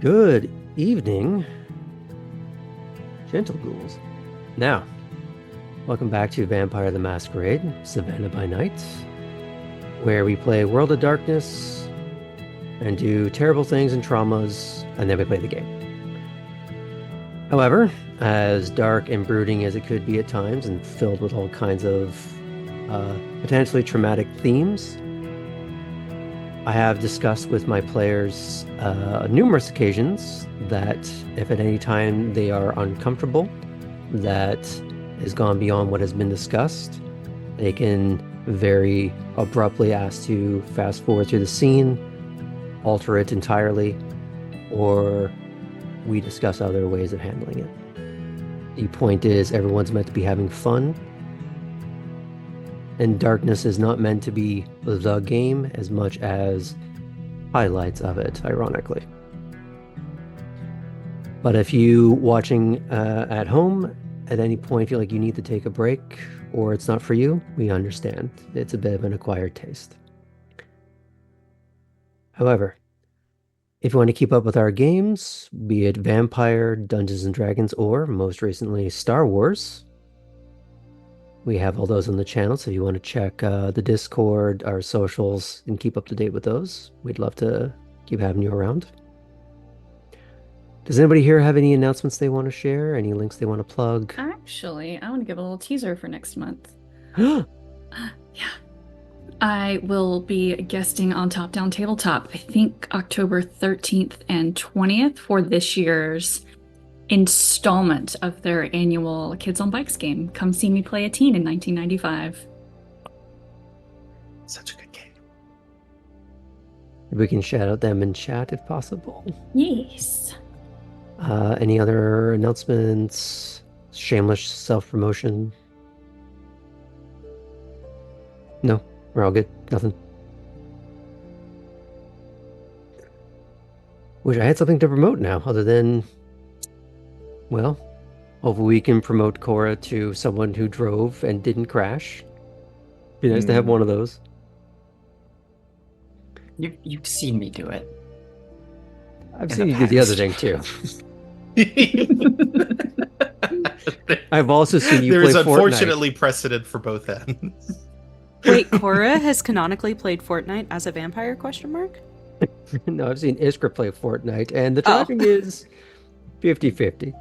Good evening, gentle ghouls. Now, welcome back to Vampire the Masquerade, Savannah by Night, where we play World of Darkness and do terrible things and traumas, and then we play the game. However, as dark and brooding as it could be at times and filled with all kinds of potentially traumatic themes, I have discussed with my players numerous occasions that if at any time they are uncomfortable, that has gone beyond what has been discussed, they can very abruptly ask to fast forward through the scene, alter it entirely, or we discuss other ways of handling it. The point is, everyone's meant to be having fun, and darkness is not meant to be the game as much as highlights of it, ironically. But if you watching at home at any point feel like you need to take a break or it's not for you, we understand. It's a bit of an acquired taste. However, if you want to keep up with our games, be it Vampire, Dungeons & Dragons, or most recently Star Wars, we have all those on the channel, so if you want to check the Discord, our socials, and keep up to date with those, we'd love to keep having you around. Does anybody here have any announcements they want to share? Any links they want to plug? Actually, I want to give a little teaser for next month. Yeah. I will be guesting on Top Down Tabletop, I think October 13th and 20th for this year's installment of their annual Kids on Bikes game. Come see me play a teen in 1995. Such a good game. We can shout out them in chat if possible. Yes. Any other announcements? Shameless self-promotion? No, we're all good. Nothing. Wish I had something to promote now, other than, well, hopefully we can promote Cora to someone who drove and didn't crash. Be nice to have one of those. You've seen me do it. I've In seen the you do the other past. thing too. I've also seen you There play is Fortnite. unfortunately precedent for both ends. Wait, Cora has canonically played Fortnite as a vampire, question mark? No, I've seen Iskra play Fortnite, and the Oh. tracking is 50-50.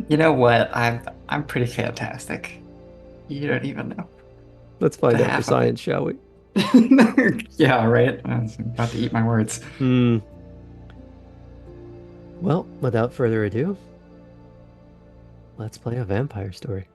You know what? I'm pretty fantastic. You don't even know. Let's find The out for half of science, shall we? Yeah, right. I was about to eat my words. Well, without further ado, let's play a vampire story.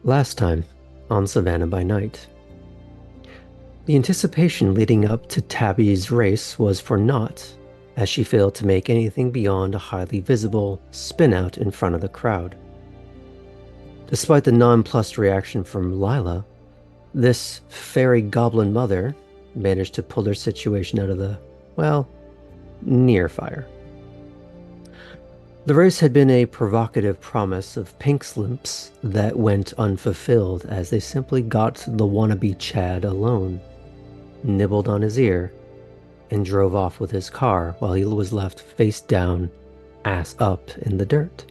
Last time on Savannah by Night. The anticipation leading up to Tabby's race was for naught, as she failed to make anything beyond a highly visible spin out in front of the crowd. Despite the nonplussed reaction from Lila, this fairy goblin mother managed to pull her situation out of the, well, near fire. The race had been a provocative promise of pink slips that went unfulfilled as they simply got the wannabe Chad alone, nibbled on his ear, and drove off with his car while he was left face down, ass up in the dirt.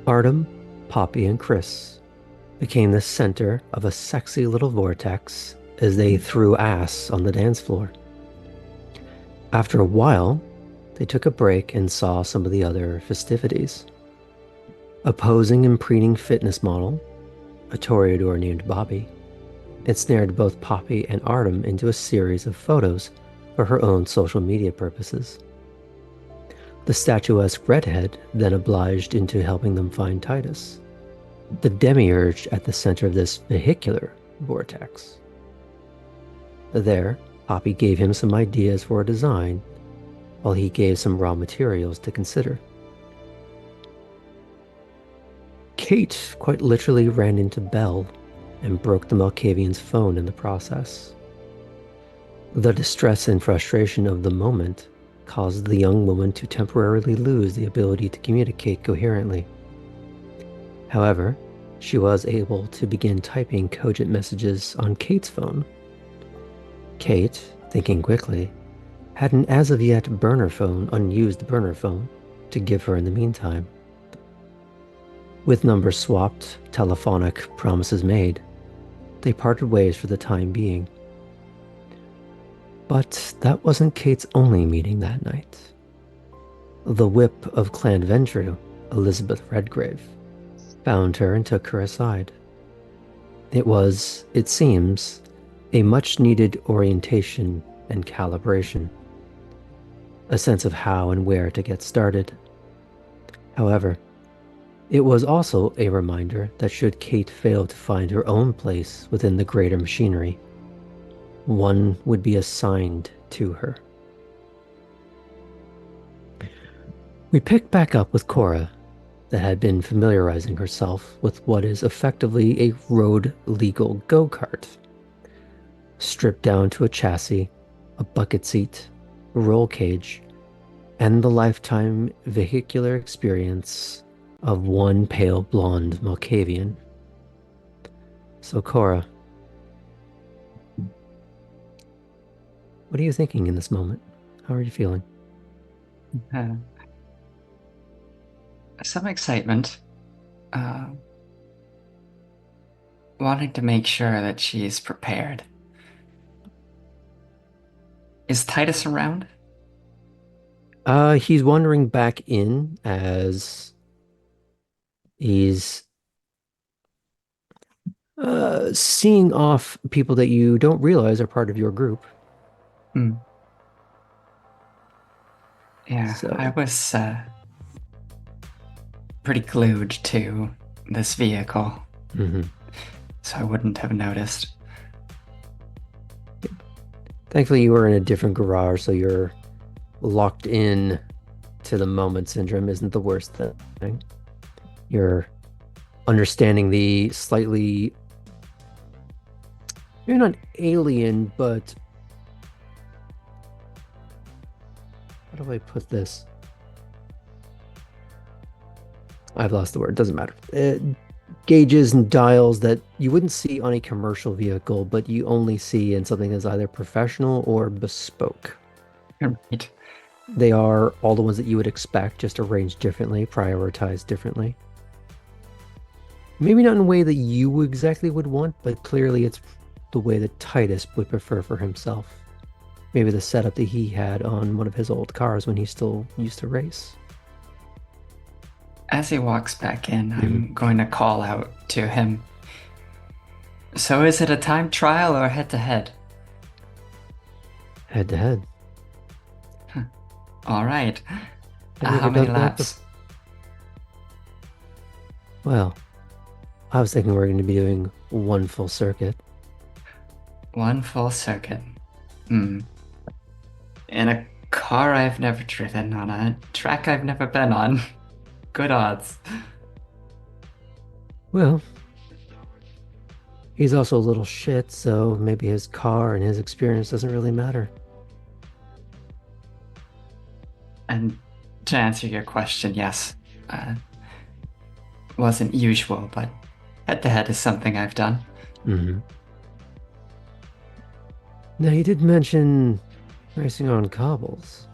Artem, Poppy, and Chris became the center of a sexy little vortex as they threw ass on the dance floor. After a while, they took a break and saw some of the other festivities. A posing and preening fitness model, a toreador named Bobby, ensnared both Poppy and Artem into a series of photos for her own social media purposes. The statuesque redhead then obliged into helping them find Titus, the demiurge at the center of this vehicular vortex. There, Poppy gave him some ideas for a design, while he gave some raw materials to consider. Kate quite literally ran into Belle and broke the Malkavian's phone in the process. The distress and frustration of the moment caused the young woman to temporarily lose the ability to communicate coherently. However, she was able to begin typing cogent messages on Kate's phone. Kate, thinking quickly, had an as-of-yet unused burner phone, to give her in the meantime. With numbers swapped, telephonic promises made, they parted ways for the time being. But that wasn't Kate's only meeting that night. The whip of Clan Ventru, Elizabeth Redgrave, found her and took her aside. It was, it seems, a much-needed orientation and calibration. A sense of how and where to get started. However, it was also a reminder that should Kate fail to find her own place within the greater machinery, one would be assigned to her. We pick back up with Cora, that had been familiarizing herself with what is effectively a road-legal go-kart. Stripped down to a chassis, a bucket seat, roll cage, and the lifetime vehicular experience of one pale blonde Malkavian. So Cora, what are you thinking in this moment? How are you feeling? Some excitement. Wanting to make sure that she's prepared. Is Titus around? He's wandering back in as he's seeing off people that you don't realize are part of your group. Yeah, So- I was pretty glued to this vehicle, so I wouldn't have noticed. Thankfully, you were in a different garage, so you're locked in to the moment syndrome isn't the worst thing. You're understanding the slightly, you're not alien, but how do I put this? I've lost the word, doesn't matter. Gauges and dials that you wouldn't see on a commercial vehicle, but you only see in something that's either professional or bespoke. Right. They are all the ones that you would expect, just arranged differently, prioritized differently. Maybe not in a way that you exactly would want, but clearly it's the way that Titus would prefer for himself. Maybe the setup that he had on one of his old cars when he still used to race. As he walks back in, I'm going to call out to him. So is it a time trial or head-to-head? Head-to-head. All right. Have you How ever many done that laps? Well, I was thinking we're going to be doing one full circuit. One full circuit. In a car I've never driven, on a track I've never been on. Good odds. Well, he's also a little shit, so maybe his car and his experience doesn't really matter. And to answer your question, yes, uh, wasn't usual, but head-to-head is something I've done. Mm-hmm. Now, you did mention racing on cobbles.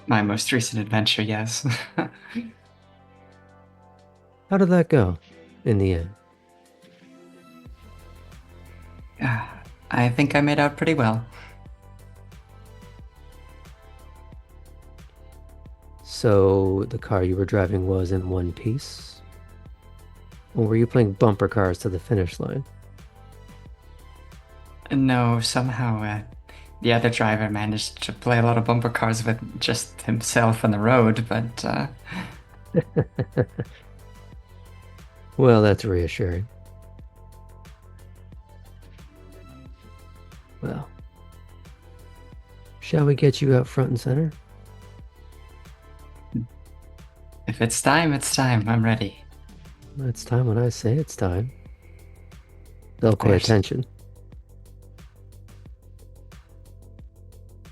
My most recent adventure, yes. How did that go in the end? I think I made out pretty well. So the car you were driving was in one piece? Or were you playing bumper cars to the finish line? No, somehow the other driver managed to play a lot of bumper cars with just himself on the road, but Well, that's reassuring. Well, shall we get you out front and center? if it's time, it's time. I'm ready. It's time when I say it's time. They'll Of pay course. attention.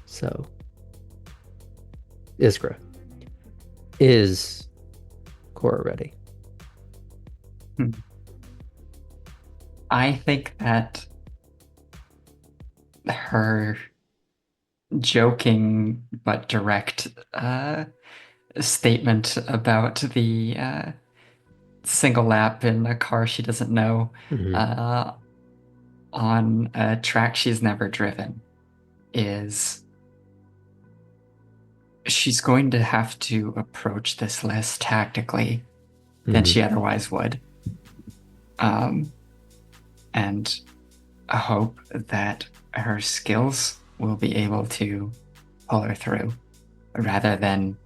So, Iskra, is Cora ready? I think that her joking but direct statement about the single lap in a car she doesn't know Mhm. on a track she's never driven is she's going to have to approach this less tactically than Mhm. she otherwise would. And I hope that her skills will be able to pull her through rather than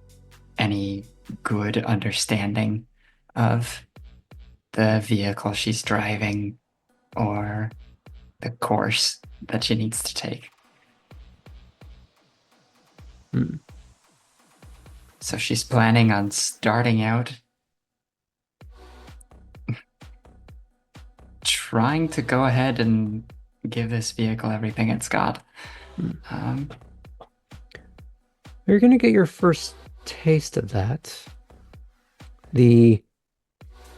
any good understanding of the vehicle she's driving or the course that she needs to take. Mm. So she's planning on starting out trying to go ahead and give this vehicle everything it's got. You're going to get your first taste of that. The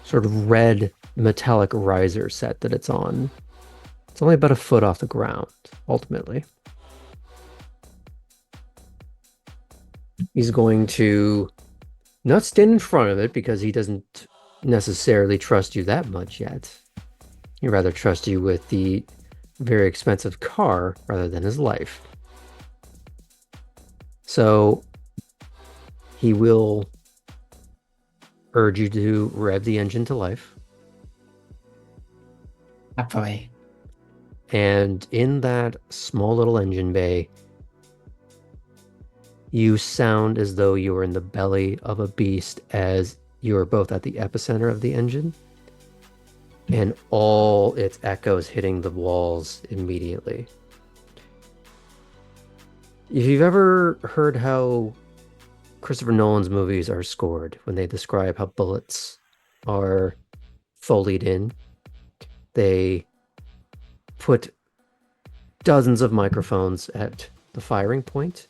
sort of red metallic riser set that it's on. It's only about a foot off the ground, ultimately. He's going to not stand in front of it because he doesn't necessarily trust you that much yet. He'd rather trust you with the very expensive car rather than his life. So he will urge you to rev the engine to life. Happily. And in that small little engine bay, you sound as though you are in the belly of a beast as you are both at the epicenter of the engine and all its echoes hitting the walls immediately. If you've ever heard how Christopher Nolan's movies are scored when they describe how bullets are foleyed in, they put dozens of microphones at the firing point,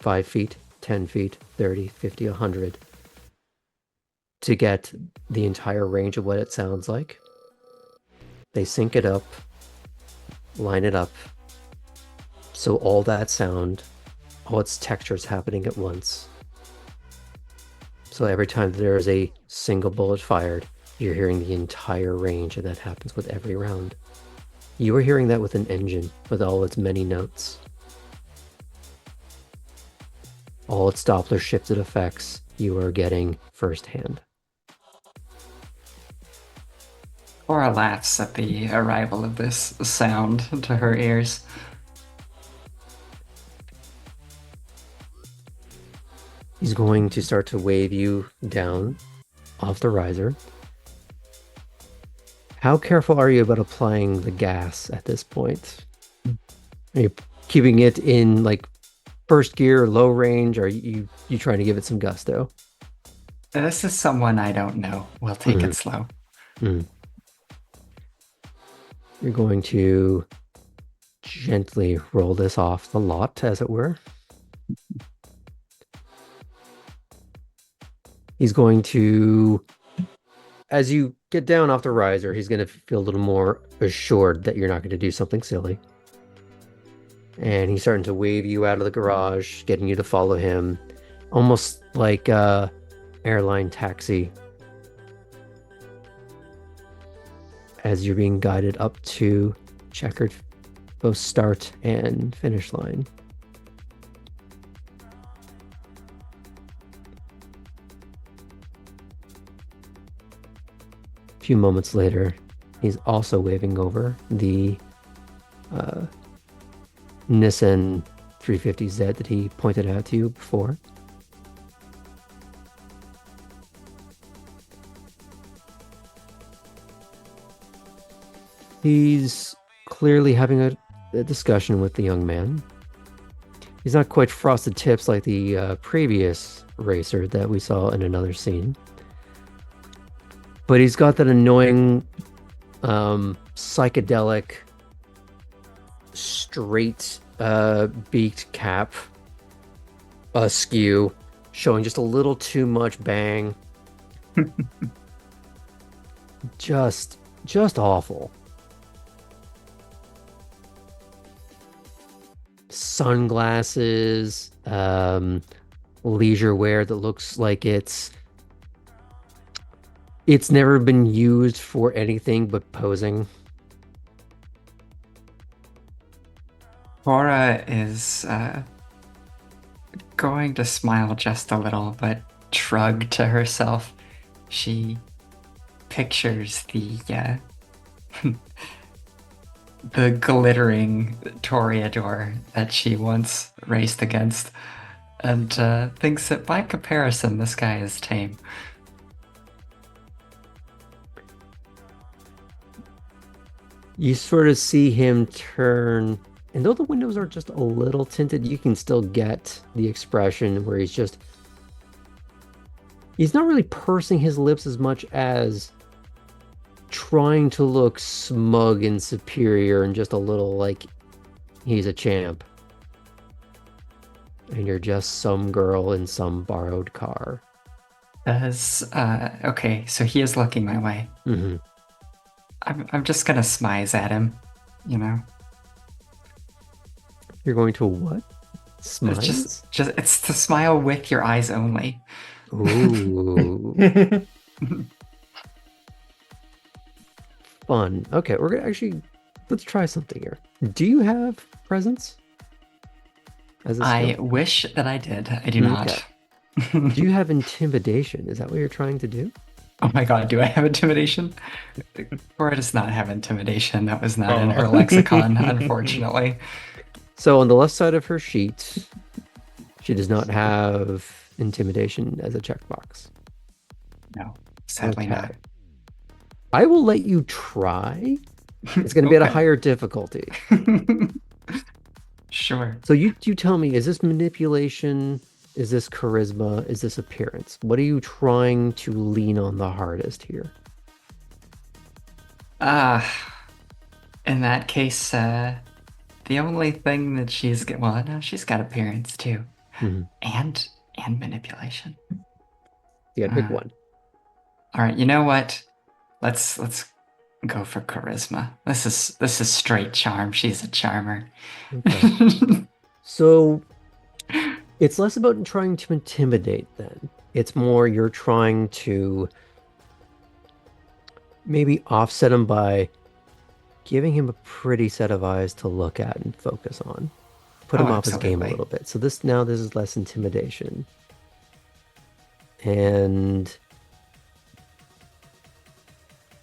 5 feet, 10 feet, 30, 50, 100, to get the entire range of what it sounds like. They sync it up, line it up, so all that sound, all its textures happening at once. So every time there is a single bullet fired, you're hearing the entire range, and that happens with every round. You are hearing that with an engine, with all its many notes. All its Doppler shifted effects, you are getting firsthand. Cora laughs at the arrival of this sound to her ears. He's going to start to wave you down off the riser. How careful are you about applying the gas at this point? Are you keeping it in like first gear, low range, or are you trying to give it some gusto? This is someone I don't know. We'll take it slow. You're going to gently roll this off the lot, as it were. He's going to, as you get down off the riser, he's going to feel a little more assured that you're not going to do something silly. And he's starting to wave you out of the garage, getting you to follow him, almost like a airline taxi, as you're being guided up to checkered both start and finish line. A few moments later, he's also waving over the Nissan 350Z that he pointed out to you before. He's clearly having a discussion with the young man. He's not quite frosted tips like the previous racer that we saw in another scene. But he's got that annoying psychedelic straight beaked cap askew, showing just a little too much bang. just awful. Sunglasses, leisure wear that looks like it's never been used for anything but posing. Cora is going to smile just a little, but shrug to herself. She pictures the the glittering Toreador that she once raced against, and thinks that by comparison, this guy is tame. You sort of see him turn, and though the windows are just a little tinted, you can still get the expression where he's not really pursing his lips as much as trying to look smug and superior and just a little like he's a champ. And you're just some girl in some borrowed car. Okay, so he is looking my way. Mm-hmm. I'm just gonna smize at him, you know. You're going to what? Smile? It's to smile with your eyes only. Ooh. Fun. Okay, we're gonna let's try something here. Do you have presence? I wish that I did. I do not. Do you have intimidation? Is that what you're trying to do? Oh my god, do I have intimidation? Cora does not have intimidation. That was not in her lexicon, unfortunately. So on the left side of her sheet, she does not have intimidation as a checkbox. No, sadly not. I will let you try. It's going to be at a higher difficulty. Sure. So you tell me, is this manipulation? Is this charisma? Is this appearance? What are you trying to lean on the hardest here? In that case, the only thing that she's got appearance too, and manipulation. You got to pick one. All right, you know what? Let's go for charisma. This is straight charm. She's a charmer. Okay. So it's less about trying to intimidate then. It's more you're trying to maybe offset him by giving him a pretty set of eyes to look at and focus on. Put him off his game a little bit. So this is less intimidation. And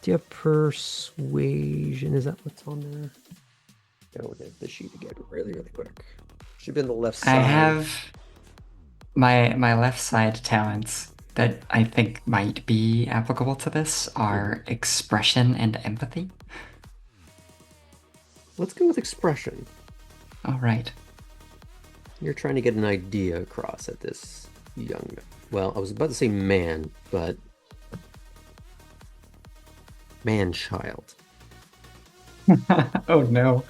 do you have persuasion? Is that what's on there? Go to the sheet again really, really quick. Should be on the left side. I have my left side talents that I think might be applicable to this are expression and empathy. Let's go with expression. All right. You're trying to get an idea across at this young well, I was about to say man, but man-child. Oh no.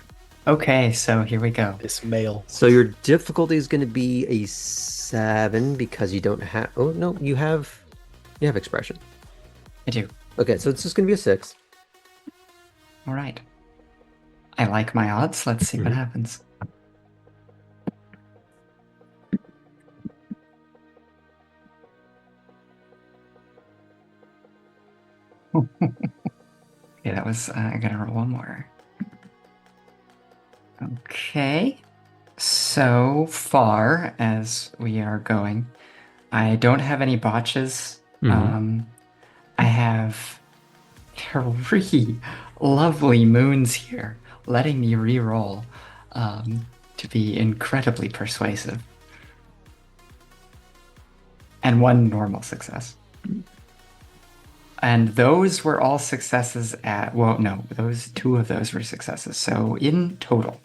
Okay, so here we go. This male. So your difficulty is going to be a 7 because you don't have. Oh no, you have expression. I do. Okay, so it's just going to be a 6. All right. I like my odds. Let's see what Mhm. happens. Okay, that was. I gotta roll one more. Okay. So far as we are going, I don't have any botches. Mhm. I have 3 lovely moons here, letting me re-roll to be incredibly persuasive. And 1 normal success. And those were all successes at, well, no, 2 of those were successes. So in total,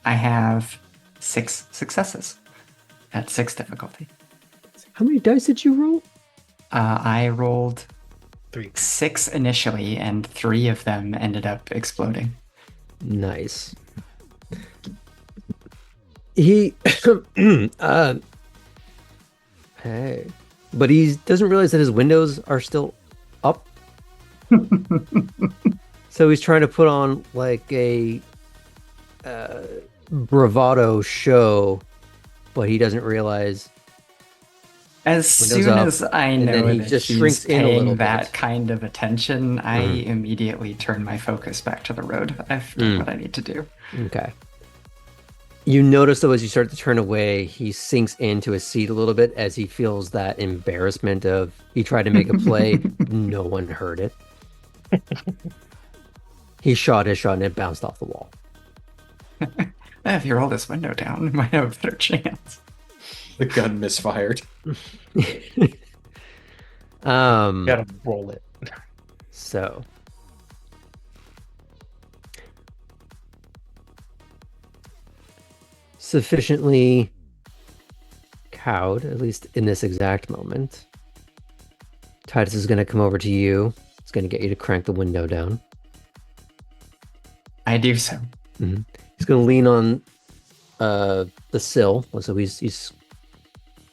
I have 6 successes at 6 difficulty. How many dice did you roll? I rolled 3. 6 initially, and 3 of them ended up exploding. Nice. He, hey, but he doesn't realize that his windows are still up. So he's trying to put on like a bravado show, but he doesn't realize. As Windows soon up, as I and then know he that just he's shrinks in a little paying bit. that kind of attention, I Mhm. immediately turn my focus back to the road. I've done what I need to do. Okay. You notice though, as you start to turn away, he sinks into his seat a little bit as he feels that embarrassment of he tried to make a play, no one heard it. He shot his shot and it bounced off the wall. If you roll this window down, you might have a better chance. The gun misfired. Gotta roll it. So sufficiently cowed, at least in this exact moment, Titus is going to come over to you. It's going to get you to crank the window down. I do so. He's going to lean on the sill, so he's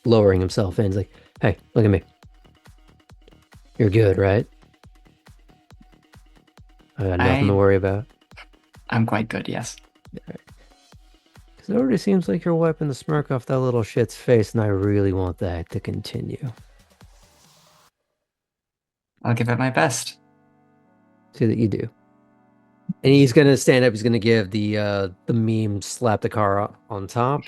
lowering himself in. He's like, "Hey, look at me. You're good, right? I got nothing to worry about." I'm quite good, yes. Because it already seems like you're wiping the smirk off that little shit's face, and I really want that to continue. I'll give it my best. See that you do. And he's gonna stand up. He's gonna give the meme slap the car on top.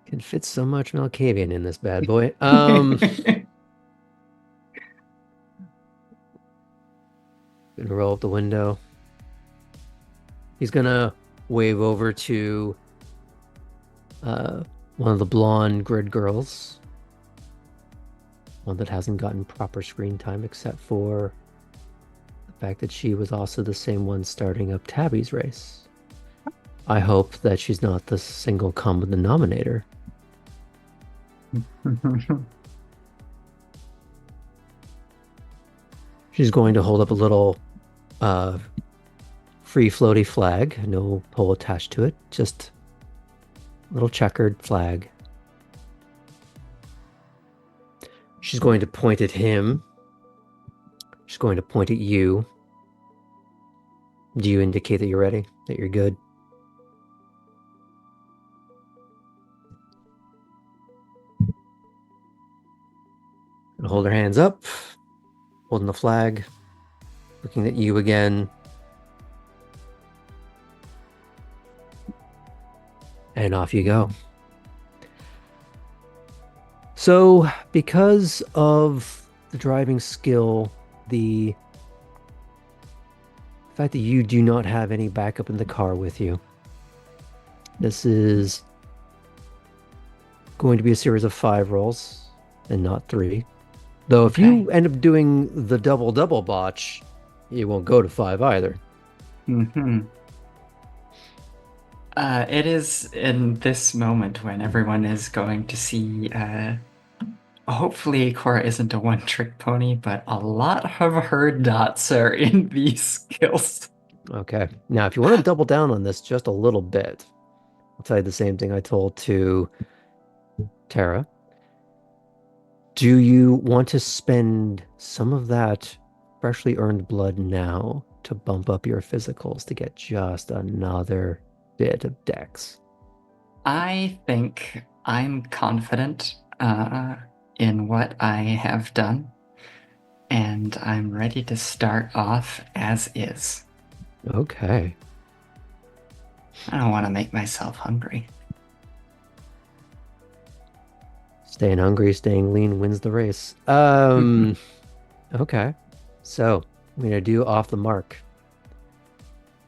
Can fit so much Malkavian in this bad boy. Gonna roll up the window. He's gonna wave over to one of the blonde grid girls. One that hasn't gotten proper screen time except for the fact that she was also the same one starting up Tabby's race. I hope that she's not the single common denominator. She's going to hold up a little free floaty flag, no pole attached to it, just a little checkered flag. She's going to point at him. She's going to point at you. Do you indicate that you're ready? That you're good? And hold her hands up, holding the flag, looking at you again. And off you go. So, because of the driving skill, the fact that you do not have any backup in the car with you, this is going to be a series of 5 rolls and not 3. Though if you end up doing the double botch, you won't go to 5 either. Mm-hmm. It is in this moment when everyone is going to see. Hopefully, Cora isn't a one-trick pony, but a lot of her dots are in these skills. Okay. Now, if you want to double down on this just a little bit, I'll tell you the same thing I told to Tara. Do you want to spend some of that freshly earned blood now to bump up your physicals to get just another bit of dex? I think I'm confident in what I have done, and I'm ready to start off as is. Okay. I don't want to make myself hungry. Staying hungry, staying lean wins the race. Okay. So I'm gonna do off the mark.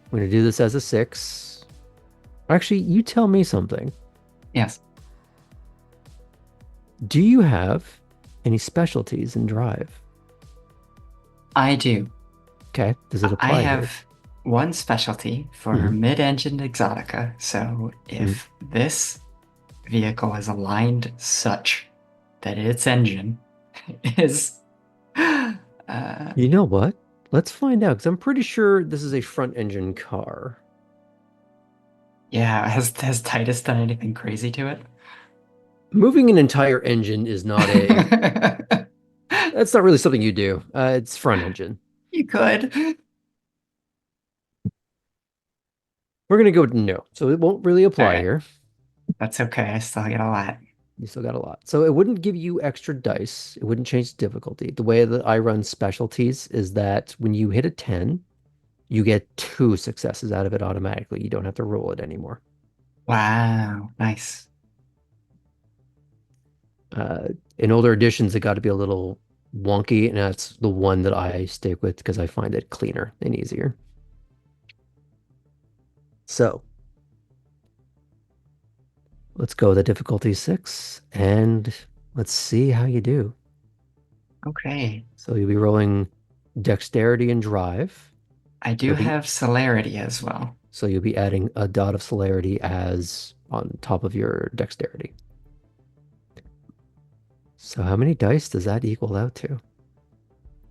I'm gonna do this as a 6. Actually, you tell me something. Yes, Do you have any specialties in drive? I do. Okay. Does it I apply here? have one specialty for Mhm. mid-engine exotica, so if this vehicle is aligned such that its engine is You know what? Let's find out, because I'm pretty sure this is a front engine car. yeah, has Titus done anything crazy to it? Moving an entire engine is not that's not really something you do. It's front engine. You could. We're gonna go with no. So it won't really apply Alright. here. That's okay, I still get a lot. You still got a lot. So it wouldn't give you extra dice. It wouldn't change difficulty. The way that I run specialties is that when you hit a 10, you get 2 successes out of it automatically. You don't have to roll it anymore. Wow, nice. In older editions, it got to be a little wonky, and that's the one that I stick with because I find it cleaner and easier. So let's go with the difficulty 6, and let's see how you do. Okay. So you'll be rolling dexterity and drive. I do You'll be have celerity as well. So you'll be adding a dot of celerity as on top of your dexterity. So how many dice does that equal out to?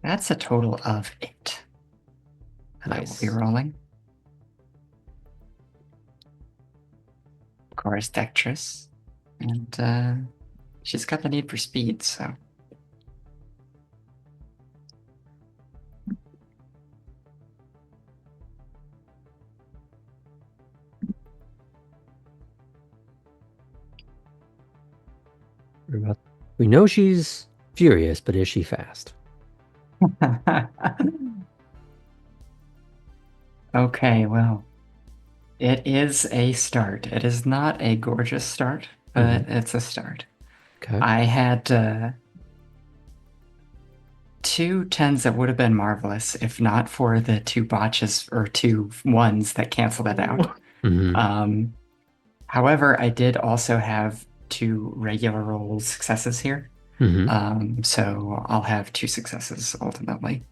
That's a total of 8 that I will be Nice. rolling. Of course, dexterous. And she's got the need for speed, so. We know she's furious, but is she fast? Okay, well, it is a start. It is not a gorgeous start, but it's a start. Okay. I had 2 10s that would have been marvelous if not for the 2 botches or 2 1s that canceled it out. Mhm. However, I did also have 2 regular roll successes here. So I'll have 2 successes ultimately.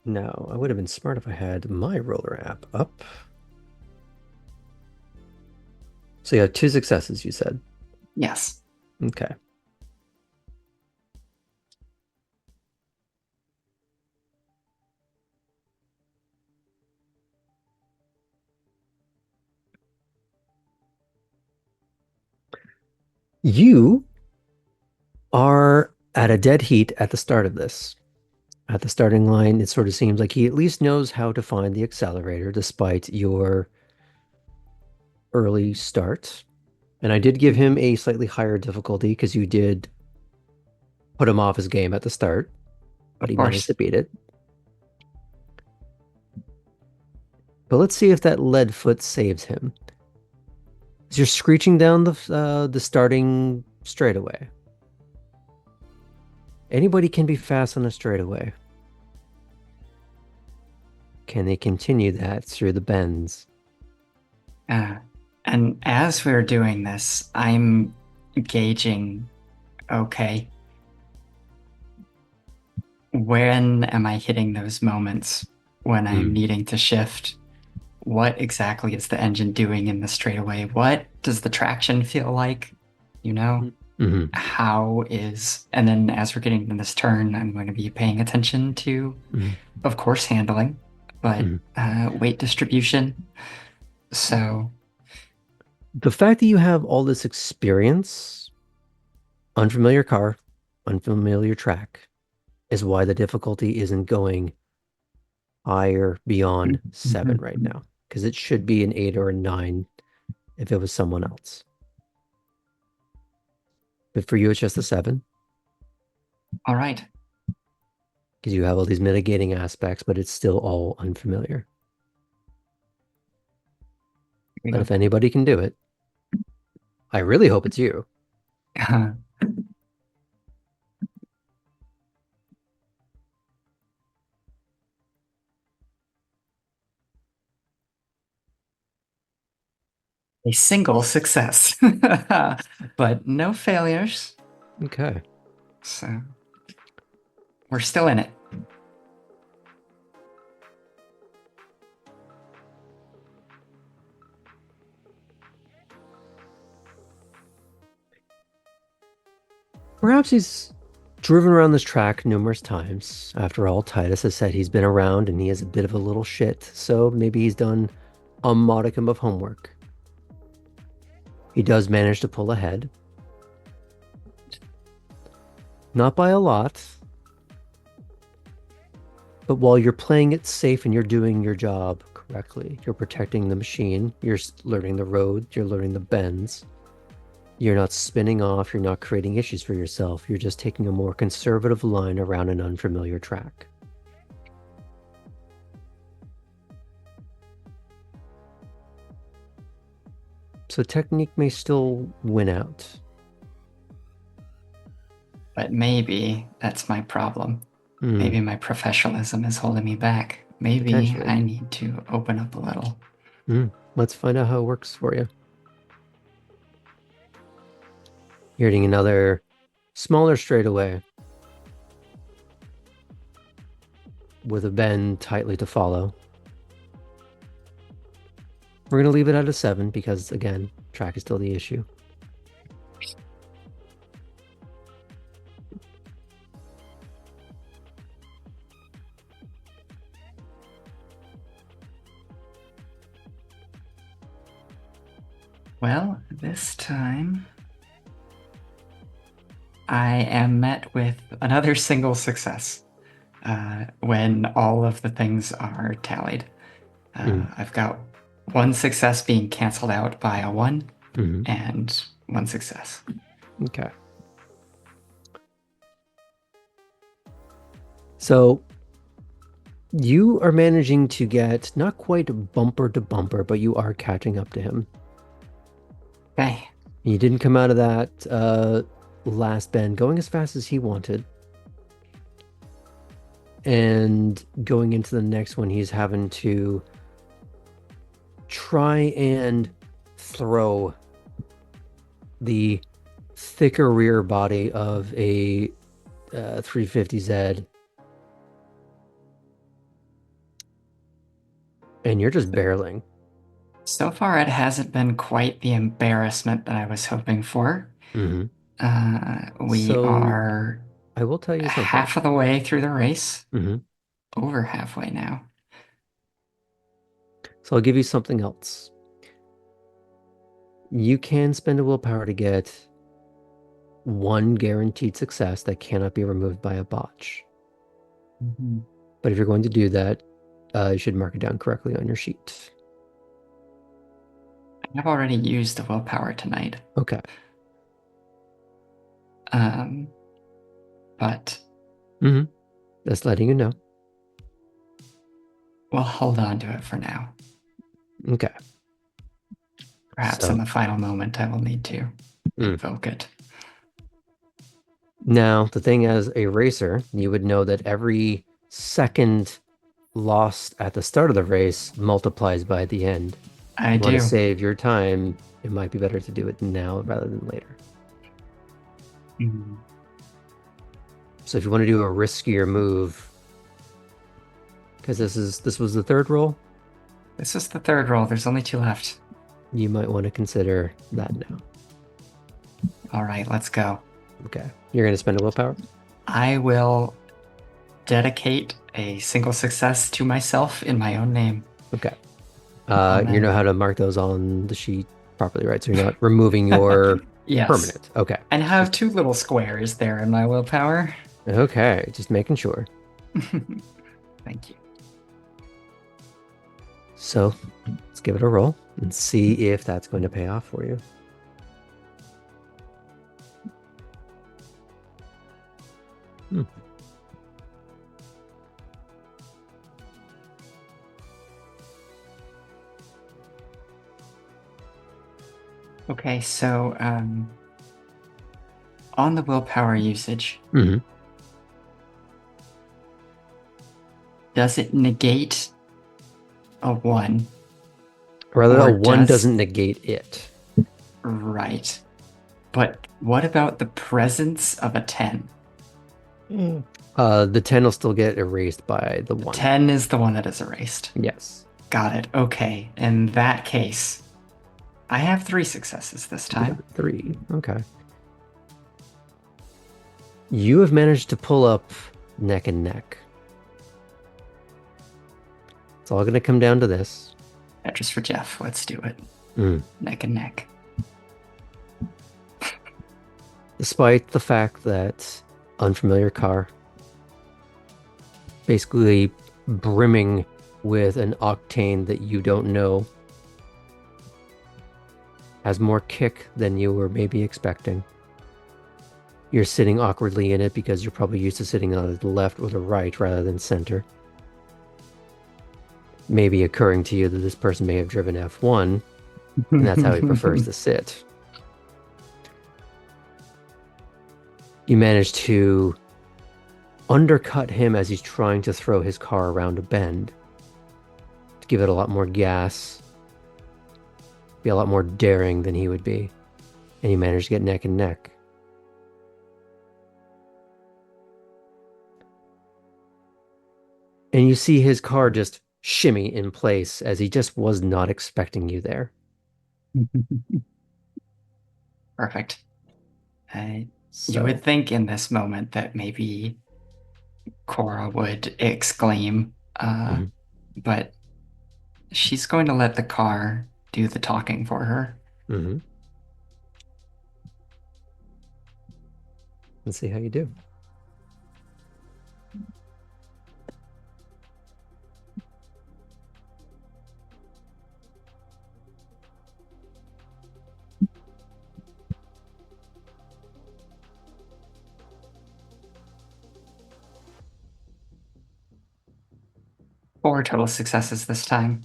No, I would have been smart if I had my roller app up. So you have 2 successes, you said. Yes. Okay. You are at a dead heat at the start of this. At the starting line, it sort of seems like he at least knows how to find the accelerator despite your early start. And I did give him a slightly higher difficulty because you did put him off his game at the start, but Of he managed course. to beat it. But let's see if that lead foot saves him. As you're screeching down the starting straightaway. Anybody can be fast on a straightaway. Can they continue that through the bends? And as we're doing this, I'm gauging, okay, when am I hitting those moments when I'm needing to shift? what exactly is the engine doing in the straightaway? What does the traction feel like? You know, Mm-hmm. how is, and then as we're getting in this turn, I'm going to be paying attention to, Mm-hmm. of course, handling, but weight distribution. So, The fact that you have all this experience, unfamiliar car, unfamiliar track, is why the difficulty isn't going higher beyond 7 right now. Because it should be an 8 or a 9 if it was someone else. But for you, it's just a 7. all right. Because you have all these mitigating aspects, but it's still all unfamiliar. But if anybody can do it, I really hope it's you. A single success, but no failures. Okay. So we're still in it. Perhaps he's driven around this track numerous times. After all, Titus has said he's been around and he is a bit of a little shit, so maybe he's done a modicum of homework. He does manage to pull ahead. Not by a lot. But while you're playing it safe and you're doing your job correctly, you're protecting the machine, you're learning the road, you're learning the bends. You're not spinning off, you're not creating issues for yourself. You're just taking a more conservative line around an unfamiliar track. So technique may still win out. But maybe that's my problem. Maybe my professionalism is holding me back. Maybe I need to open up a little. Let's find out how it works for you. You're hitting another smaller straightaway with a bend tightly to follow. We're going to leave it at a 7 because, again, track is still the issue. Well, this time I am met with another single success when all of the things are tallied. I've got one success being canceled out by a 1 and one success. Okay. So you are managing to get not quite bumper to bumper, but you are catching up to him. Okay. You didn't come out of that last bend going as fast as he wanted. And going into the next one, he's having to try and throw the thicker rear body of a 350Z. And you're just barreling. So far, it hasn't been quite the embarrassment that I was hoping for. We are, I will tell you something. Half of the way through the race. Over halfway now. So I'll give you something else. You can spend a willpower to get one guaranteed success that cannot be removed by a botch. But if you're going to do that, you should mark it down correctly on your sheet. I've already used the willpower tonight. Okay. But Just letting you know. We'll hold on to it for now. Okay. Perhaps in the final moment, I will need to invoke it. Now, the thing as a racer, you would know that every second lost at the start of the race multiplies by the end. I do. Want to save your time, it might be better to do it now rather than later. So if you want to do a riskier move, because this was the third roll? This is the third roll. There's only 2 left. You might want to consider that now. All right, let's go. Okay. You're going to spend a willpower? I will dedicate a single success to myself in my own name. Okay. Amen. You know how to mark those on the sheet properly, right? So you're not removing your Yes. permanent. Okay. And have 2 little squares there in my willpower. Okay. Just making sure. Thank you. So let's give it a roll and see if that's going to pay off for you. Okay, so on the willpower usage, Mm-hmm. does it negate a 1? Or rather, Or a 1 does- doesn't negate it. Right. But what about the presence of a 10? The 10 will still get erased by the 1. 10 is the one that is erased. Yes. Got it. Okay. In that case, I have 3 successes this time. 3. Okay. You have managed to pull up neck and neck. It's all going to come down to this. Just for Jeff. Let's do it. Mm. Neck and neck. Despite the fact that unfamiliar car, basically brimming with an octane that you don't know, has more kick than you were maybe expecting. You're sitting awkwardly in it because you're probably used to sitting on the left or the right rather than center. Maybe occurring to you that this person may have driven F1, and that's how he prefers to sit. You manage to undercut him as he's trying to throw his car around a bend, to give it a lot more gas, be a lot more daring than he would be, and you manage to get neck and neck. And you see his car just shimmy in place as he just was not expecting you there. Perfect. You So, would think in this moment that maybe Cora would exclaim, Mhm. but she's going to let the car do the talking for her. mhm. Let's see how you do. Four total successes this time.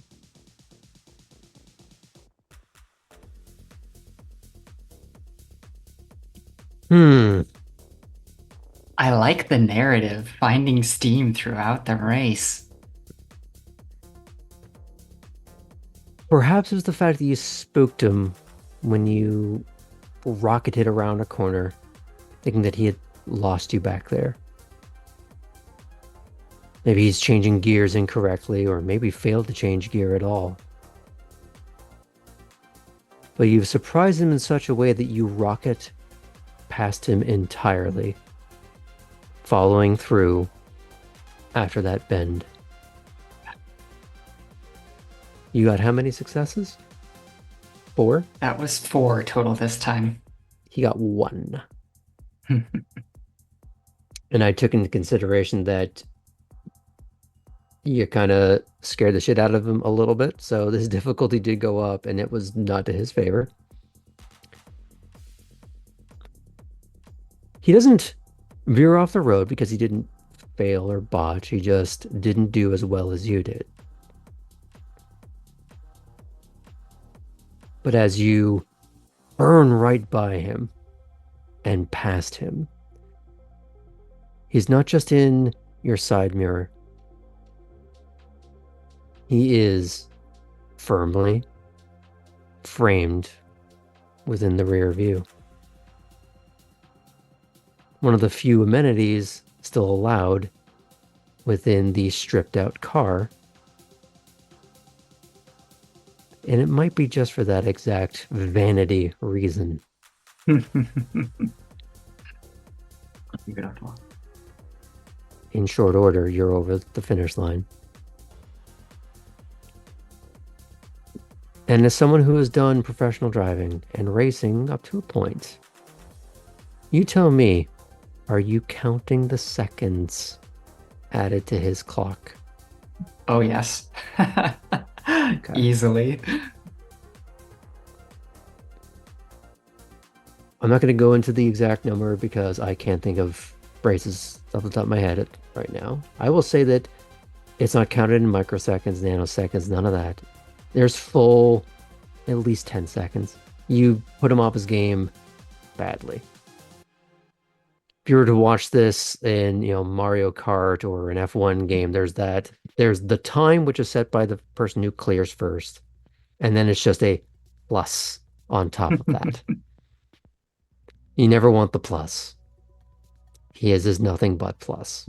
I like the narrative, finding steam throughout the race. Perhaps it was the fact that you spooked him when you rocketed around a corner, thinking that he had lost you back there. Maybe he's changing gears incorrectly, or maybe failed to change gear at all. But you've surprised him in such a way that you rocket past him entirely, following through after that bend. You got how many successes? 4? That was 4 total this time. He got 1. And I took into consideration that you kind of scared the shit out of him a little bit, so this difficulty did go up, and it was not to his favor. He doesn't veer off the road because he didn't fail or botch, he just didn't do as well as you did. But as you burn right by him and past him, he's not just in your side mirror. He is firmly framed within the rear view. One of the few amenities still allowed within the stripped out car. And it might be just for that exact vanity reason. In short order, you're over the finish line. And as someone who has done professional driving and racing up to a point, you tell me, are you counting the seconds added to his clock? Oh, yes. Easily. I'm not going to go into the exact number because I can't think of races off the top of my head right now. I will say that it's not counted in microseconds, nanoseconds, none of that. There's full at least 10 seconds. You put him off his game badly. If you were to watch this in, Mario Kart or an F1 game, there's the time which is set by the person who clears first, and then it's just a plus on top of that. You never want the plus. His is nothing but plus.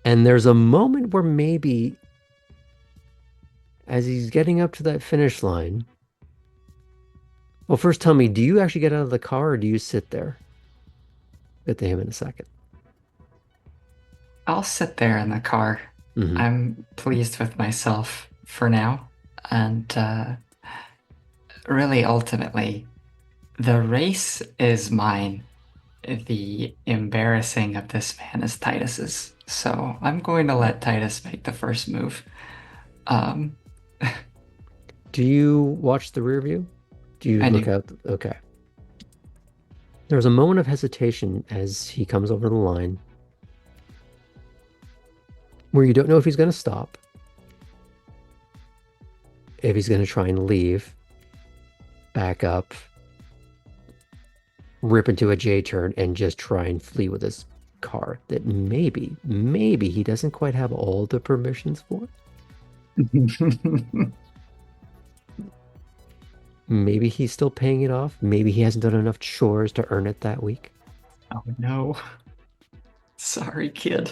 And there's a moment where maybe as he's getting up to that finish line. Well, first tell me, do you actually get out of the car or do you sit there? Get to him in a second. I'll sit there in the car. Mhm. I'm pleased with myself for now. And really, ultimately, the race is mine. The embarrassing of this man is Titus's. So I'm going to let Titus make the first move. Do you watch the rear view? Do you I look do. out? Okay. There's a moment of hesitation as he comes over the line where you don't know if he's going to stop, if he's going to try and leave, back up, rip into a J turn, and just try and flee with his car that maybe he doesn't quite have all the permissions for. Maybe he's still paying it off. Maybe he hasn't done enough chores to earn it that week. Oh no. Sorry, kid.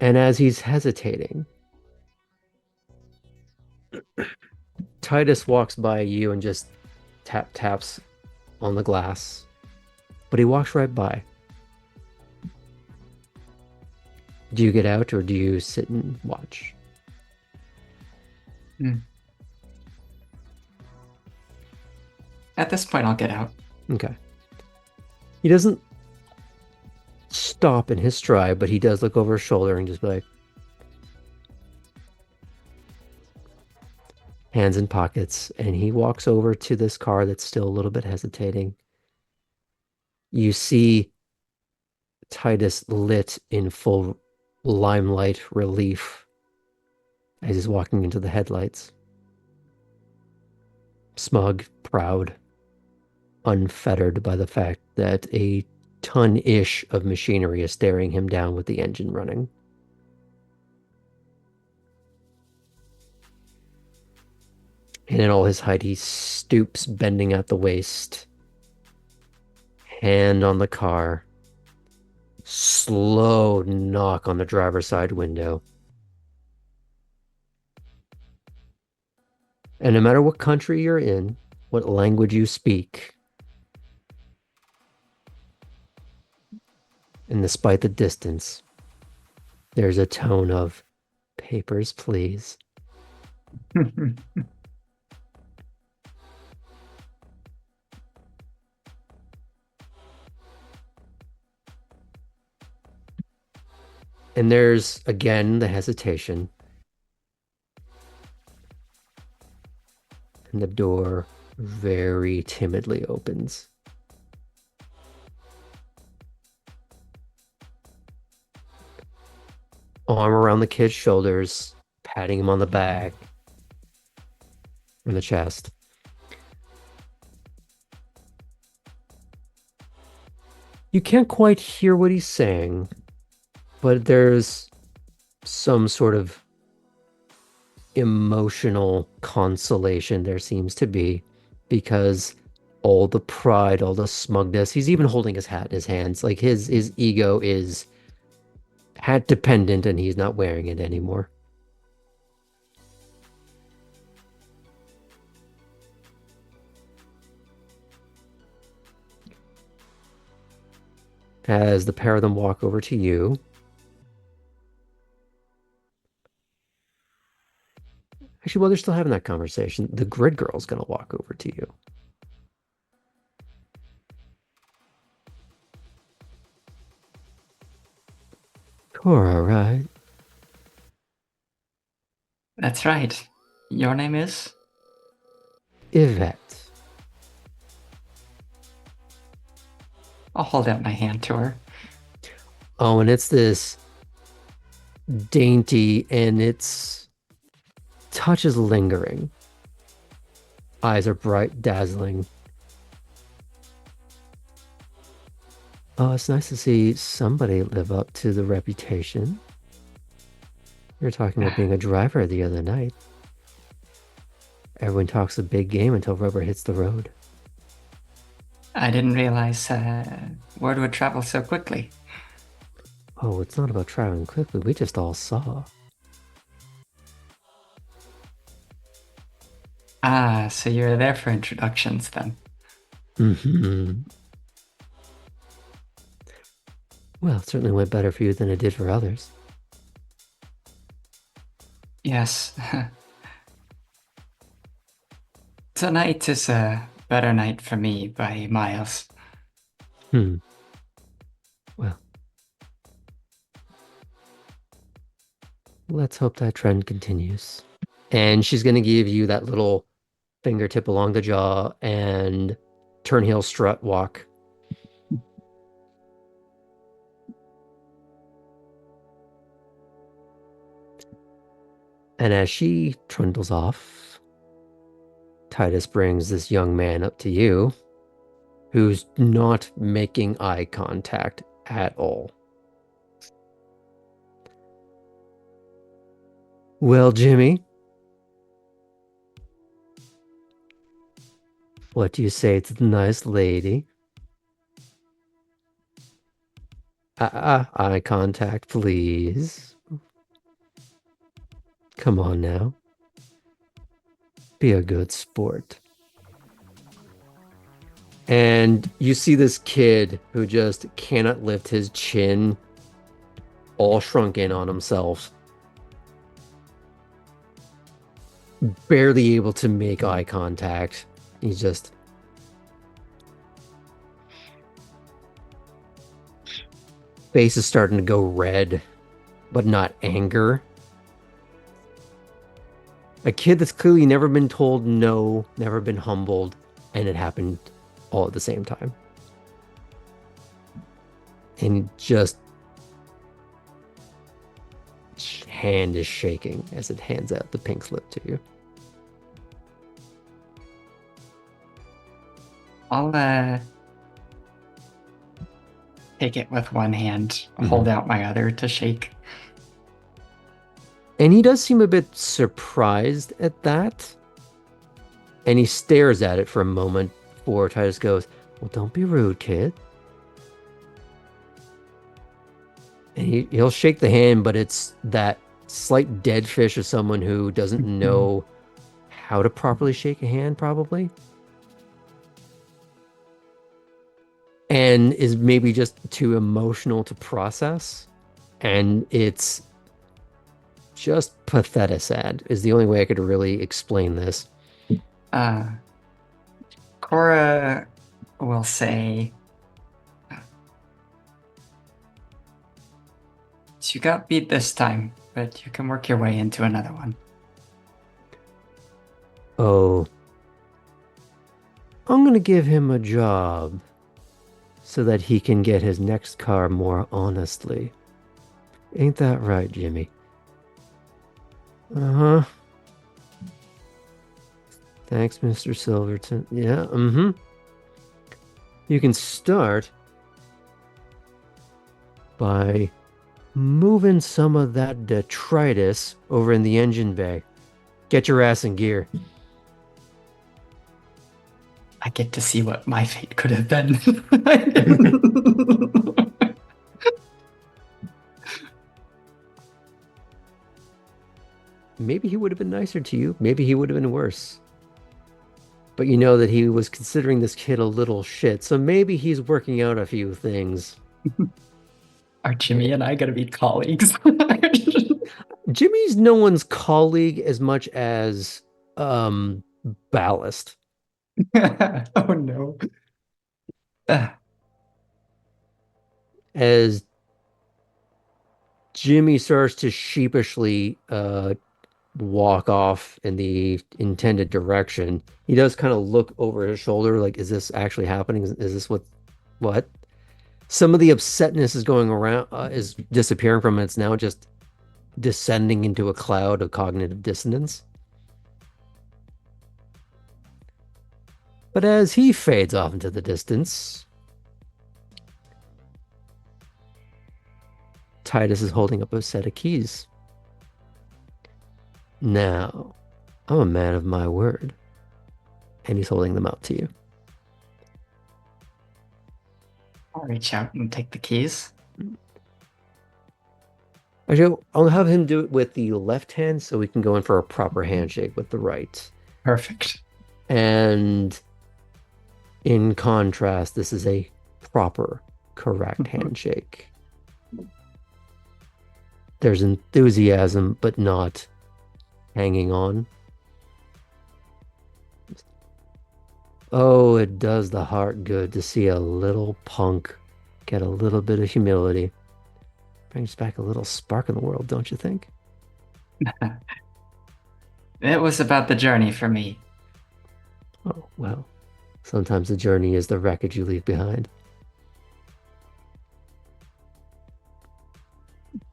And as he's hesitating, Titus walks by you and just taps on the glass. But he walks right by. Do you get out or do you sit and watch? At this point, I'll get out. Okay. He doesn't stop in his stride, but he does look over his shoulder and just be like, hands in pockets, and he walks over to this car that's still a little bit hesitating. You see Titus lit in full limelight relief as he's walking into the headlights. Smug, proud, unfettered by the fact that a ton-ish of machinery is staring him down with the engine running. And in all his height, he stoops, bending at the waist, hand on the car, slow knock on the driver's side window. And no matter what country you're in, what language you speak, and despite the distance, there's a tone of papers, please. And there's, again, the hesitation. And the door very timidly opens. Arm around the kid's shoulders, patting him on the back, on the chest. You can't quite hear what he's saying, but there's some sort of emotional consolation there seems to be, because all the pride, all the smugness. He's even holding his hat in his hands. Like his ego is hat dependent and he's not wearing it anymore. As the pair of them walk over to you, actually, while they're still having that conversation, the grid girl's gonna walk over to you. Cora, right? That's right. Your name is? Yvette. I'll hold out my hand to her. Oh, and it's this dainty, and its touch is lingering. Eyes are bright, dazzling. Oh, it's nice to see somebody live up to the reputation. You were talking about being a driver the other night. Everyone talks a big game until rubber hits the road. I didn't realize word would travel so quickly. Oh, it's not about traveling quickly. We just all saw. Ah, so you're there for introductions then. Mm-hmm. Well, it certainly went better for you than it did for others. Yes. Tonight is a better night for me by miles. Well, let's hope that trend continues. And she's going to give you that little fingertip along the jaw and turn heel strut walk. And as she trundles off, Titus brings this young man up to you, who's not making eye contact at all. Well, Jimmy, what do you say to the nice lady? Eye contact, please. Come on now. Be a good sport. And you see this kid who just cannot lift his chin, all shrunk in on himself. Barely able to make eye contact. He's just... face is starting to go red, but not anger. A kid that's clearly never been told no, never been humbled, and it happened all at the same time. And just hand is shaking as it hands out the pink slip to you. I'll take it with one hand, hold out my other to shake. And he does seem a bit surprised at that. And he stares at it for a moment before Titus goes, well, don't be rude, kid. And he'll shake the hand, but it's that slight dead fish of someone who doesn't know how to properly shake a hand, probably. And is maybe just too emotional to process. And it's just pathetic sad is the only way I could really explain this. Cora will say, you got beat this time, but you can work your way into another one. Oh, I'm going to give him a job so that he can get his next car more honestly. Ain't that right, Jimmy? Uh-huh. Thanks, Mr. Silverton. Yeah, You can start by moving some of that detritus over in the engine bay. Get your ass in gear. I get to see what my fate could have been. Maybe he would have been nicer to you. Maybe he would have been worse. But you know that he was considering this kid a little shit, so maybe he's working out a few things. Are Jimmy and I gonna be colleagues? Jimmy's no one's colleague as much as ballast. Oh no. As Jimmy starts to sheepishly walk off in the intended direction, he does kind of look over his shoulder like, is this actually happening? Is this what? Some of the upsetness is going around, is disappearing from it. It's now just descending into a cloud of cognitive dissonance. But as he fades off into the distance, Titus is holding up a set of keys. Now, I'm a man of my word. And he's holding them out to you. I'll reach out and take the keys. Actually, I'll have him do it with the left hand so we can go in for a proper handshake with the right. Perfect. And in contrast, this is a proper, correct handshake. There's enthusiasm, but not hanging on. Oh, it does the heart good to see a little punk get a little bit of humility. Brings back a little spark in the world, don't you think? It was about the journey for me. Oh, well, sometimes the journey is the wreckage you leave behind.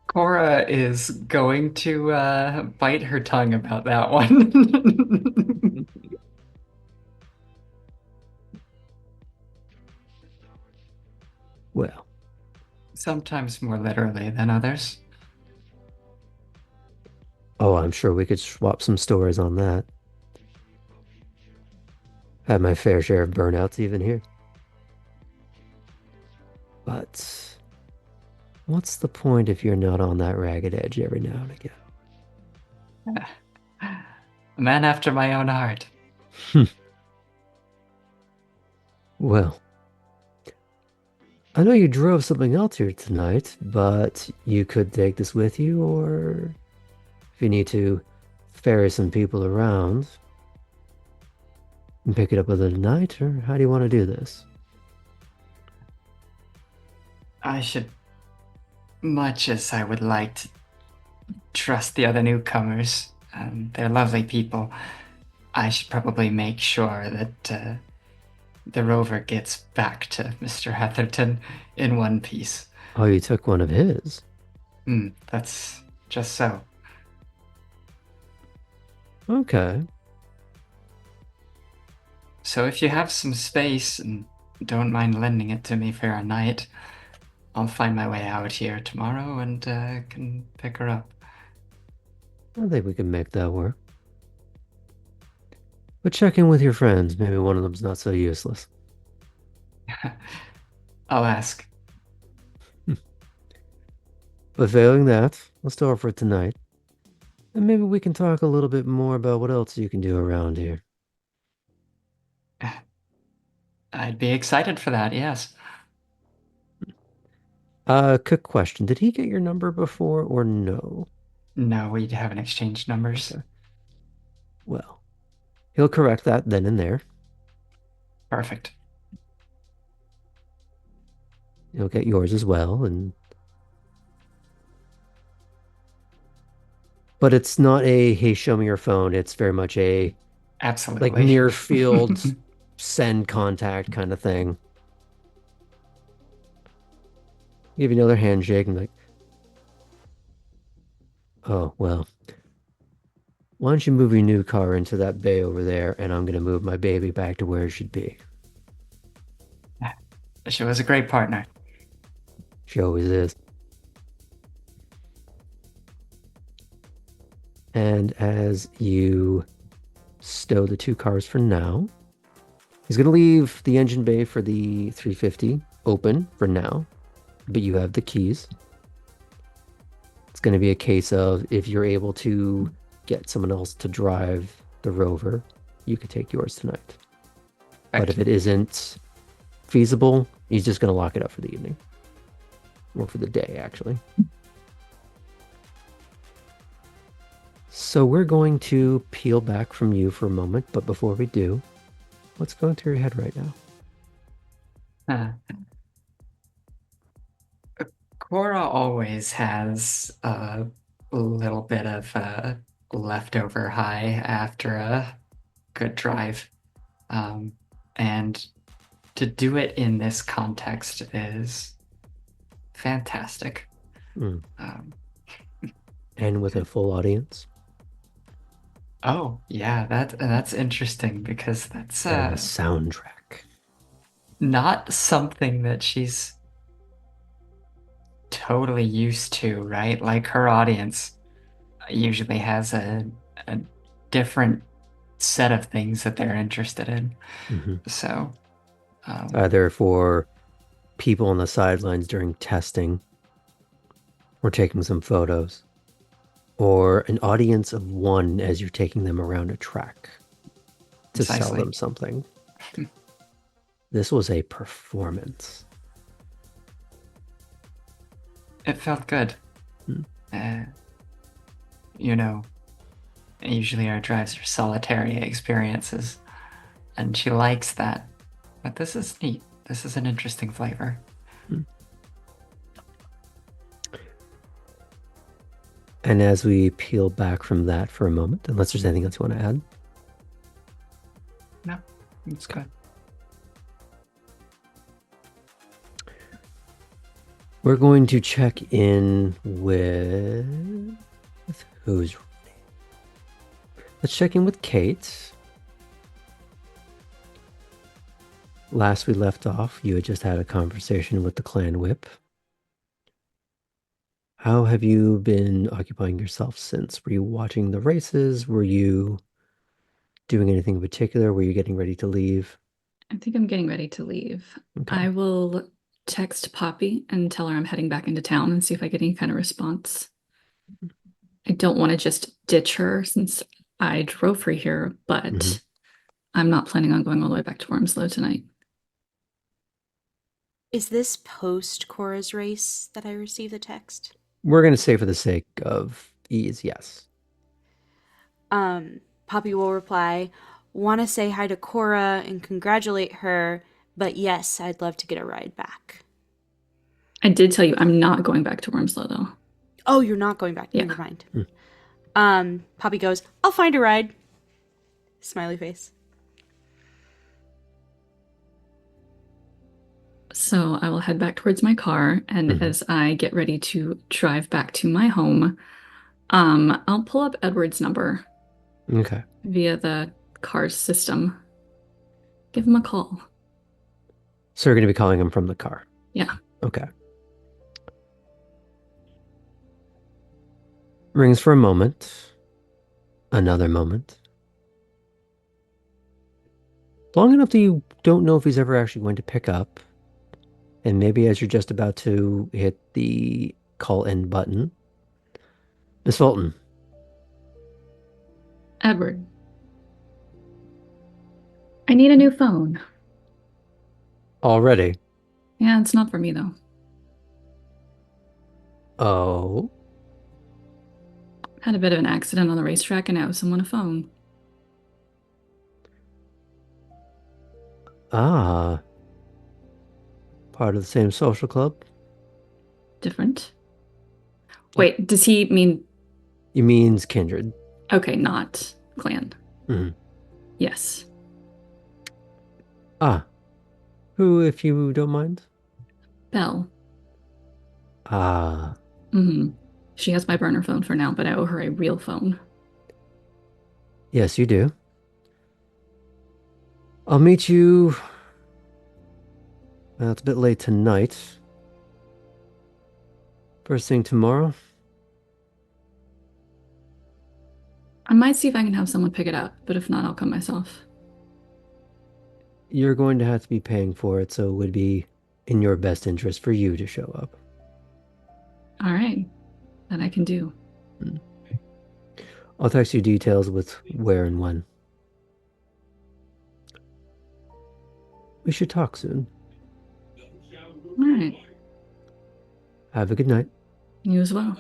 Cora is going to bite her tongue about that one. Well, Sometimes more literally than others. oh, I'm sure we could swap some stories on that. Had my fair share of burnouts even here. But what's the point if you're not on that ragged edge every now and again? A man after my own heart. Well, I know you drove something else here tonight, but you could take this with you, or if you need to ferry some people around and pick it up within the night, or how do you want to do this? I should, much as I would like to trust the other newcomers, they're lovely people, I should probably make sure that the rover gets back to Mr. Heatherton in one piece. Oh, you took one of his. That's just so. Okay. So if you have some space and don't mind lending it to me for a night, I'll find my way out here tomorrow and can pick her up. I think we can make that work. But check in with your friends. Maybe one of them's not so useless. I'll ask. But failing that, let's do it for tonight. And maybe we can talk a little bit more about what else you can do around here. I'd be excited for that, yes. Quick question. Did he get your number before or no? No, we haven't exchanged numbers. Okay. Well, he'll correct that then and there. Perfect. He'll get yours as well, and but it's not a hey, show me your phone. It's very much a Absolutely. like near field send contact kind of thing. Give you another handshake and like, oh well. Why don't you move your new car into that bay over there, and I'm gonna move my baby back to where it should be. She was a great partner. She always is. And as you stow the two cars for now, He's going to leave the engine bay for the 350 open for now, but you have the keys. It's going to be a case of if you're able to get someone else to drive the rover, you could take yours tonight. But if it isn't feasible, he's just going to lock it up for the evening. Or for the day, actually. So we're going to peel back from you for a moment, but before we do, what's going through your head right now? Cora always has a little bit of a leftover high after a good drive. And to do it in this context is fantastic. Mm. And with a full audience. Oh, yeah, that's interesting because that's And a soundtrack. not something that she's totally used to, right? Like her audience usually has a different set of things that they're interested in. Mm-hmm. So, either for people on the sidelines during testing or taking some photos, or an audience of one as you're taking them around a track to sell precisely. them something. This was a performance. It felt good. You know, usually our drives are solitary experiences, and she likes that. But this is neat. This is an interesting flavor. And as we peel back from that for a moment, unless there's anything else you want to add? No, it's good. We're going to check in with who's ready? Let's check in with Kate. Last we left off, you had just had a conversation with the clan whip. How have you been occupying yourself since? Were you watching the races? Were you doing anything in particular? Were you getting ready to leave? I think I'm getting ready to leave. Okay. I will text Poppy and tell her I'm heading back into town and see if I get any kind of response. I don't want to just ditch her since I drove her here, but I'm not planning on going all the way back to Wormslow tonight. Is this post Cora's race that I received the text? We're going to say for the sake of ease, yes. Poppy will reply, want to say hi to Cora and congratulate her, but yes, I'd love to get a ride back. I did tell you I'm not going back to Wormslow, though. Oh, you're not going back. Yeah. Never mind. Poppy goes, I'll find a ride. Smiley face. So I will head back towards my car, and as I get ready to drive back to my home, I'll pull up Edward's number Okay. via the car's system. Give him a call. So you're going to be calling him from the car? Yeah. Okay. Rings for a moment. Another moment. Long enough that you don't know if he's ever actually going to pick up. And maybe as you're just about to hit the call end button. Miss Fulton. Edward. I need a new phone. Already? Yeah, it's not for me, though. Oh? Had a bit of an accident on the racetrack and I owe someone a phone. Ah. Part of the same social club? Different. Wait, does he mean... He means kindred. Okay, not clan. Yes. Ah. Who, if you don't mind? Belle. Ah. She has my burner phone for now, but I owe her a real phone. Yes, you do. I'll meet you... Well, it's a bit late tonight. First thing tomorrow? I might see if I can have someone pick it up, but if not, I'll come myself. you're going to have to be paying for it, so it would be in your best interest for you to show up. All right. That I can do. I'll text you details with where and when. We should talk soon. All right. Have a good night. You as well.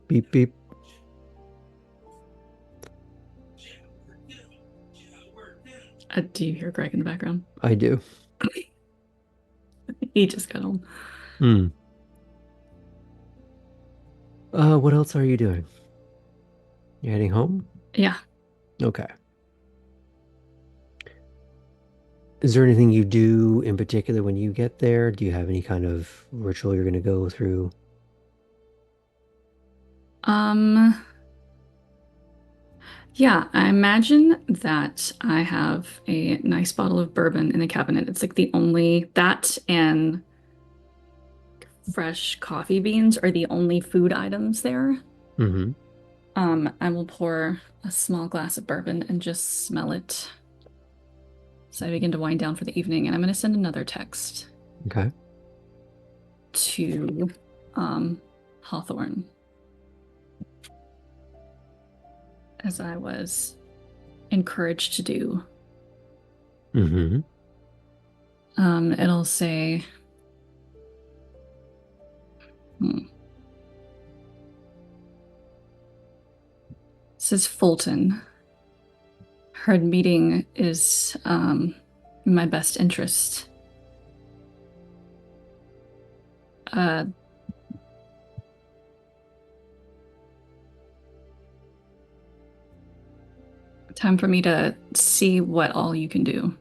Beep, beep. Do you hear Greg in the background? I do. He just got home. What else are you doing? You heading home? Yeah. Okay. Is there anything you do in particular when you get there? Do you have any kind of ritual you're going to go through? Yeah, I imagine that I have a nice bottle of bourbon in the cabinet. It's like the only, that and fresh coffee beans are the only food items there. Mm-hmm. I will pour a small glass of bourbon and just smell it. So I begin to wind down for the evening, and I'm going to send another text Okay. to Hawthorne, as I was encouraged to do. Mm-hmm. It'll say, it says Fulton. Her meeting is in my best interest. Time for me to see what all you can do.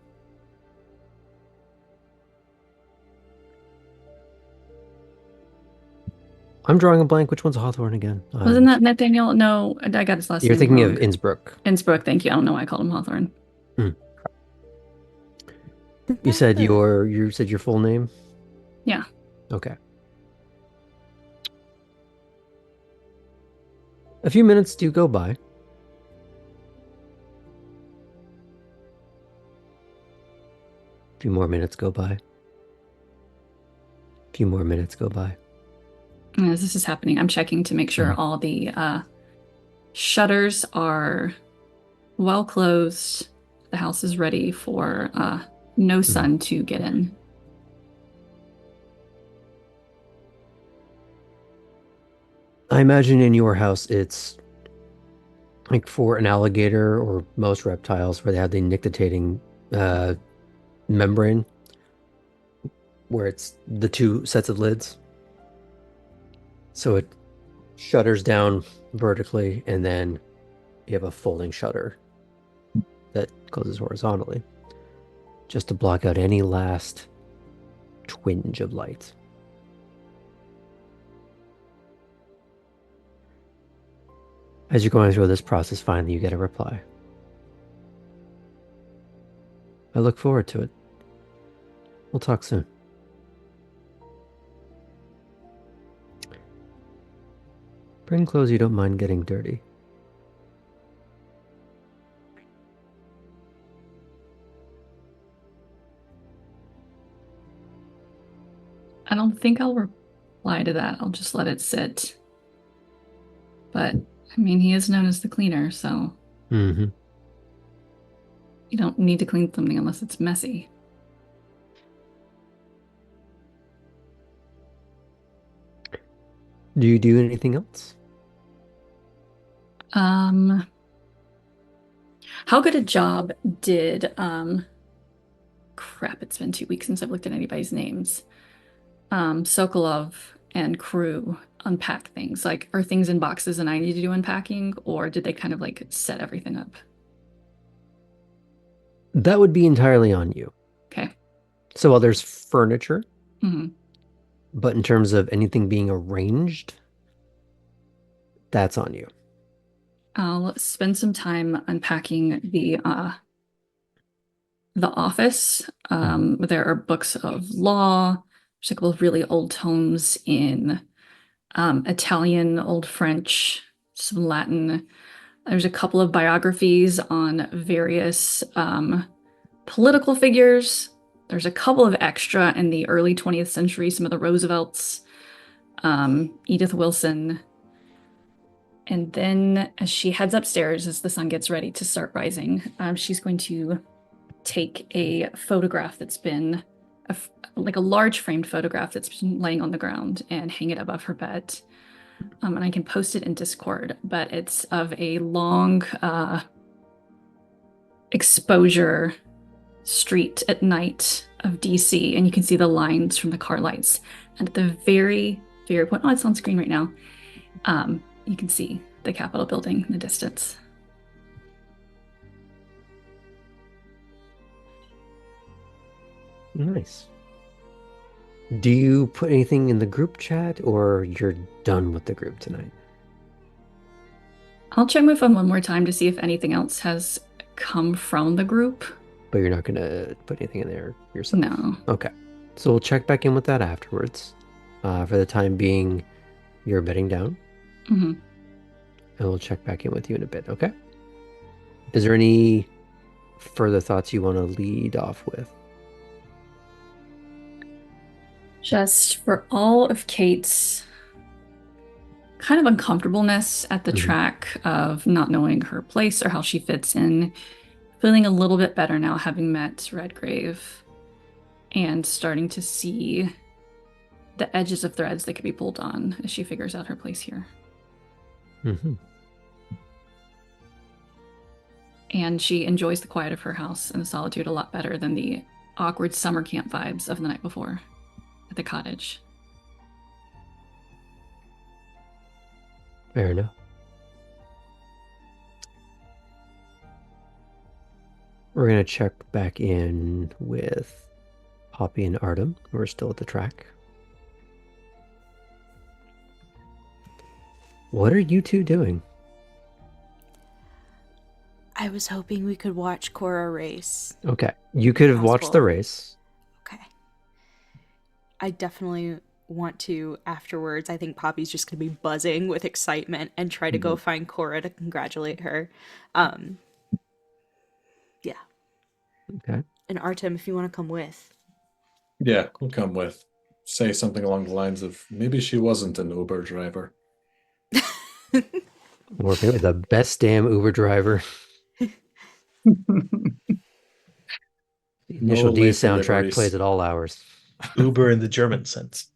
I'm drawing a blank. Which one's Hawthorne again? Wasn't that Nathaniel? No, I got his last name You're thinking wrong. of Innsbruck. Innsbruck, thank you. I don't know why I called him Hawthorne. You said your full name? Yeah. Okay. A few minutes do go by. A few more minutes go by. A few more minutes go by. As this is happening, I'm checking to make sure all the shutters are well closed. The house is ready for no sun to get in. I imagine in your house it's like for an alligator or most reptiles where they have the nictitating membrane where it's the two sets of lids. So it shutters down vertically and then you have a folding shutter that closes horizontally just to block out any last twinge of light. As you're going through this process, finally you get a reply. I look forward to it. We'll talk soon. Bring clothes you don't mind getting dirty. I don't think I'll reply to that. I'll just let it sit. But, I mean, he is known as the cleaner, so Mm-hmm. you don't need to clean something unless it's messy. Do you do anything else? How good a job did crap, it's been 2 weeks since I've looked at anybody's names. Sokolov and crew unpack things? Like, are things in boxes and I need to do unpacking, or did they kind of like set everything up? That would be entirely on you. Okay. So while there's furniture, Mm-hmm. but in terms of anything being arranged, that's on you. I'll spend some time unpacking the office. There are books of law. There's a couple of really old tomes in Italian, Old French, some Latin. There's a couple of biographies on various political figures. There's a couple of extra in the early 20th century, some of the Roosevelts, Edith Wilson. And then as she heads upstairs, as the sun gets ready to start rising, she's going to take a photograph that's been like a large framed photograph that's been laying on the ground and hang it above her bed. And I can post it in Discord, but it's of a long exposure street at night of DC, and you can see the lines from the car lights. And at the very, very point, it's on screen right now, you can see the Capitol building in the distance. Nice. Do you put anything in the group chat, or you're done with the group tonight? I'll check my phone one more time to see if anything else has come from the group. But you're not going to put anything in there yourself? No. Okay. So we'll check back in with that afterwards. For the time being, you're bedding down. Mm-hmm. And we'll check back in with you in a bit, okay? Is there any further thoughts you want to lead off with? Just for all of Kate's kind of uncomfortableness at the track of not knowing her place or how she fits in, feeling a little bit better now having met Redgrave and starting to see the edges of threads that could be pulled on as she figures out her place here. Mm-hmm. And she enjoys the quiet of her house and the solitude a lot better than the awkward summer camp vibes of the night before at the cottage. Fair enough. We're going to check back in with Poppy and Artem, who are still at the track. What are you two doing? I was hoping we could watch Cora race. Okay. You could have watched the race. Okay. I definitely want to afterwards. I think Poppy's just going to be buzzing with excitement and try to go find Cora to congratulate her. Yeah. Okay. And Artem, if you want to come with. Yeah, we'll come with. Say something along the lines of, maybe she wasn't an Uber driver. Or maybe the best damn Uber driver. The Initial No D late soundtrack deliveries. plays at all hours. Uber in the German sense.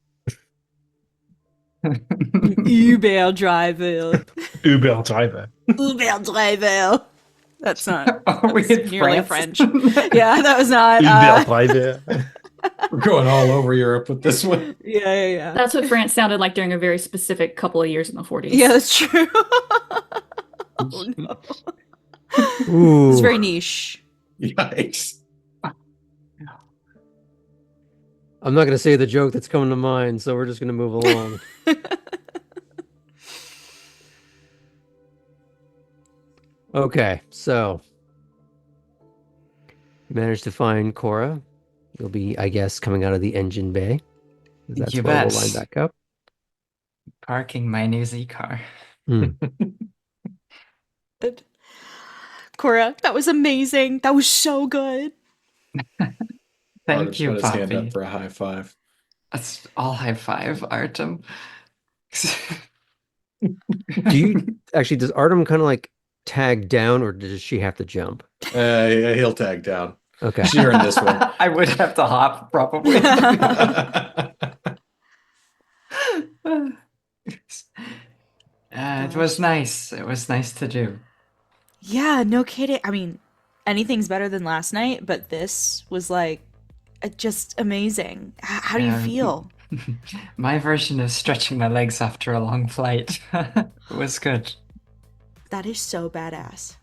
Uber driver. Uber driver. Uber driver. That's not Are we that's in nearly France? French. Yeah, that was not. Uber driver. We're going all over Europe with this one. Yeah. That's what France sounded like during a very specific couple of years in the 40s. Yeah, that's true. Oh no. Ooh. It's very niche. Yikes. I'm not going to say the joke that's coming to mind, so we're just going to move along. Okay, so managed to find Cora. You'll be, I guess, coming out of the engine bay. That's You where bet. we'll line back up. Parking my new Z car. Cora, that was amazing. That was so good. Thank Artem's you, got his hand Poppy. up for a high five. That's all high five, Artem. Do you actually, does Artem kind of like tag down, or does she have to jump? He'll tag down. Okay. She earned this one. I would have to hop, probably. It was nice. It was nice to do. Yeah, no kidding. I mean, anything's better than last night, but this was like just amazing. How do you feel? My version of stretching my legs after a long flight was good. That is so badass.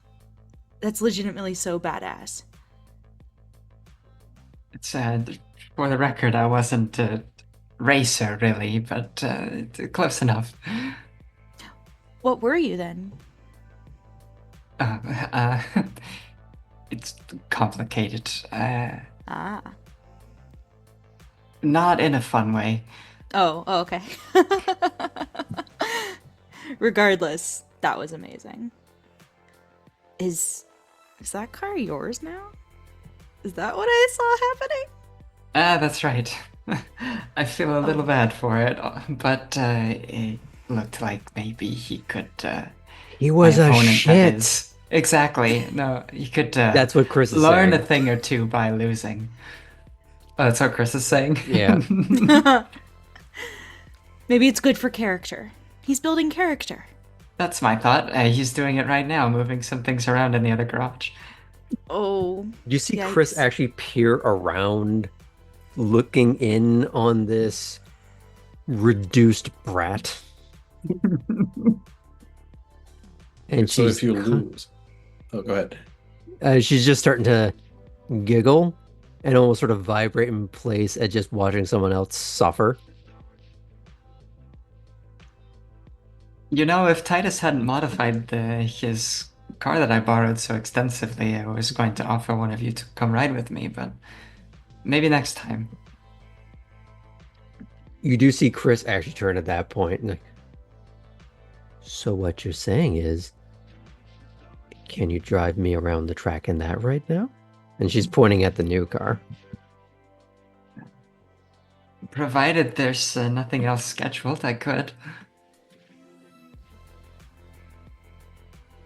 That's legitimately so badass. It's for the record, I wasn't a racer really, but close enough. What were you then? It's complicated. Ah. Not in a fun way. Oh, okay. Regardless, that was amazing. Is that car yours now? Is that what I saw happening? Ah, that's right. I feel a little bad for it, but it looked like maybe he could. He was my a opponent, that shit. is. Exactly. No, he could. That's what Chris is learn saying. a thing or two by losing. Oh, that's what Chris is saying. Yeah. Maybe it's good for character. He's building character. That's my thought. He's doing it right now, moving some things around in the other garage. Oh. Do you see Chris Yikes. actually peer around, looking in on this reduced brat? And So she's if you lose, oh, go ahead. she's just starting to giggle and almost sort of vibrate in place at just watching someone else suffer. You know, if Titus hadn't modified his car that I borrowed so extensively, I was going to offer one of you to come ride with me, but maybe next time. You do see Chris actually turn at that point and like, so what you're saying is, can you drive me around the track in that right now? And she's pointing at the new car. Provided there's nothing else scheduled, I could.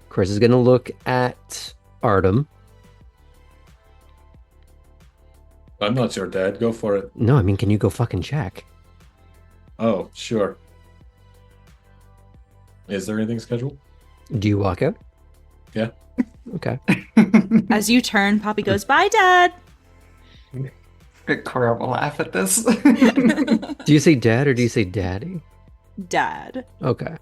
Chris is going to look at Artem. I'm not your dad. Go for it. No, I mean, can you go fucking check? Oh, sure. Is there anything scheduled? Do you walk out? Yeah. Okay. As you turn, Poppy goes, "Bye, Dad." Cora will laugh at this. Do you say dad or do you say daddy? Dad. Okay.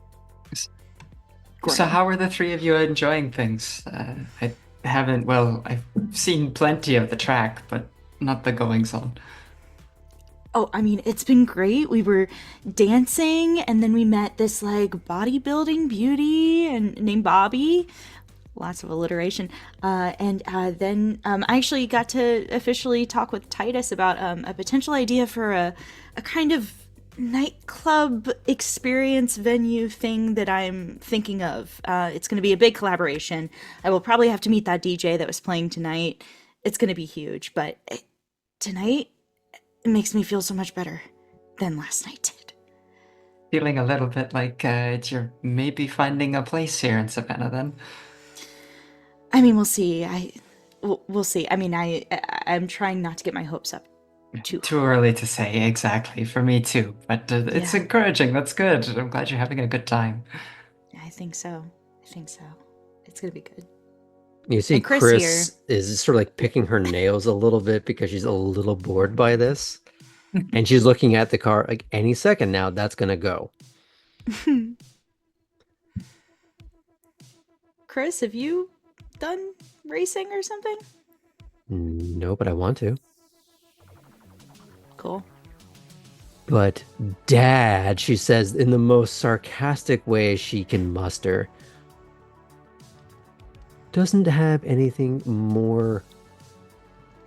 So how are the three of you enjoying things? I haven't, well, I've seen plenty of the track, but not the goings on. Oh, I mean, it's been great. We were dancing, and then we met this like bodybuilding beauty and named Bobby. Lots of alliteration. And then I actually got to officially talk with Titus about a potential idea for a kind of nightclub experience venue thing that I'm thinking of. It's going to be a big collaboration. I will probably have to meet that DJ that was playing tonight. It's going to be huge, but tonight it makes me feel so much better than last night did. Feeling a little bit like you're maybe finding a place here in Savannah then. I mean, we'll see. We'll see. I mean, I'm trying not to get my hopes up Too early to say, exactly. For me too, but it's Yeah. encouraging. That's good. I'm glad you're having a good time. I think so. It's gonna be good. You see And Chris Chris is sort of like picking her nails a little bit because she's a little bored by this. And she's looking at the car like any second now, that's going to go. Chris, have you done racing or something? No, but I want to. Cool. But Dad, she says in the most sarcastic way she can muster, doesn't have anything more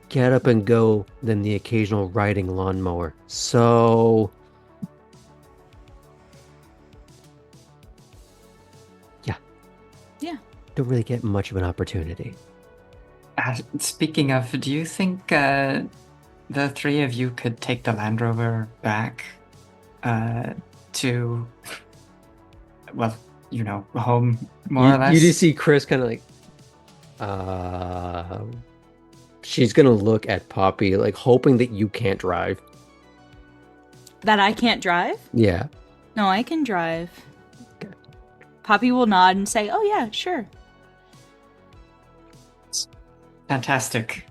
get up and go than the occasional riding lawnmower. So Yeah. don't really get much of an opportunity. Speaking of, do you think the three of you could take the Land Rover back to, well, you know, home, more or less? You do see Chris kind of like, she's gonna look at Poppy, like hoping that you can't drive. That I can't drive? Yeah. No, I can drive. Okay. Poppy will nod and say, "Oh yeah, sure." Fantastic.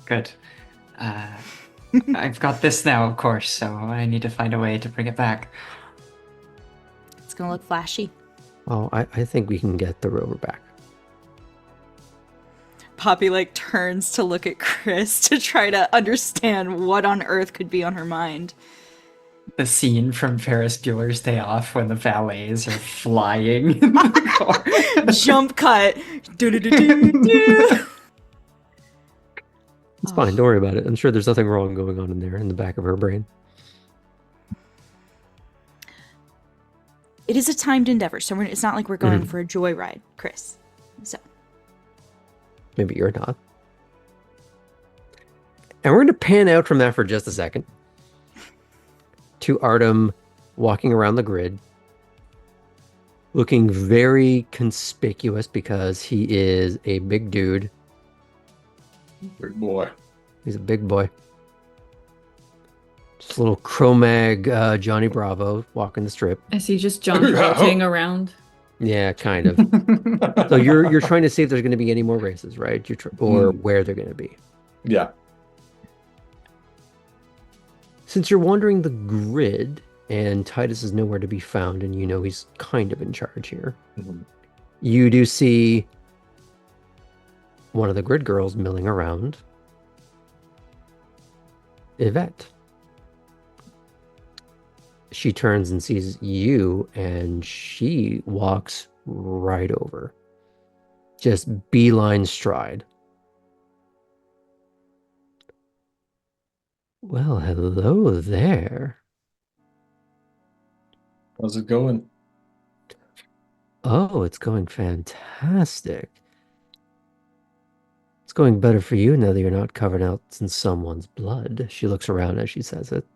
Good. I've got this now, of course, so I need to find a way to bring it back. It's gonna look flashy. Oh, I think we can get the rover back. Poppy like turns to look at Chris to try to understand what on earth could be on her mind. The scene from Ferris Bueller's Day Off when the valets are flying in the car. Jump cut. Do-do-do-do-do. It's fine, don't worry about it. I'm sure there's nothing wrong going on in there in the back of her brain. It is a timed endeavor, so it's not like we're going for a joyride, Chris. So Maybe you're not. And we're going to pan out from that for just a second to Artem walking around the grid, looking very conspicuous because he is a big dude. Big boy. He's a big boy. Just a little Cro-Mag Johnny Bravo walking the strip. I see just John Travolting around. Yeah, kind of. So you're trying to see if there's going to be any more races, right? Or where they're going to be. Yeah. Since you're wandering the grid and Titus is nowhere to be found, and you know he's kind of in charge here, you do see one of the grid girls milling around. Yvette. She turns and sees you, and she walks right over. Just beeline stride. Well, hello there. How's it going? Oh, it's going fantastic. It's going better for you now that you're not covered out in someone's blood. She looks around as she says it.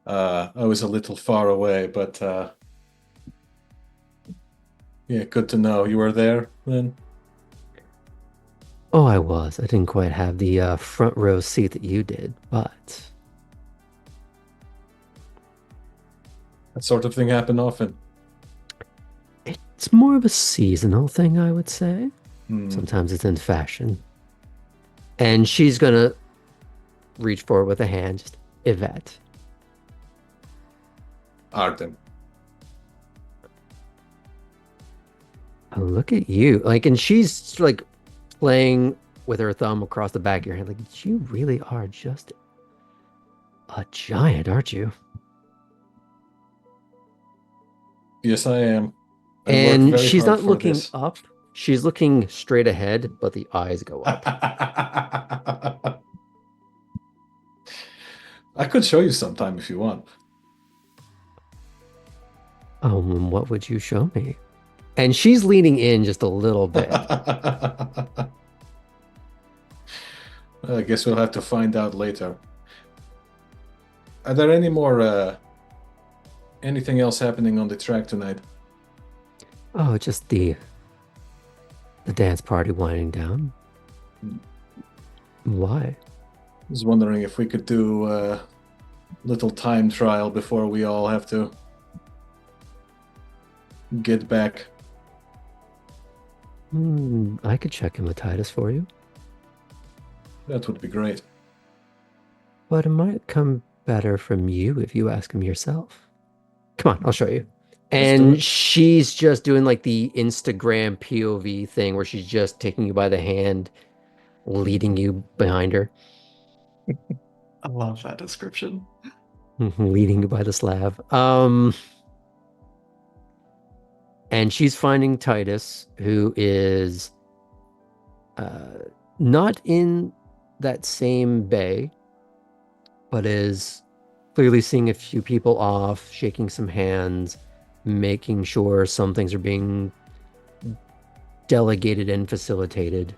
I was a little far away, but yeah, good to know. You were there then? Oh, I was. I didn't quite have the front row seat that you did, but That sort of thing happen often. it's more of a seasonal thing, I would say. Hmm. Sometimes it's in fashion. And she's gonna reach forward with a hand, just Yvette. Artem. Oh, look at you. Like, and she's like playing with her thumb across the back of your hand. Like, you really are just a giant, aren't you? Yes, I am. I work And very she's hard not for looking this. up. She's looking straight ahead, but the eyes go up. I could show you sometime if you want. What would you show me? And she's leaning in just a little bit. I guess we'll have to find out later. Are there any more anything else happening on the track tonight? Oh, just the dance party winding down. Why? I was wondering if we could do a little time trial before we all have to get back. I could check in with Titus for you. That would be great. But it might come better from you if you ask him yourself. Come on, I'll show you. Let's do And it. she's just doing like the Instagram POV thing where she's just taking you by the hand, leading you behind her, I love that description. leading you by the slab. And she's finding Titus, who is not in that same bay, but is clearly seeing a few people off, shaking some hands, making sure some things are being delegated and facilitated.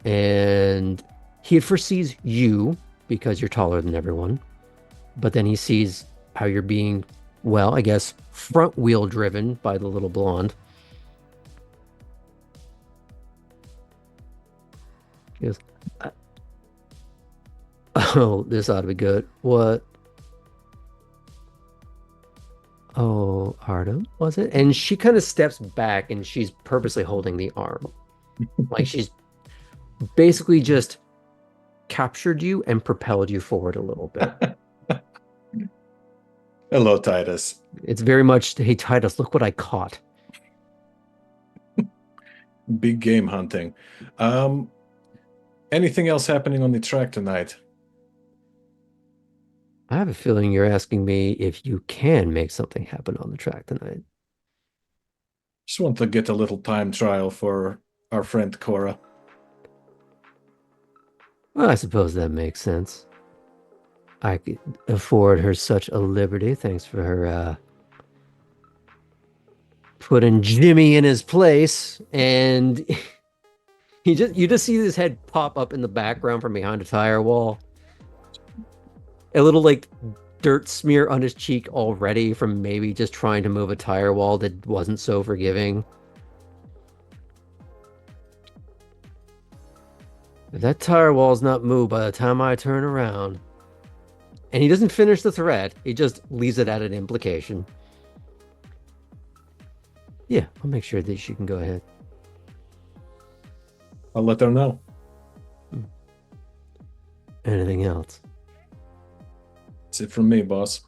And he foresees you because you're taller than everyone, but then he sees how you're being, well, I guess, front wheel driven by the little blonde. He goes, oh, this ought to be good. What? Oh, Artem, was it? And she kind of steps back and she's purposely holding the arm. Like she's basically just captured you and propelled you forward a little bit. Hello, Titus. It's very much, hey, Titus, look what I caught. Big game hunting. Anything else happening on the track tonight? I have a feeling you're asking me if you can make something happen on the track tonight. Just want to get a little time trial for our friend Cora. Well, I suppose that makes sense. I could afford her such a liberty, thanks for her putting Jimmy in his place. And You just see his head pop up in the background from behind a tire wall. A little like dirt smear on his cheek already from maybe just trying to move a tire wall that wasn't so forgiving. If that tire wall's not moved by the time I turn around. And he doesn't finish the threat, he just leaves it at an implication. Yeah, I'll make sure that she can go ahead. I'll let her know. Anything else? That's it from me, boss.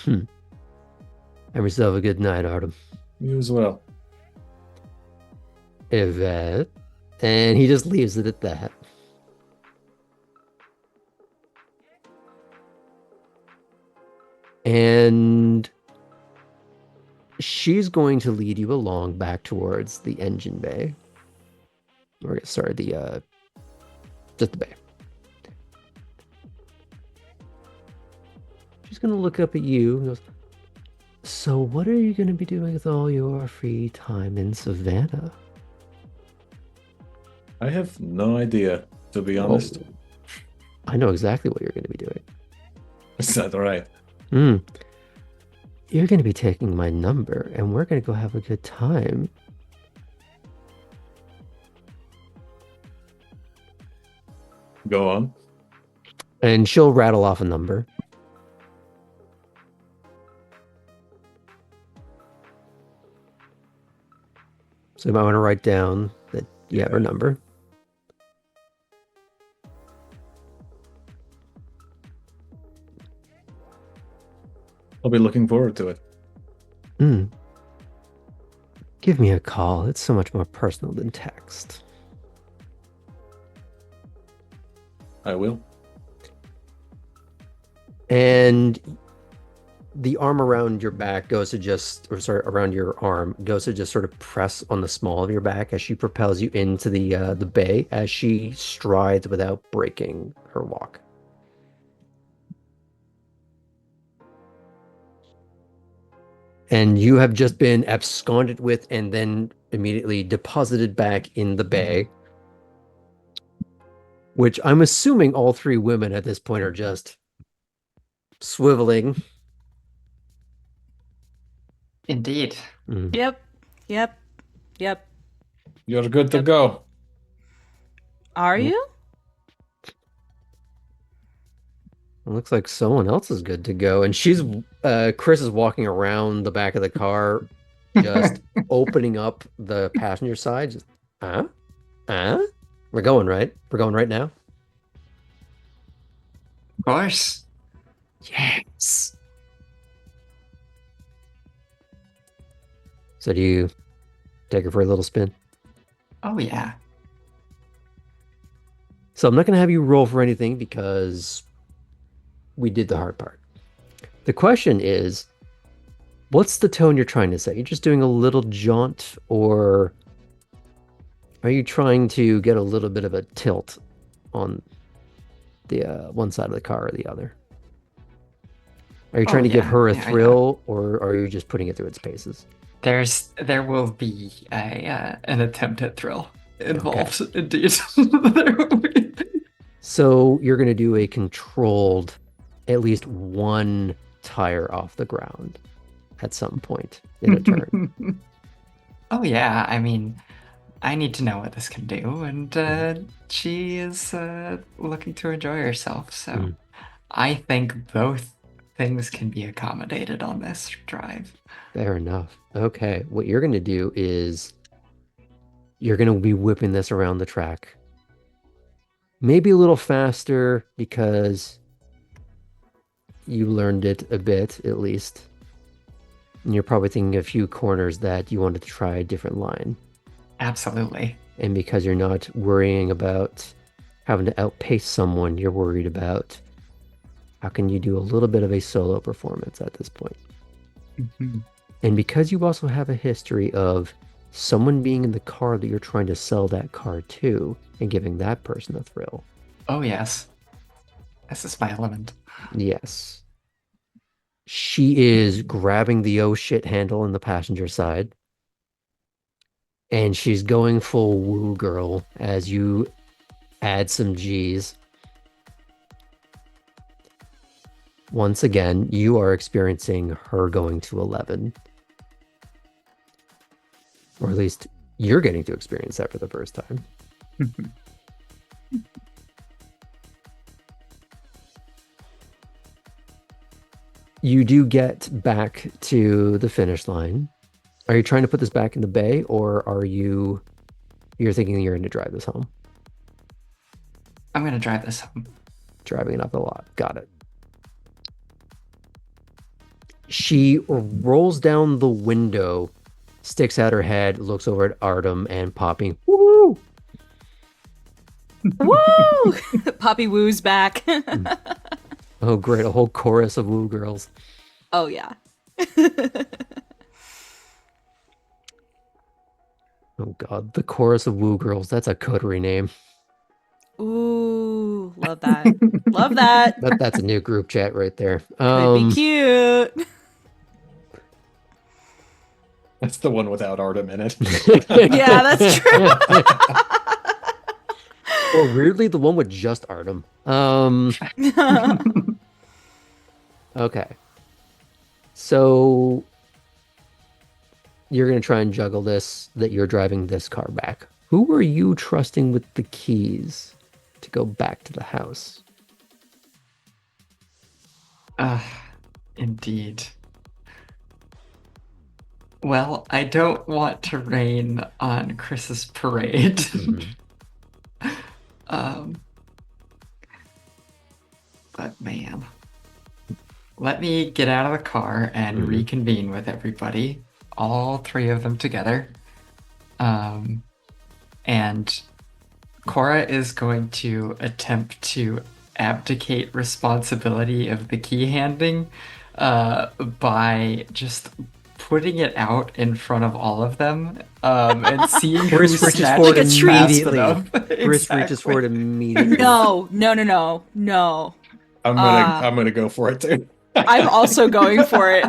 Have yourself a good night, Artem. You as well. Yvette. And he just leaves it at that. And she's going to lead you along back towards the engine bay. Or sorry, just the bay. She's going to look up at you and goes, so what are you going to be doing with all your free time in Savannah? I have no idea, to be honest. Oh, I know exactly what you're going to be doing. Is that right? You're going to be taking my number and we're going to go have a good time. Go on. And she'll rattle off a number. So you might want to write down that you have her number. I'll be looking forward to it. Give me a call. It's so much more personal than text. I will. And the arm around your back goes to just, or sorry, around your arm goes to just sort of press on the small of your back as she propels you into the bay as she strides without breaking her walk. And you have just been absconded with and then immediately deposited back in the bay, which I'm assuming all three women at this point are just swiveling. Indeed. Yep. You're good to Yep. go. Are you? It looks like someone else is good to go. And Chris is walking around the back of the car, just opening up the passenger side. Just, We're going, right? We're going right now? Of course. Yes. So do you take her for a little spin? Oh, yeah. So I'm not going to have you roll for anything because we did the hard part. The question is, what's the tone you're trying to set? You're just doing a little jaunt, or are you trying to get a little bit of a tilt on the one side of the car or the other? Are you trying to give her a thrill, or are you just putting it through its paces? There will be an attempt at thrill involved, indeed. There will be. So you're going to do a controlled, at least one tire off the ground at some point in a turn. Oh yeah, I mean, I need to know what this can do, and she is looking to enjoy herself, so I think both things can be accommodated on this drive. Fair enough. Okay, what you're going to do is you're going to be whipping this around the track. Maybe a little faster because you learned it a bit, at least. And you're probably thinking a few corners that you wanted to try a different line. Absolutely. And because you're not worrying about having to outpace someone, you're worried about how can you do a little bit of a solo performance at this point. Mm-hmm. And because you also have a history of someone being in the car that you're trying to sell that car to and giving that person a thrill. Oh, yes. This is my element. Yes. She is grabbing the oh shit handle in the passenger side. and she's going full woo girl as you add some G's. Once again, you are experiencing her going to 11. Or at least you're getting to experience that for the first time. You do get back to the finish line. Are you trying to put this back in the bay, or are you're thinking you're going to drive this home? I'm going to drive this home. Driving it up the lot. Got it. She rolls down the window, sticks out her head, looks over at Artem, and Poppy. Woo! Woo! Poppy Woo's back. Oh, great. A whole chorus of woo girls. Oh, yeah. Oh, God. The chorus of woo girls. That's a coterie name. Ooh, love that. Love that. That's a new group chat right there. Could be cute. That's the one without Artem in it. Yeah, that's true. Or weirdly, the one with just Artem. Okay. So you're going to try and juggle this, that you're driving this car back. Who are you trusting with the keys to go back to the house? Indeed. Well, I don't want to rain on Chris's parade. But man, let me get out of the car and reconvene with everybody, all three of them together. And Cora is going to attempt to abdicate responsibility of the key handing by just putting it out in front of all of them and seeing who Chris reaches snatches forward Like a treat. immediately. Exactly. Chris reaches forward immediately. No. I'm gonna go for it too. I'm also going for it.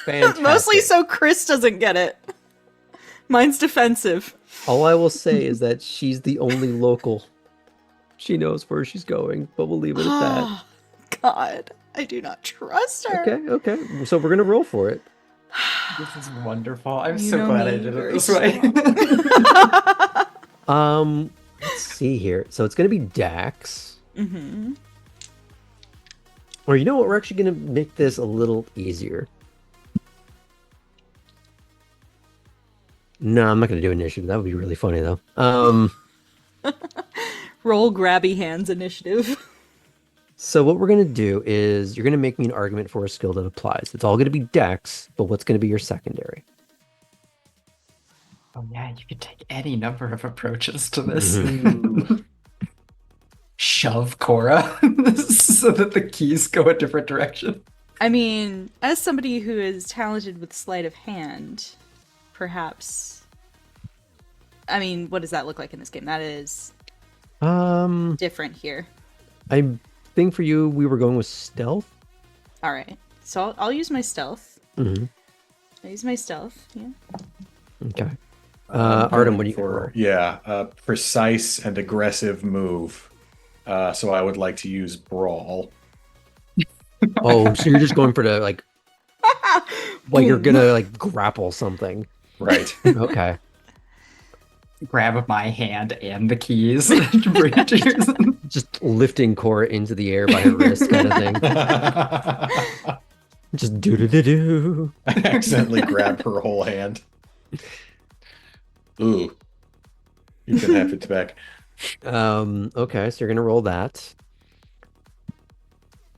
Fantastic. Mostly so Chris doesn't get it. Mine's defensive. All I will say is that she's the only local. She knows where she's going, but we'll leave it at that. God, I do not trust her. Okay. So we're gonna roll for it. This is wonderful. I'm You so know glad me I did it very this way. Let's see here. So it's gonna be Dax. Mm-hmm. Or you know what? We're actually gonna make this a little easier. No, I'm not gonna do initiative. That would be really funny though. Roll grabby hands initiative. So what we're gonna do is you're gonna make me an argument for a skill that applies. It's all gonna be Dex, but what's gonna be your secondary? Oh yeah, you could take any number of approaches to this. Shove Cora so that the keys go a different direction. I mean, as somebody who is talented with sleight of hand, perhaps. I mean, what does that look like in this game? That is different here. I think for you we were going with stealth. All right, so I'll use my stealth. Mm-hmm. I'll use my stealth. Yeah. Okay. Artem, what do you for? roll? Yeah, precise and aggressive move. So I would like to use brawl. Oh, so you're just going for the like you're gonna like grapple something. Right. Okay. Grab my hand and the keys and bring it to yours. Just lifting Cora into the air by her wrist kind of thing. Just do. I accidentally grabbed her whole hand. Ooh. You can have it back. Okay, so you're gonna roll that.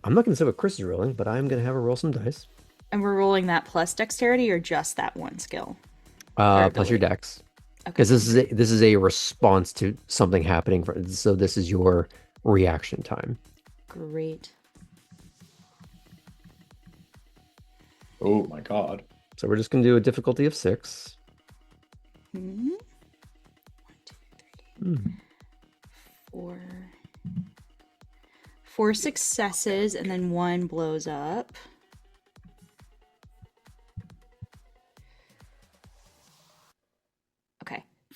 I'm not gonna say what Chris is rolling, but I'm gonna have her roll some dice. And we're rolling that plus dexterity or just that one skill? Plus your dex. Okay. Because this is a response to something happening. So this is your reaction time. Great. Oh my god. So we're just gonna do a difficulty of 6. Mm-hmm. 1, 2, 3, 4. 4 successes and then 1 blows up.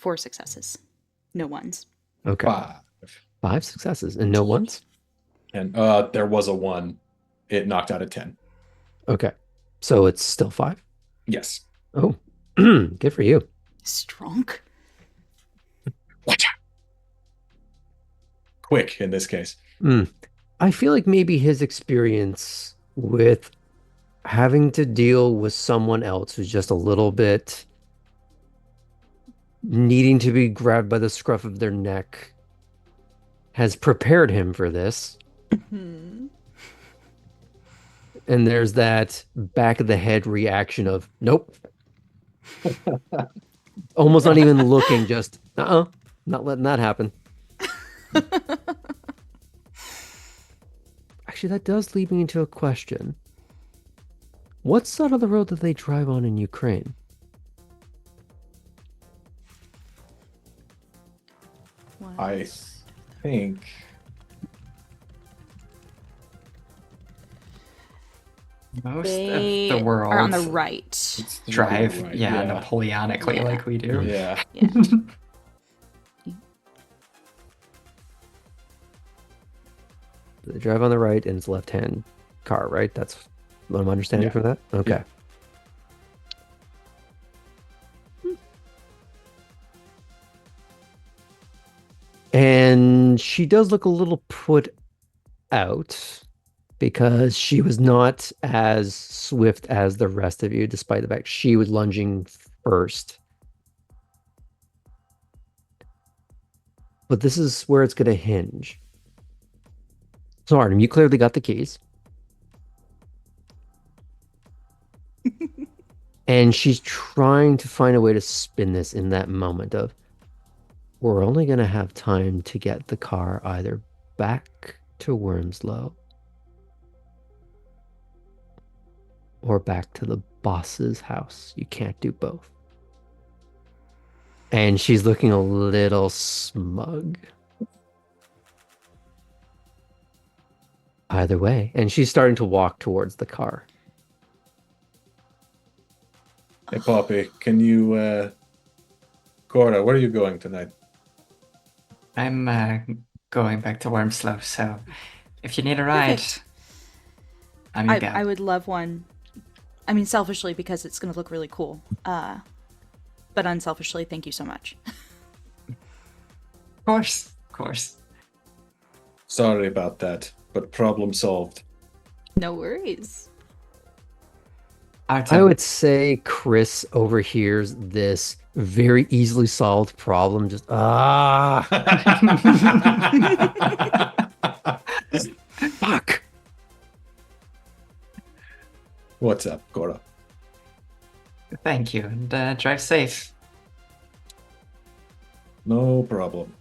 4 successes. No ones. Okay. 5. 5 successes and no ones? And there was a 1. It knocked out a 10. Okay. So it's still 5? Yes. Oh, good for you. Strong. Watch out. Quick in this case. I feel like maybe his experience with having to deal with someone else who's just a little bit needing to be grabbed by the scruff of their neck has prepared him for this. Hmm. And there's that back of the head reaction of, nope. Almost not even looking, just, not letting that happen. Actually, that does lead me into a question. What side of the road that they drive on in Ukraine? I think Most They of the world are on the right. it's the drive, right, Napoleonically Yeah. like we do. Yeah. Yeah. They drive on the right and it's left-hand car, right? That's what I'm understanding Yeah. from that? Okay. And she does look a little put out because she was not as swift as the rest of you, despite the fact she was lunging first. But this is where it's going to hinge. So, Artem, you clearly got the keys. And she's trying to find a way to spin this in that moment of, we're only going to have time to get the car either back to Wormslow or back to the boss's house. You can't do both. And she's looking a little smug. Either way. And she's starting to walk towards the car. Hey, Poppy, can you, Cora, where are you going tonight? I'm going back to Wormslow, so if you need a ride, Perfect. I'm your gal. I would love one. I mean, selfishly, because it's going to look really cool. But unselfishly, thank you so much. Of course. Sorry about that, but problem solved. No worries. I would say Chris overhears this very easily solved problem. Just, fuck. What's up, Cora? Thank you, and drive safe. No problem.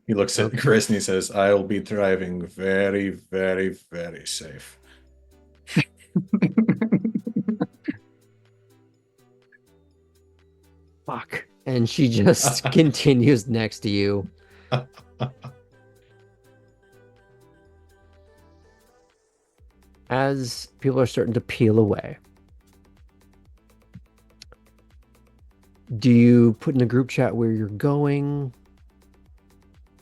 He looks at Chris and he says, I'll be driving very, very, very safe. Fuck. And she just continues next to you. As people are starting to peel away, do you put in a group chat where you're going?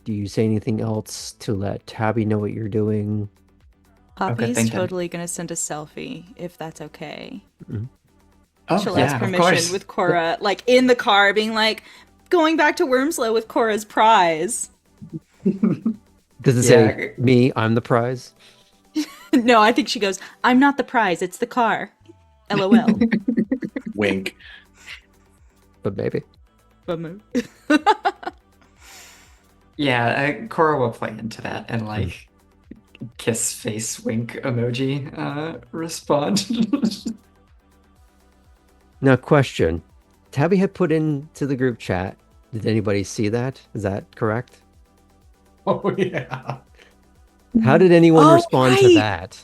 Do you say anything else to let Tabby know what you're doing? Poppy's thinking. totally going to send a selfie, if that's okay. Oh, She'll yeah, ask of permission course. with Cora, like in the car, being like, going back to Wormslow with Cora's prize. Does it Yeah. say, me, I'm the prize? No, I think she goes, I'm not the prize, it's the car. LOL. Wink. But maybe. Bummer. Yeah, Cora will play into that and like kiss face wink emoji respond. Now, question. Tabby had put into the group chat. Did anybody see that? Is that correct? Oh, yeah. How did anyone Oh, respond to right. that?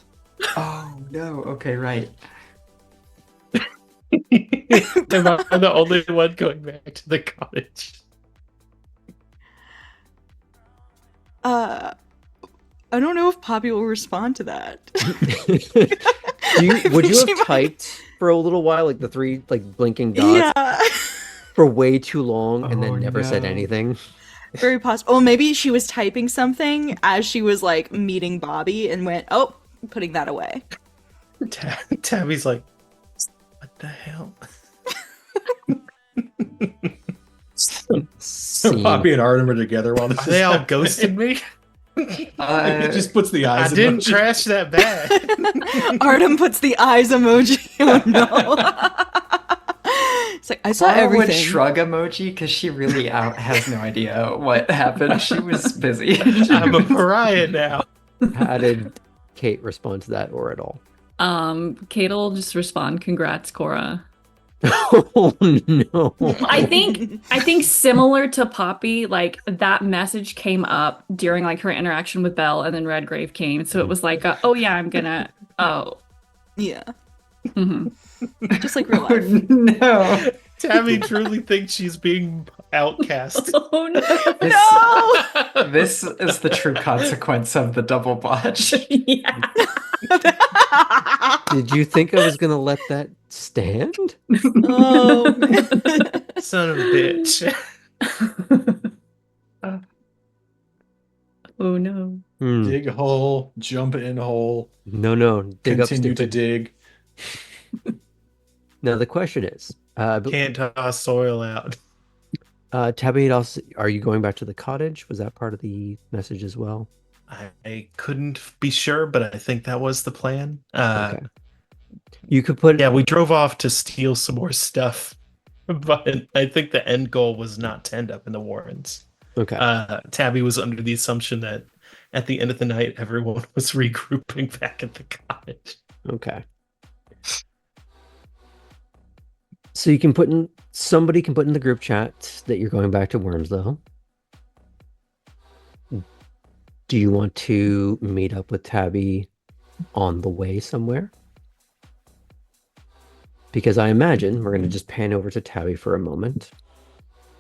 Oh no, okay, right. Am I the only one going back to the cottage? I don't know if Poppy will respond to that. Would you She have might- typed for a little while, like the three like blinking dots Yeah. for way too long and Oh, then never said no. anything? Very possible. Oh, maybe she was typing something as she was like meeting Bobby and went, "Oh, putting that away." Tabby's like, what the hell? Scene. Poppy and Artem are together while this Are is they all happening. ghosting me? It just puts the eyes. I didn't emoji. crash that bad. Artem puts the eyes emoji. Oh no. It's like I saw Clara would everything. shrug emoji because she really has no idea what happened. She was busy. I'm a pariah now. How did Kate respond to that or at all? Kate will just respond, "Congrats, Cora." Oh no. I think similar to Poppy, like that message came up during like her interaction with Belle, and then Redgrave came, so it was like, oh yeah, I'm gonna, oh, Yeah, mhm. just like real life. No. Tabby truly thinks she's being outcast. Oh no, No. This is the true consequence of the double botch. yeah. Did you think I was gonna let that stand? Oh man. Son of a bitch. Oh no. Dig a hole, jump in hole, No. Dig up continue to stupid. dig. Now the question is, Can't toss soil out. Tabby, also, are you going back to the cottage? Was that part of the message as well? I couldn't be sure, but I think that was the plan. Okay. You could put Yeah, we drove off to steal some more stuff, but I think the end goal was not to end up in the Warrens. Okay. Tabby was under the assumption that at the end of the night, everyone was regrouping back at the cottage. Okay. So somebody can put in the group chat that you're going back to Wormslow. Do you want to meet up with Tabby on the way somewhere? Because I imagine we're going to just pan over to Tabby for a moment.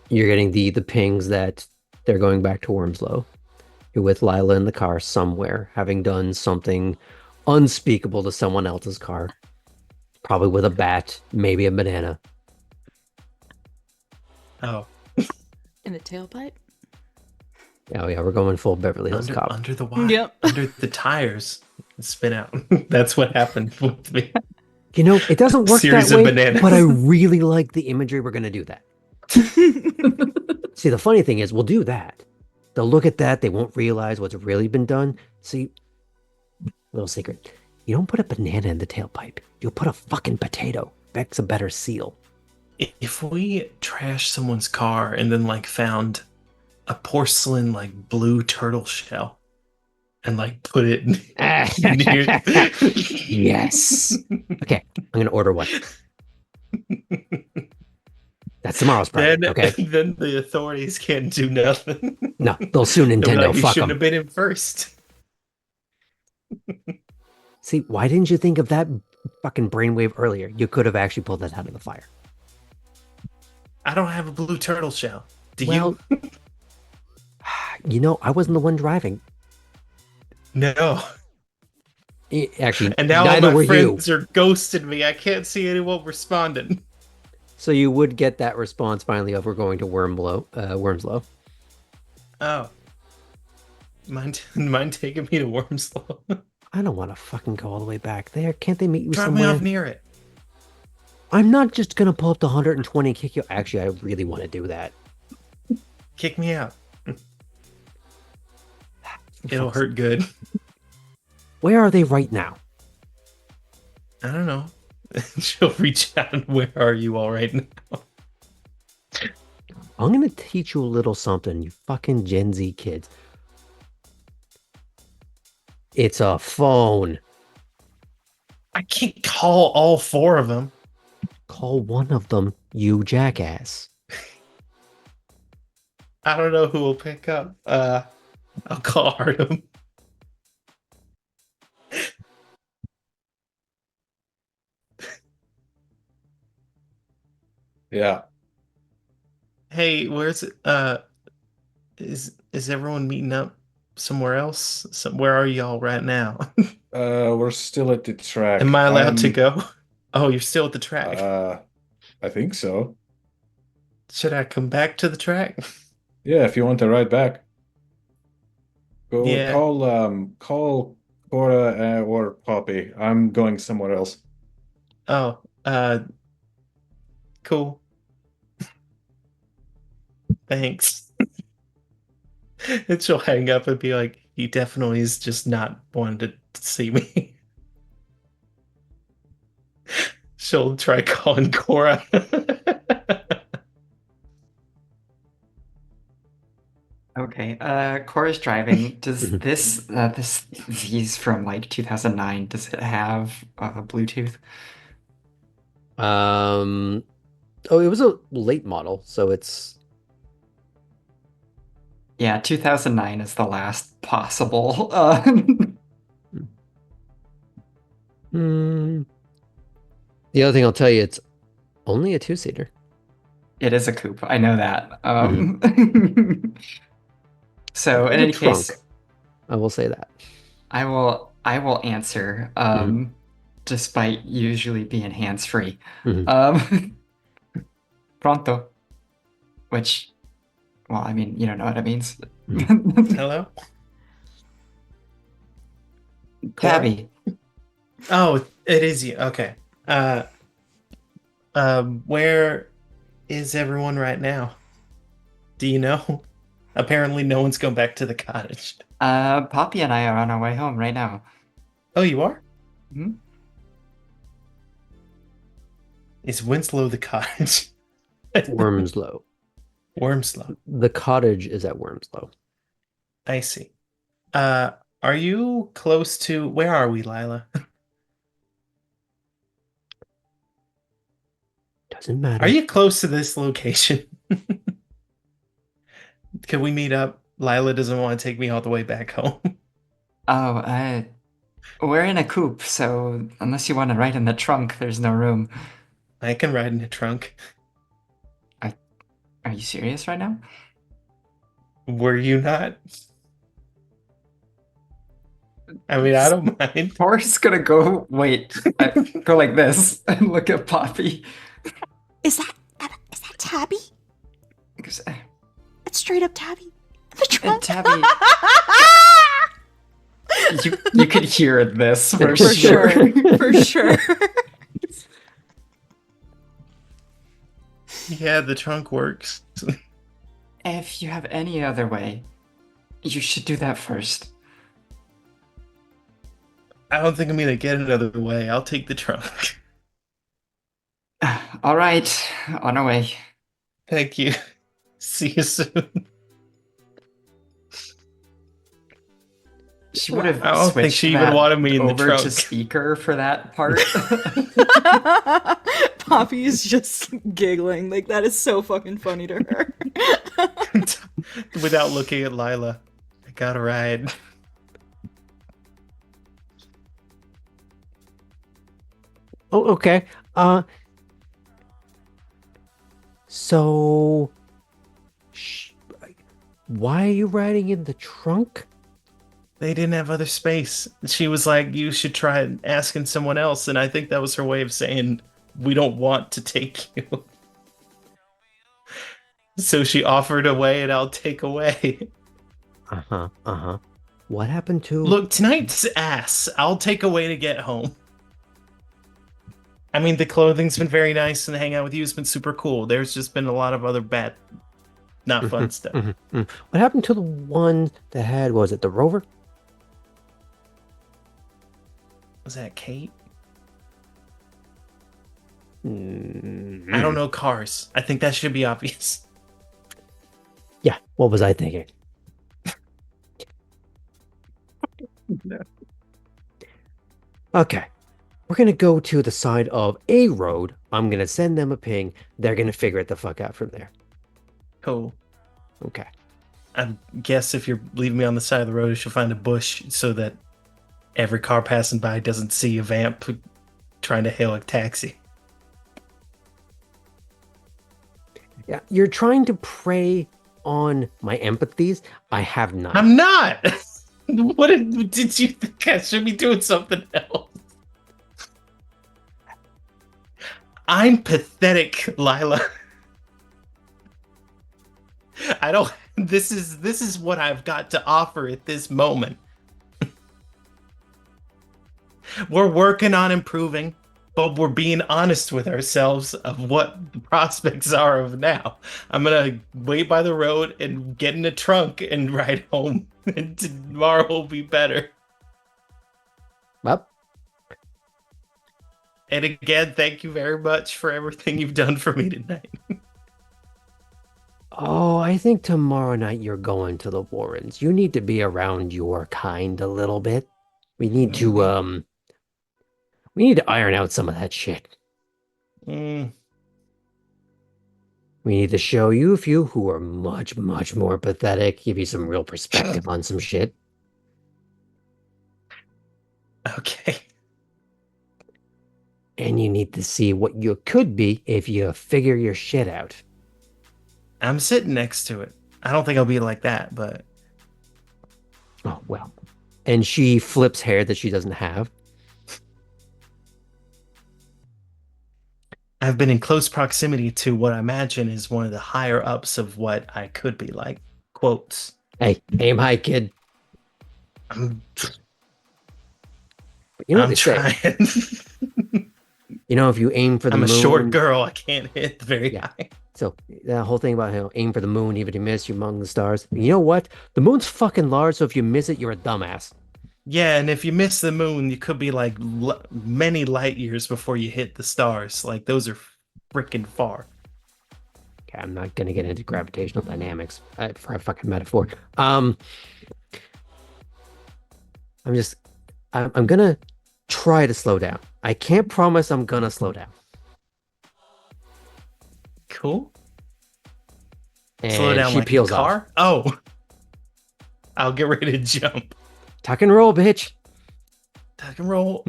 You're getting the pings that they're going back to Wormslow. You're with Lila in the car somewhere, having done something unspeakable to someone else's car. Probably with a bat, maybe a banana. Oh, In the tailpipe. Oh yeah, we're going full Beverly Hills Cop. under the wire, Yep. under the tires, spin out. That's what happened with me. You know, it doesn't work Series that of way, bananas. but I really like the imagery. We're going to do that. See, the funny thing is, we'll do that. They'll look at that. They won't realize what's really been done. See, little secret. You don't put a banana in the tailpipe. You'll put a fucking potato. Beck's a better seal. If we trash someone's car and then like found a porcelain like blue turtle shell and like put it near Yes. Okay, I'm going to order one. That's tomorrow's project, then, okay? then the authorities can't do nothing. No, they'll sue They'll be Nintendo. like, you Fuck shouldn't them. have been in first. See, why didn't you think of that fucking brainwave earlier? You could have actually pulled that out of the fire. I don't have a blue turtle shell. Do Well, you know, I wasn't the one driving. you? No. Actually, And now all neither my were you. friends are ghosting me. I can't see anyone responding. So you would get that response finally of we're going to Wormslow. Oh. Mind taking me to Wormslow? I don't want to fucking go all the way back there. Can't they meet you Drop me somewhere? off near it. I'm not just gonna pull up to 120 and kick you. Actually, I really want to do that. Kick me out. It'll hurt good. Where are they right now? I don't know. She'll reach out and where are you all right now? I'm gonna teach you a little something, you fucking Gen Z kids. It's a phone. I can't call all four of them. Call one of them, you jackass. I don't know who will pick up. I'll call Artem. Yeah. Hey, where's it? Is everyone meeting up somewhere else? Where are y'all right now? We're still at the track. Am I allowed to go? Oh, you're still at the track. I think so. Should I come back to the track? Yeah, if you want to ride back. Go Yeah. call Cora or Poppy. I'm going somewhere else. Oh, cool. Thanks. And she'll hang up and be like, he definitely is just not wanting to see me. She'll try calling Cora. Okay, Cora's driving. Does this V's from like 2009, does it have Bluetooth? Oh, it was a late model, so it's Yeah, 2009 is the last possible. the other thing I'll tell you, it's only a two-seater. It is a coupe. I know that. So in The any trunk. case, I will say that. I will answer, despite usually being hands-free. Mhm. Pronto. Which, well, I mean, you don't know what it means. Hello? Cora? Tabby. Oh, it is you. Okay. Where is everyone right now? Do you know? Apparently no one's gone back to the cottage. Poppy and I are on our way home right now. Oh, you are? Hmm? Is Winslow the cottage? Wormslow. Wormslow. The cottage is at Wormslow. I see. Are you close to... Where are we, Lila? Doesn't matter. Are you close to this location? Can we meet up? Lila doesn't want to take me all the way back home. Oh, we're in a coupe, so unless you want to ride in the trunk, there's no room. I can ride in the trunk. Are you serious right now? Were you not? I mean, I don't mind. Forrest's gonna go, go like this and look at Poppy. Is that Tabby? Because, It's straight up Tabby. The trunk. Tabby, you could hear this for For sure. sure. For sure. Yeah, the trunk works. If you have any other way, you should do that first. I don't think I'm gonna get another way. I'll take the trunk. All right, on our way. Thank you. See you soon. She would have I don't think switched she even that wanted me in the over trunk. to speaker for that part. Poppy is just giggling. Like, that is so fucking funny to her. Without looking at Lila. I gotta ride. Oh, okay. So, why are you riding in the trunk? They didn't have other space. She was like, you should try asking someone else. And I think that was her way of saying, we don't want to take you. So she offered away and I'll take away. What happened to... Look, tonight's ass. I'll take away to get home. I mean, the clothing's been very nice and hang out with you has been super cool. There's just been a lot of other bad, not fun stuff. What happened to the one that had, was it the Rover? Was that Kate? Mm-hmm. I don't know cars. I think that should be obvious. Yeah, what was I thinking? Okay. We're going to go to the side of a road. I'm going to send them a ping. They're going to figure it the fuck out from there. Cool. Okay. I guess if you're leaving me on the side of the road, you should find a bush so that every car passing by doesn't see a vamp trying to hail a taxi. Yeah, you're trying to prey on my empathies. I have not. I'm not! What did you think I should be doing something else? I'm pathetic, Lila. I don't. This is what I've got to offer at this moment. We're working on improving, but we're being honest with ourselves of what the prospects are of now. I'm gonna wait by the road and get in the trunk and ride home, and tomorrow will be better. Well, And again, thank you very much for everything you've done for me tonight. oh, I think tomorrow night you're going to the Warrens. You need to be around your kind a little bit. We need to we need to iron out some of that shit. Mm, We need to show you a few who are much, much more pathetic, give you some real perspective on some shit. okay. And you need to see what you could be if you figure your shit out. I'm sitting next to it. I don't think I'll be like that, but Oh, well. And she flips hair that she doesn't have. I've been in close proximity to what I imagine is one of the higher ups of what I could be like. Quotes. Hey, aim high, kid. I'm, You know what I'm they say. trying. You know, if you aim for the I'm a moon. short girl. I can't hit very Yeah. high. So that whole thing about aim for the moon, even if you miss, you're among the stars. You know what? The moon's fucking large, so if you miss it, you're a dumbass. Yeah, and if you miss the moon, you could be like many light years before you hit the stars. Like those are freaking far. Okay, I'm not gonna get into gravitational dynamics for a fucking metaphor. I'm gonna try to slow down. I can't promise I'm gonna slow down. Cool. And Slow down she like peels a off. car. Oh, I'll get ready to jump. Tuck and roll, bitch. Tuck and roll.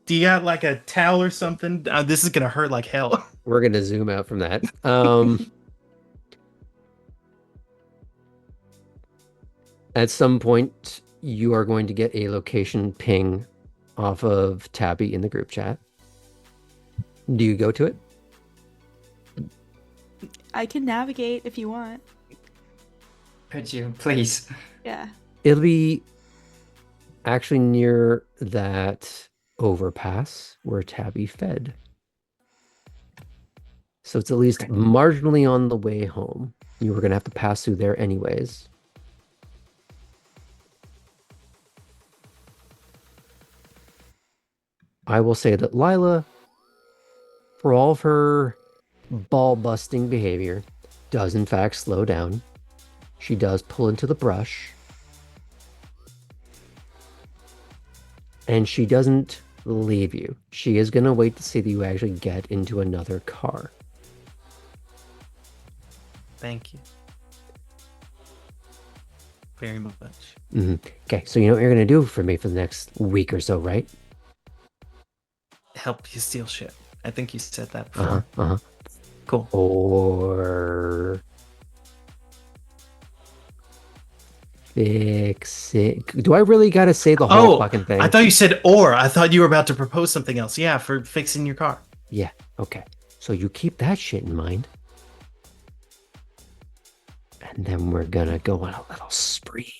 Do you got like a towel or something? This is gonna hurt like hell. We're gonna zoom out from that. At some point, you are going to get a location ping off of Tabby in the group chat. Do you go to it? I can navigate if you want. Could you please? Yeah. It'll be actually near that overpass where Tabby fed. So it's at least Okay. marginally on the way home. You were going to have to pass through there anyways. I will say that Lila, for all of her ball-busting behavior, does in fact slow down. She does pull into the brush. And she doesn't leave you. She is going to wait to see that you actually get into another car. Thank you. Very much. Mm-hmm. Okay, so you know what you're going to do for me for the next week or so, right? Help you steal shit. I think you said that Uh-huh, before. uh-huh. Cool. Or fix it. Do I really got to say the whole fucking thing? I thought you said or. I thought you were about to propose something else. Yeah, for fixing your car. Yeah, okay. So you keep that shit in mind. And then we're gonna go on a little spree.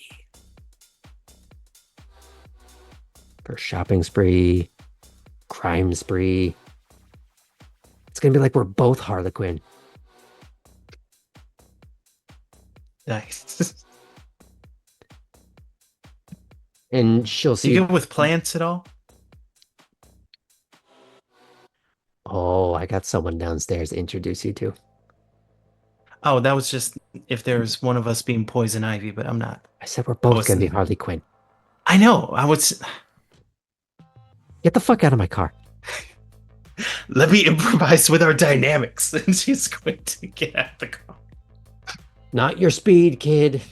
For shopping spree, crime spree. It's gonna be like we're both Harlequin. Nice. And she'll You see. good with plants at all? Oh, I got someone downstairs to introduce you to. Oh, that was just if there's one of us being poison ivy, but I'm not. I said we're both it's gonna be not. Harley Quinn. I know. I was. Get the fuck out of my car. Let me improvise with our dynamics. And she's going to get out of the car. Not your speed, kid.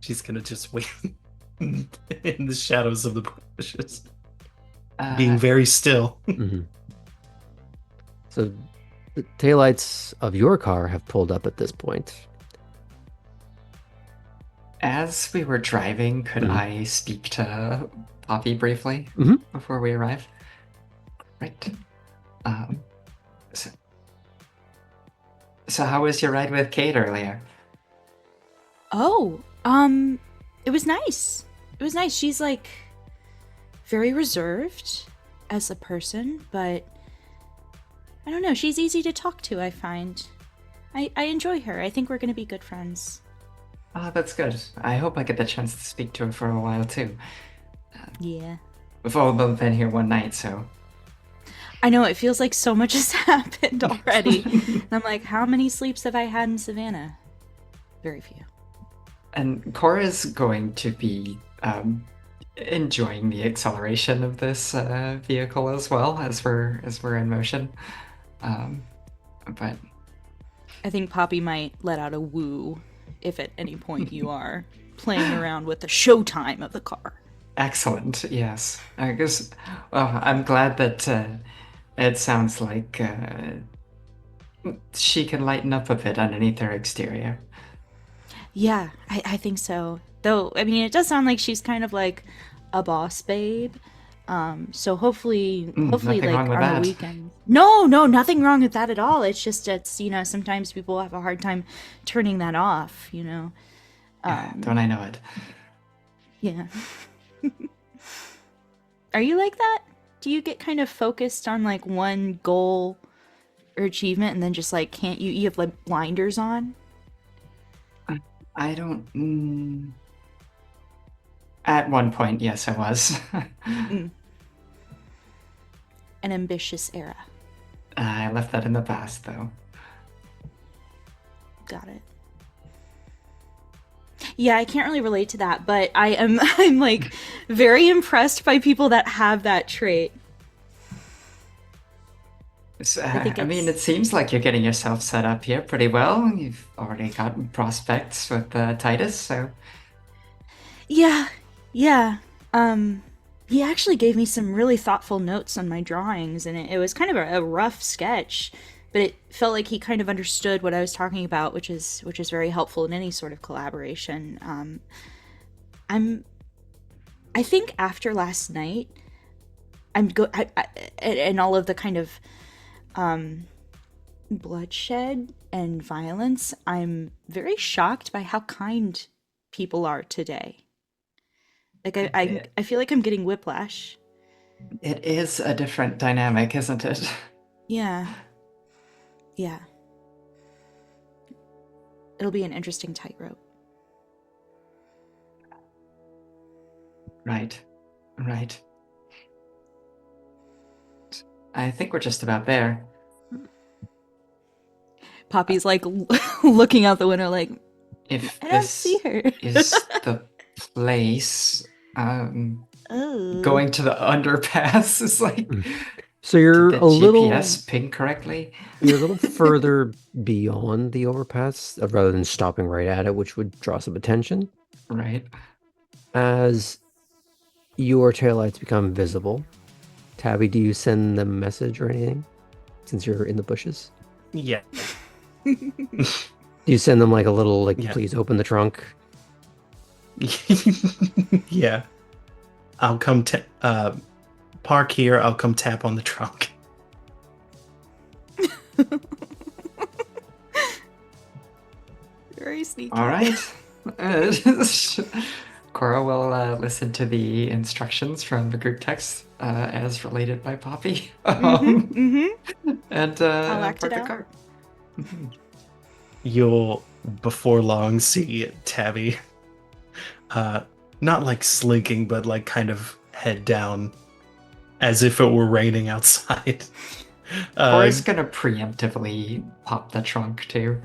She's gonna just wait in the shadows of the bushes, Uh, being very still. Mm-hmm. So The taillights of your car have pulled up at this point. As we were driving, could Mhm. I speak to Poppy briefly Mhm. before we arrive? Right. So, so how was your ride with Kate earlier? Oh, it was nice. It was nice. She's like very reserved as a person, but I don't know. She's easy to talk to, I find. I enjoy her. I think we're going to be good friends. Oh, that's good. I hope I get the chance to speak to her for a while too. Yeah. We've all been here one night, so. I know, it feels like so much has happened already. And I'm like, how many sleeps have I had in Savannah? Very few. And Cora's going to be enjoying the acceleration of this vehicle as well as we're in motion. But I think Poppy might let out a woo if at any point you are playing around with the showtime of the car. excellent, yes. I guess. Well, I'm glad that it sounds like she can lighten up a bit underneath her exterior. Yeah, I think so. Though, I mean, it does sound like she's kind of like a boss babe. So hopefully nothing like wrong with on the that. weekend. No, nothing wrong with that at all. It's just sometimes people have a hard time turning that off, Don't I know it? Yeah. Are you like that? Do you get kind of focused on like one goal or achievement and then just like can't you have like blinders on? I don't. At one point, yes, I was. An ambitious era. I left that in the past, though. Got it. Yeah, I can't really relate to that, but I'm like very impressed by people that have that trait. So, think I mean, it's- it seems like you're getting yourself set up here pretty well. You've already got prospects with Titus, so. Yeah. He actually gave me some really thoughtful notes on my drawings, and it was kind of a rough sketch, but it felt like he kind of understood what I was talking about, which is very helpful in any sort of collaboration. I think after last night, and all of the kind of bloodshed and violence, I'm very shocked by how kind people are today. Like I feel like I'm getting whiplash. It is a different dynamic, isn't it? Yeah. It'll be an interesting tightrope. Right. I think we're just about there. Poppy's like looking out the window like, If I don't this see her. is the place, Oh. going to the underpass is like. So you're Did the a little GPS ping correctly? you're a little further beyond the overpass rather than stopping right at it, which would draw some attention. Right. As your taillights become visible, Tabby, do you send them a message or anything? Since you're in the bushes, Yeah. do you send them like a little like, Yeah. please open the trunk? Yeah. I'll come park here. I'll come tap on the trunk. Very sneaky. All right. Cora will listen to the instructions from the group text as related by Poppy. And I'll act park it the out. car. You'll before long see Tabby not like slinking, but like kind of head down as if it were raining outside. Cora's gonna preemptively pop the trunk too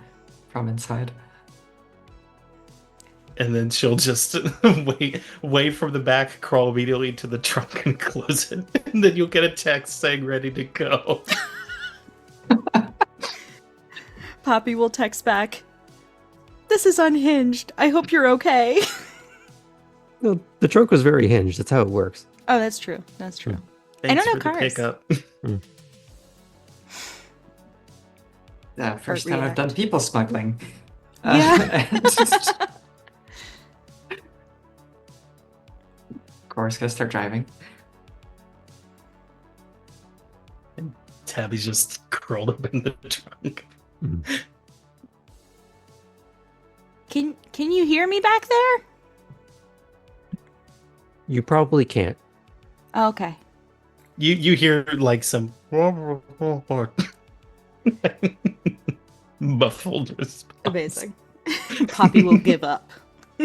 from inside. And then she'll just wait from the back, crawl immediately to the trunk and close it. And then you'll get a text saying ready to go. Poppy will text back, "This is unhinged. I hope you're okay." No, the trunk was very hinged. That's how it works. Oh, that's true. That's true. Thanks don't know for the cars. pickup. First time I've done react. people smuggling. Yeah. And Cora's gonna start driving. Tabby's just curled up in the trunk. Can you hear me back there? You probably can't. Oh, okay. You hear like some muffled response. Amazing. Poppy will give up.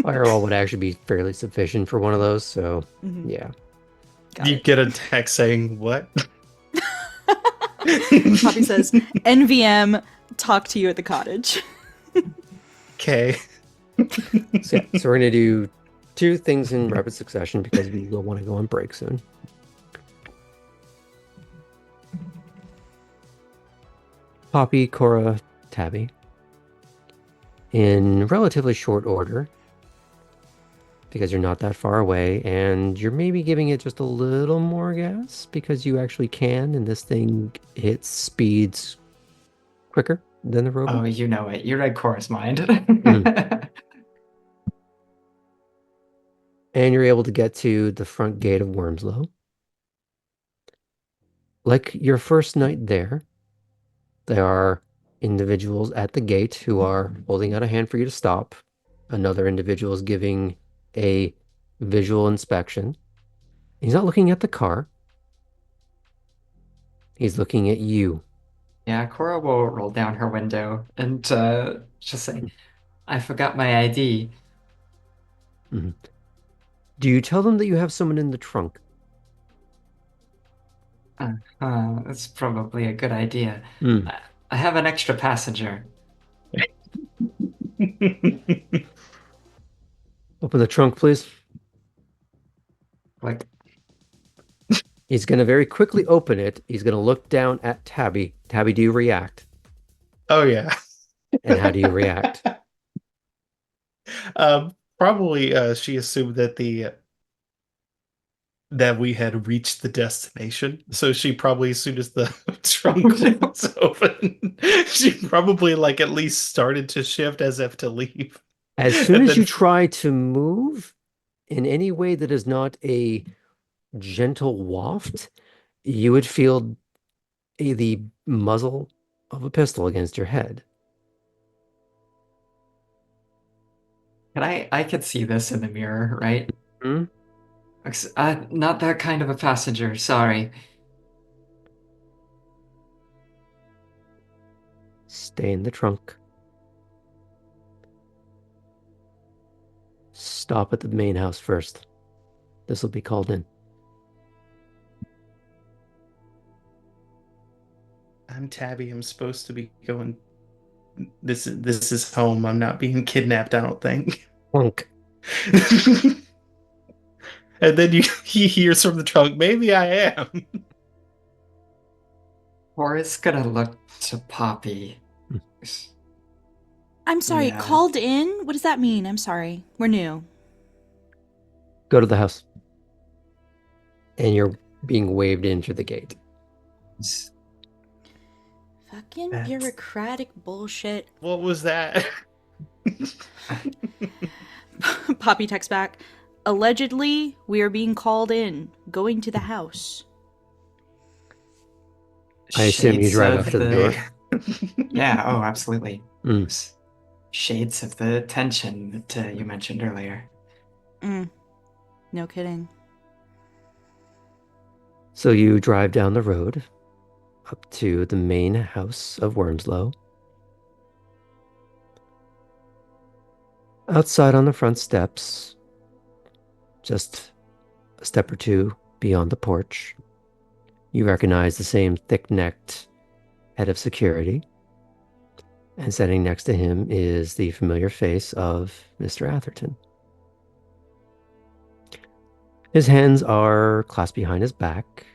Firewall would actually be fairly sufficient for one of those, so Mhm. yeah. Got You it. get a text saying what? Poppy says, "NVM, talk to you at the cottage." Okay. So we're gonna do 2 things in rapid succession because we will want to go on break soon. Poppy, Cora, Tabby. In relatively short order, because you're not that far away, and you're maybe giving it just a little more gas because you actually can, and this thing hits speeds quicker than the robot. Oh, you know it. You read Cora's mind. And you're able to get to the front gate of Wormslow. Like your first night there are individuals at the gate who are holding out a hand for you to stop. Another individual is giving a visual inspection. He's not looking at the car. He's looking at you. Yeah, Cora will roll down her window and just say, I forgot my ID. Mhm. Do you tell them that you have someone in the trunk? That's probably a good idea. Mm. I have an extra passenger. Open the trunk, please. Like, He's going to very quickly open it. He's going to look down at Tabby. Tabby, do you react? Oh yeah. And how do you react? Probably she assumed that that we had reached the destination. So she probably, as soon as the trunk was open, she probably like at least started to shift as if to leave. As soon And as then you try to move in any way that is not a gentle waft, you would feel the muzzle of a pistol against your head. I could see this in the mirror, right? Hmm? Not that kind of a passenger, sorry. Stay in the trunk. Stop at the main house first. This will be called in. I'm Tabby. I'm supposed to be going. This is home. I'm not being kidnapped, I don't think. Trunk. And then he hears from the trunk, maybe I am. Cora's gonna look to Poppy. Hmm. I'm sorry, Yeah. called in? What does that mean? I'm sorry. We're new. Go to the house. And you're being waved in through the gate. Fucking That's- bureaucratic bullshit. What was that? Poppy texts back. Allegedly, we are being called in. Going to the house. I assume you Shades drive of up to the door. Yeah, oh, absolutely. Mm. Shades of the tension that you mentioned earlier. No kidding. So you drive down the road up to the main house of Wormslow. Outside on the front steps, just a step or two beyond the porch, you recognize the same thick-necked head of security. And sitting next to him is the familiar face of Mr. Atherton. His hands are clasped behind his back,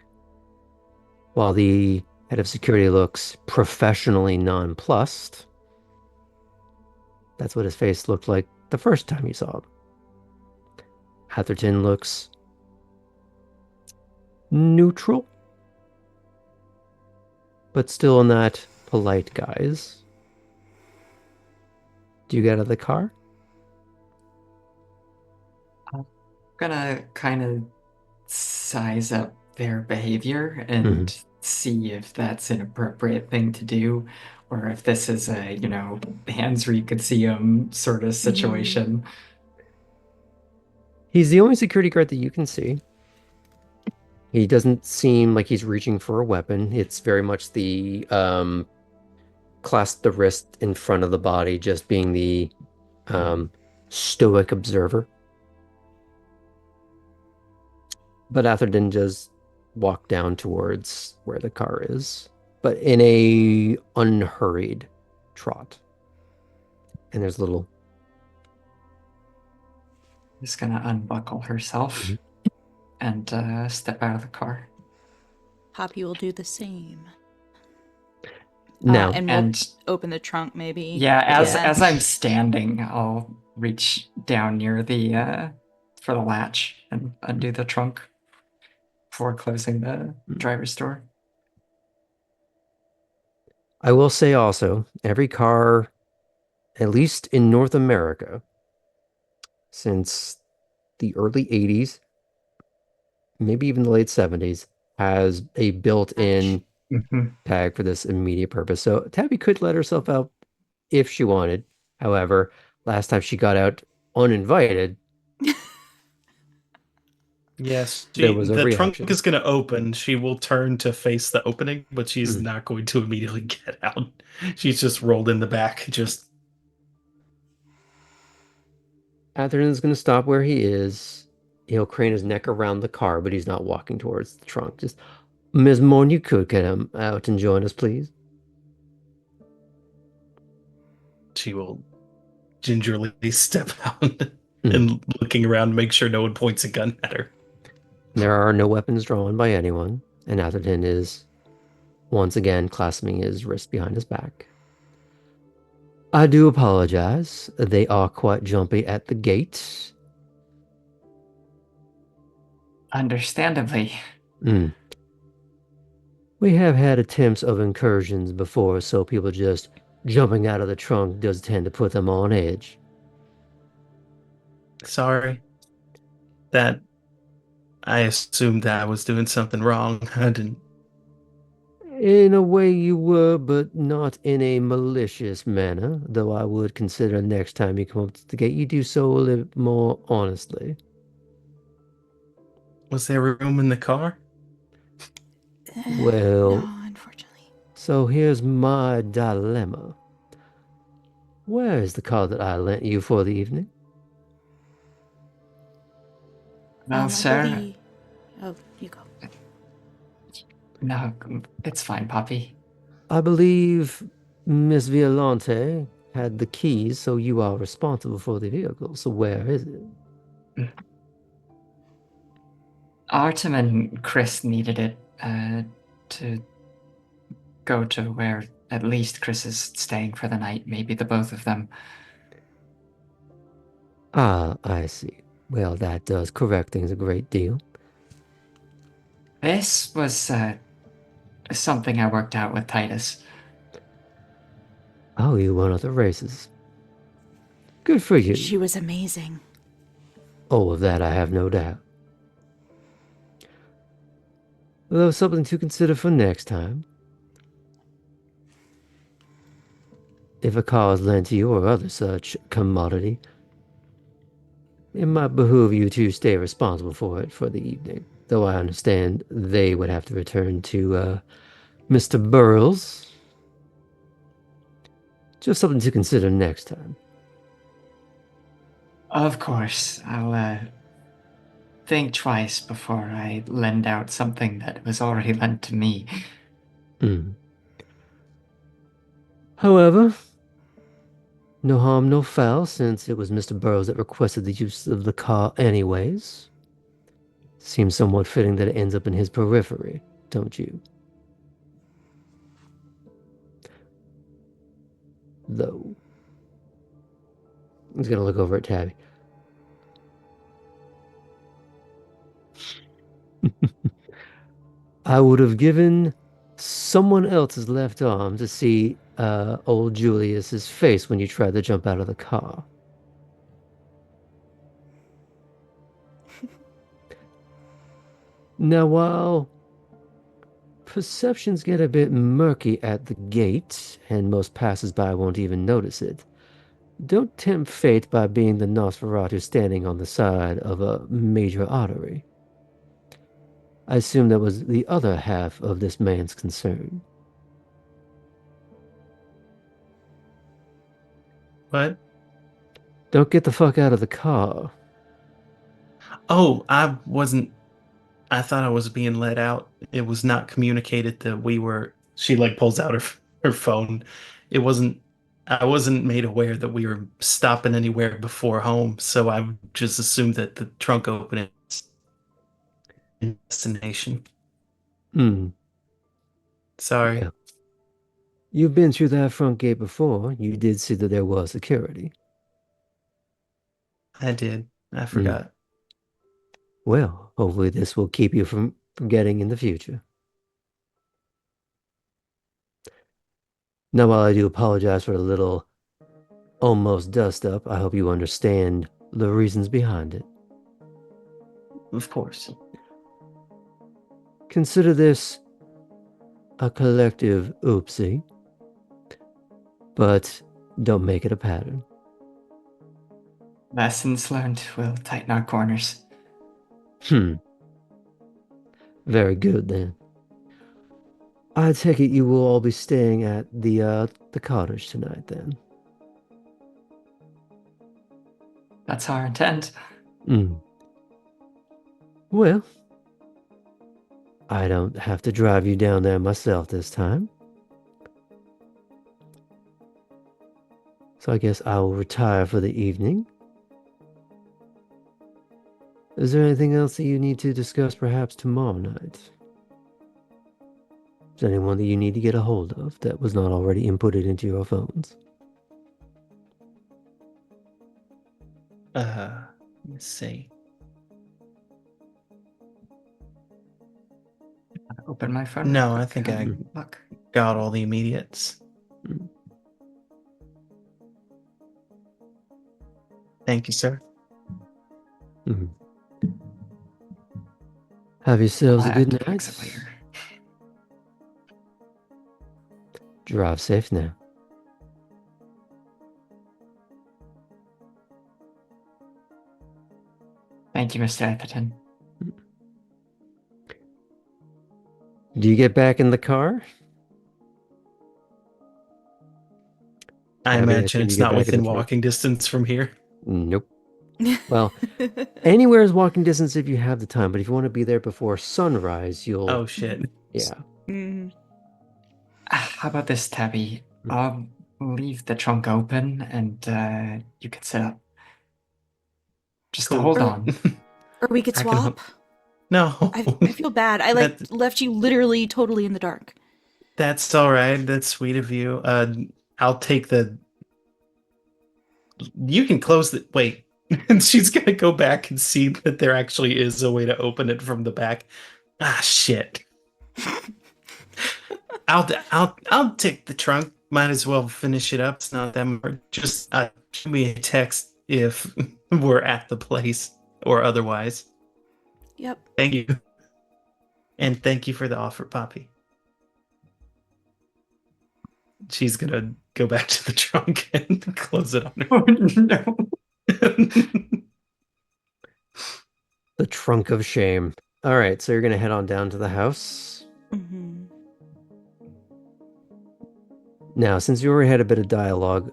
while the head of security looks professionally nonplussed. That's what his face looked like the first time you saw him. Atherton looks neutral, but still in that polite guise. Do you get out of the car? I'm gonna kind of size up their behavior and Mhm. see if that's an appropriate thing to do, or if this is a, hands where you could see them sort of situation. He's the only security guard that you can see. He doesn't seem like he's reaching for a weapon. It's very much the clasp the wrist in front of the body, just being the um, stoic observer. But Atherton just walk down towards where the car is, but in a unhurried trot. And there's a little Just gonna unbuckle herself and step out of the car. Poppy will do the same. now. And we'll And open the trunk, maybe. yeah, as Yeah. as I'm standing, I'll reach down near the for the latch and undo the trunk before closing the driver's door. I will say also, every car, at least in North America, since the early 80s, maybe even the late 70s, has a built-in Mhm. tag for this immediate purpose. So Tabby could let herself out if she wanted. However, last time she got out uninvited, Yes, there was a the trunk reaction. is going to open. She will turn to face the opening, but she's Mm. not going to immediately get out. She's just rolled in the back. Just Atherton's going to stop where he is. He'll crane his neck around the car, but he's not walking towards the trunk. Just, Ms. Morn, you could get him out and join us, please. she will gingerly step out Mm. and looking around, make sure no one points a gun at her. There are no weapons drawn by anyone, and Atherton is once again clasping his wrist behind his back. I do apologize. They are quite jumpy at the gate. Understandably. Mm. We have had attempts of incursions before, so people just jumping out of the trunk does tend to put them on edge. Sorry that I assumed that I was doing something wrong. I didn't. In a way you were, but not in a malicious manner, though I would consider next time you come up to the gate you do so a little more honestly. Was there room in the car? Well, No, unfortunately. so here's my dilemma. Where is the car that I lent you for the evening? No, I sir. believe. Oh, you go. No, it's fine, Poppy. I believe Miss Violante had the keys, so you are responsible for the vehicle. So where is it? Artem and Chris needed it to go to where at least Chris is staying for the night, maybe the both of them. Ah, I see. Well, that does correct things a great deal. This was something I worked out with Titus. Oh, you won at the races. Good for you. She was amazing. Oh, of that I have no doubt. Well, something to consider for next time. If a car is lent to you or other such commodity, it might behoove you to stay responsible for it for the evening. Though I understand they would have to return to Mr. Burles. Just something to consider next time. Of course, I'll think twice before I lend out something that was already lent to me. Mm. However, no harm, no foul, since it was Mr. Burrows that requested the use of the car anyways. Seems somewhat fitting that it ends up in his periphery, don't you? Though. He's gonna look over at Tabby. I would have given someone else's left arm to see old Julius's face when you tried to jump out of the car. Now, while perceptions get a bit murky at the gate, and most passers-by won't even notice it, don't tempt fate by being the Nosferatu standing on the side of a major artery. I assume that was the other half of this man's concern. What? Don't get the fuck out of the car. Oh, I wasn't. I thought I was being let out. It was not communicated that we were. She like pulls out her phone. It wasn't. I wasn't made aware that we were stopping anywhere before home, so I just assumed that the trunk opening was destination. Hmm. Sorry, Well, you've been through that front gate before. You did see that there was security. I did. I Hmm. forgot. Well, hopefully this will keep you from forgetting in the future. Now, while I do apologize for the little almost dust up, I hope you understand the reasons behind it. Of course. Consider this a collective oopsie, but don't make it a pattern. Lessons learned will tighten our corners. Very good then. I take it you will all be staying at the cottage tonight then. That's our intent. Well, I don't have to drive you down there myself this time. So I guess I will retire for the evening. Is there anything else that you need to discuss perhaps tomorrow night? Is there anyone that you need to get a hold of that was not already inputted into your phones? Let's see. Open my phone. No, real I quick. think I Look. got all the immediates. Mm. Thank you, sir. Mhm. Have yourselves a I'll have good to fix it night. later. Drive safe now. Thank you, Mr. Atherton. Do you get back in the car? I Abby, I imagine assume you it's get not back in the within truck. walking distance from here. Nope. Well, anywhere is walking distance if you have the time, but if you want to be there before sunrise, you'll... Oh shit. Yeah. Mm. How about this, Tabby? I'll leave the trunk open and you can sit up. Just Cool. hold on. Or we could I can swap. No. I feel bad. I like That- left you literally totally in the dark. That's all right. That's sweet of you. I'll take the. You can close the. Wait. And she's gonna go back and see that there actually is a way to open it from the back. Ah, shit. I'll take the trunk. Might as well finish it up. It's not that much. Just give me a text if we're at the place or otherwise. Yep. Thank you. And thank you for the offer, Poppy. She's gonna go back to the trunk and close it on her. Oh, no. The trunk of shame. All right, so you're going to head on down to the house. Mm-hmm. Now, since you already had a bit of dialogue,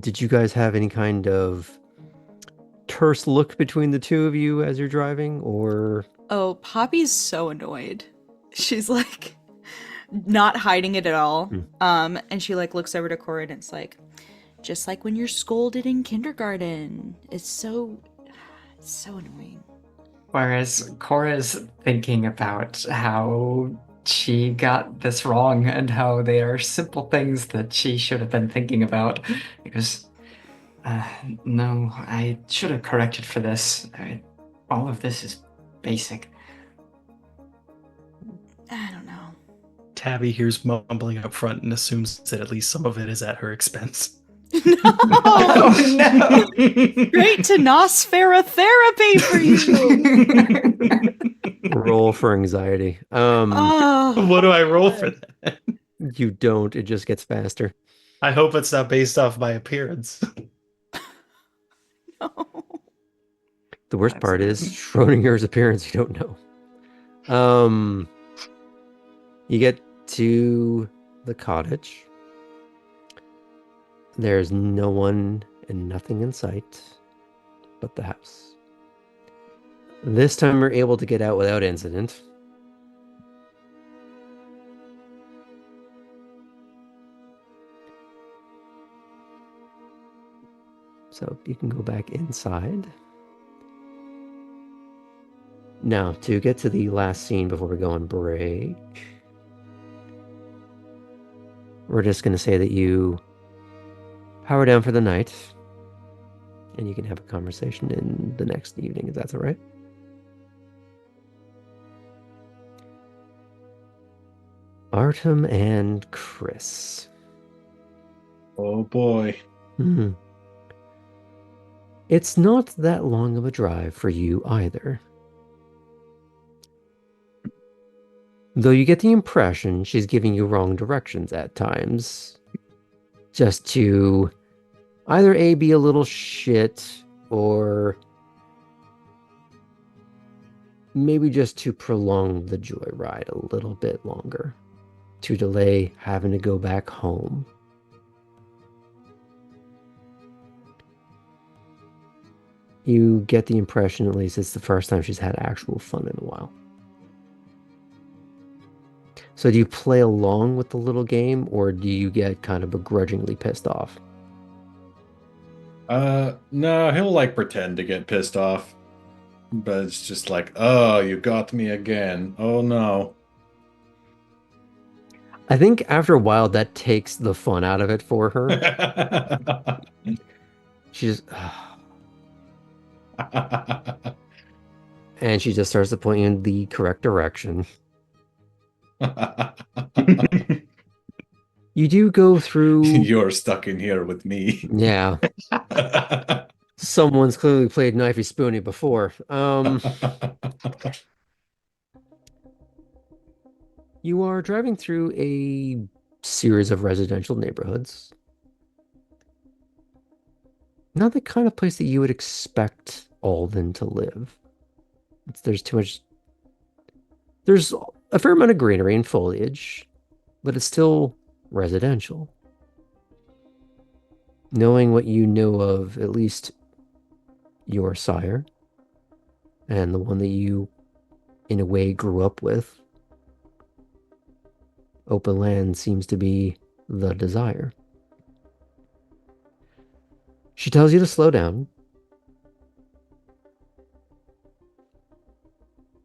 did you guys have any kind of terse look between the two of you as you're driving, or... Oh, Poppy's so annoyed. She's like not hiding it at all. And she like looks over to Cora and it's like, just like when you're scolded in kindergarten. It's so annoying. Whereas Cora's thinking about how she got this wrong and how they are simple things that she should have been thinking about. Because, no, I should have corrected for this. All of this is basic. I don't know. Tabby hears mumbling up front and assumes that at least some of it is at her expense. No! Oh no! Great to Nosfera therapy for you! Roll for anxiety. Oh, What do I roll for that? You don't. It just gets faster. I hope it's not based off my appearance. no. The worst That's part good. is Schrodinger's appearance. You don't know. You get to the cottage. There's no one and nothing in sight but the house. This time you're able to get out without incident. So you can go back inside. Now, to get to the last scene before we go on break, we're just going to say that you power down for the night, and you can have a conversation in the next evening, if that's all right. Artem and Chris. Oh boy. Hmm. It's not that long of a drive for you either. Though you get the impression she's giving you wrong directions at times. Just to either A, be a little shit, or maybe just to prolong the joyride a little bit longer. To delay having to go back home. You get the impression, at least, it's the first time she's had actual fun in a while. So do you play along with the little game, or do you get kind of begrudgingly pissed off? No, he'll like pretend to get pissed off. But it's just like, oh, you got me again. Oh no. I think after a while that takes the fun out of it for her. She's and she just starts to point you in the correct direction. You do go through. You're stuck in here with me. Yeah. Someone's clearly played Knifey Spoony before. You are driving through a series of residential neighborhoods. Not the kind of place that you would expect Alden to live. There's too much. There's a fair amount of greenery and foliage, but it's still residential. Knowing what you know of at least your sire and the one that you, in a way, grew up with, open land seems to be the desire. She tells you to slow down.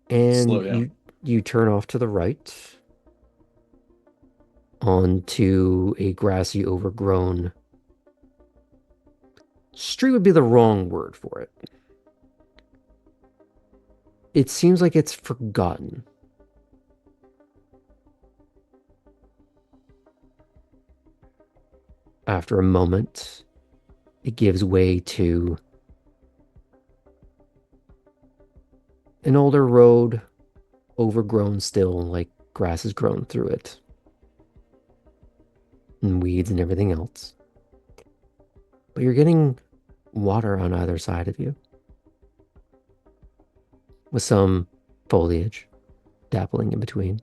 And Slow down. you turn off to the right onto a grassy, overgrown street would be the wrong word for it. It seems like it's forgotten. After a moment, it gives way to an older road, overgrown still, like grass has grown through it. And weeds and everything else. But you're getting water on either side of you. With some foliage dappling in between.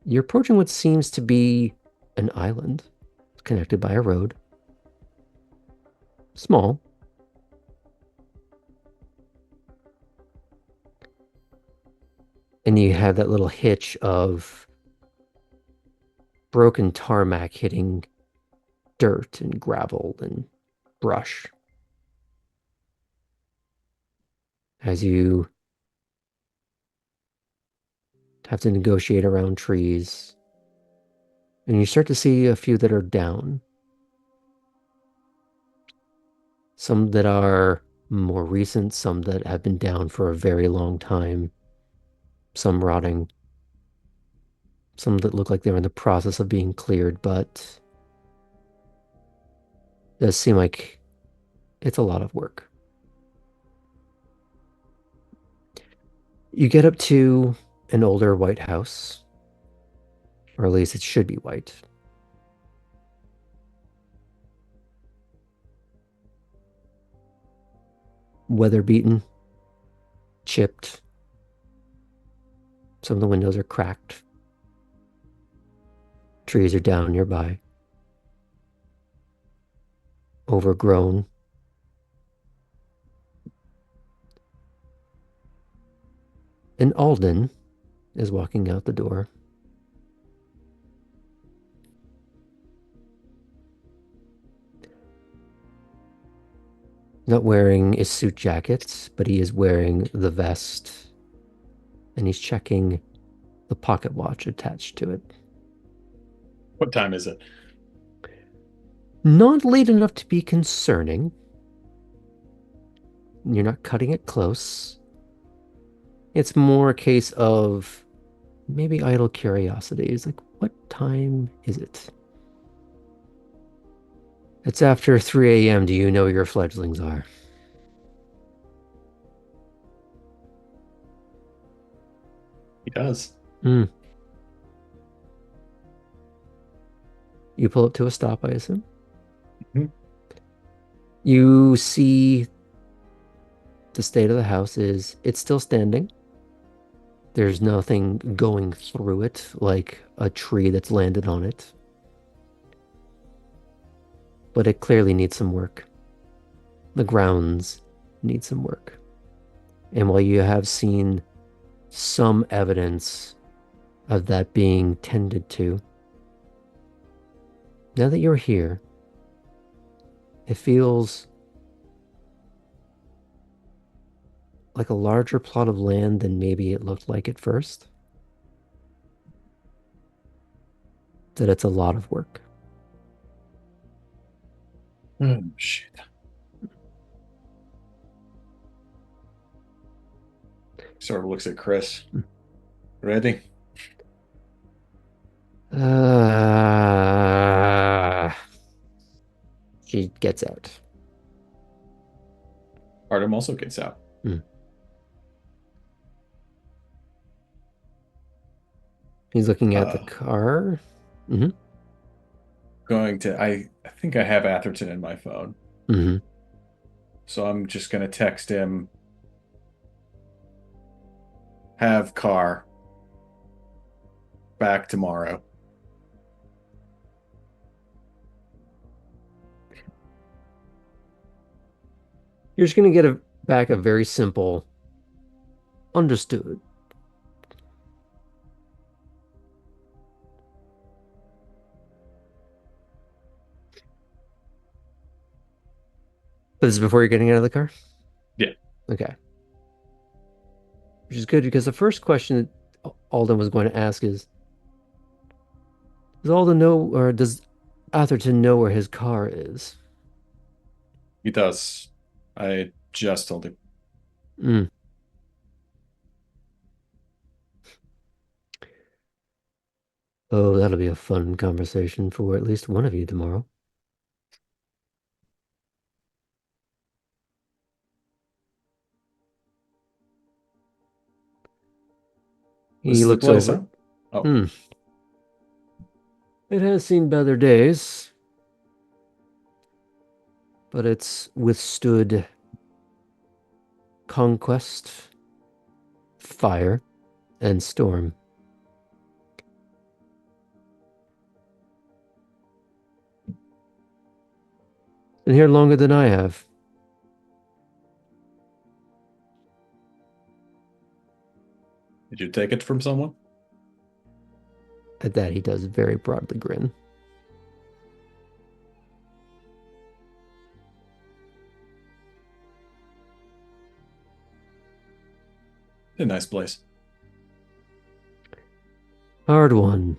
You're approaching what seems to be an island connected by a road. Small. And you have that little hitch of broken tarmac hitting dirt and gravel and brush. As you have to negotiate around trees. And you start to see a few that are down. Some that are more recent, some that have been down for a very long time. some rotting, some that look like they're in the process of being cleared, but it does seem like it's a lot of work. You get up to an older white house, or at least it should be white. Weather beaten, chipped. Some of the windows are cracked. Trees are down nearby. Overgrown. And Alden is walking out the door. Not wearing a suit jacket, but he is wearing the vest. And he's checking the pocket watch attached to it. What time is it? Not late enough to be concerning. You're not cutting it close. It's more a case of maybe idle curiosity. It's like, what time is it? It's after 3 a.m. Do you know where your fledglings are? He does. You pull up to a stop, I assume? Mhm. You see the state of the house is it's still standing. There's nothing going through it like a tree that's landed on it. But it clearly needs some work. The grounds need some work. And while you have seen some evidence of that being tended to, now that you're here, it feels like a larger plot of land than maybe it looked like at first. That it's a lot of work. Oh, shit. Sort of looks at Chris. Ready? She gets out. Artem also gets out. He's looking at the car. I think I have Atherton in my phone. So I'm just going to text him, have car back tomorrow. You're just going to get back a very simple understood. But this is before you're getting out of the car? Yeah. Okay. Which is good because the first question that Alden was going to ask is, does Alden know, or does Atherton know where his car is? He does. I just told him. Oh, that'll be a fun conversation for at least one of you tomorrow. This He is the looks place, over. huh? Oh. It has seen better days, but it's withstood conquest, fire, and storm. Been here longer than I have. Did you take it from someone? At that, he does very broadly grin. A nice place. Hard one.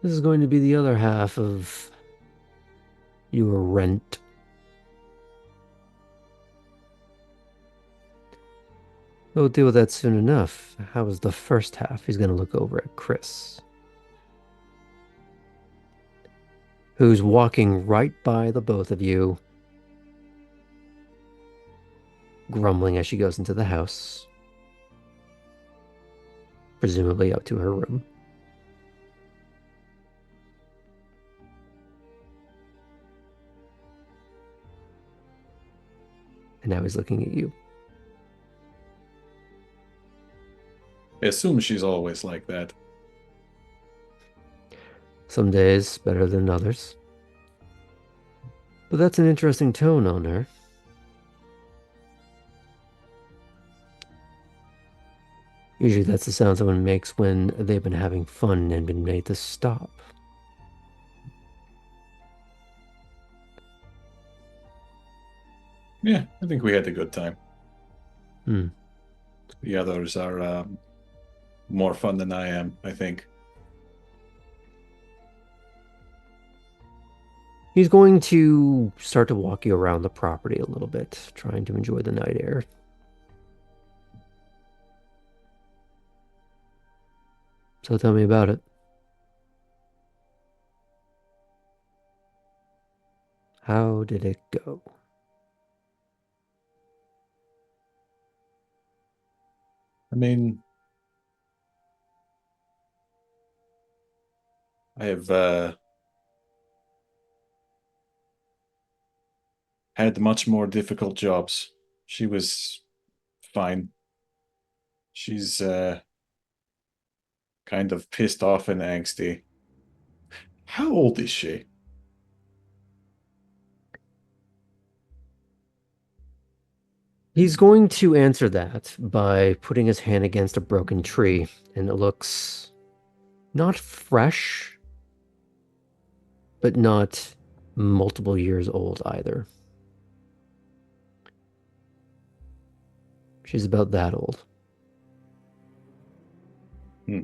This is going to be the other half of your rent. We'll deal with that soon enough. How was the first half? He's going to look over at Chris, who's walking right by the both of you, grumbling as she goes into the house, presumably up to her room. And now he's looking at you. I assume she's always like that. Some days better than others. But that's an interesting tone on her. Usually that's the sound someone makes when they've been having fun and been made to stop. Yeah, I think we had a good time. Hmm. The others are more fun than I am, I think. He's going to start to walk you around the property a little bit, trying to enjoy the night air. So tell me about it. How did it go? I mean, I have had much more difficult jobs. She was fine. She's kind of pissed off and angsty. How old is she? He's going to answer that by putting his hand against a broken tree, and it looks not fresh, but not multiple years old either. She's about that old. Hmm.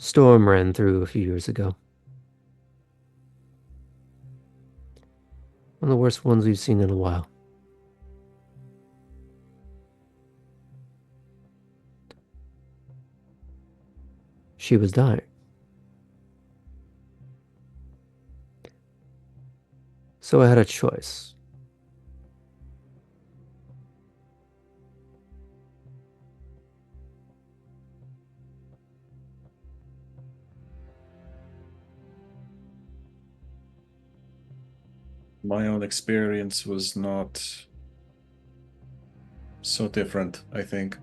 Storm ran through a few years ago. One of the worst ones we've seen in a while. She was dying. So I had a choice. My own experience was not so different, I think.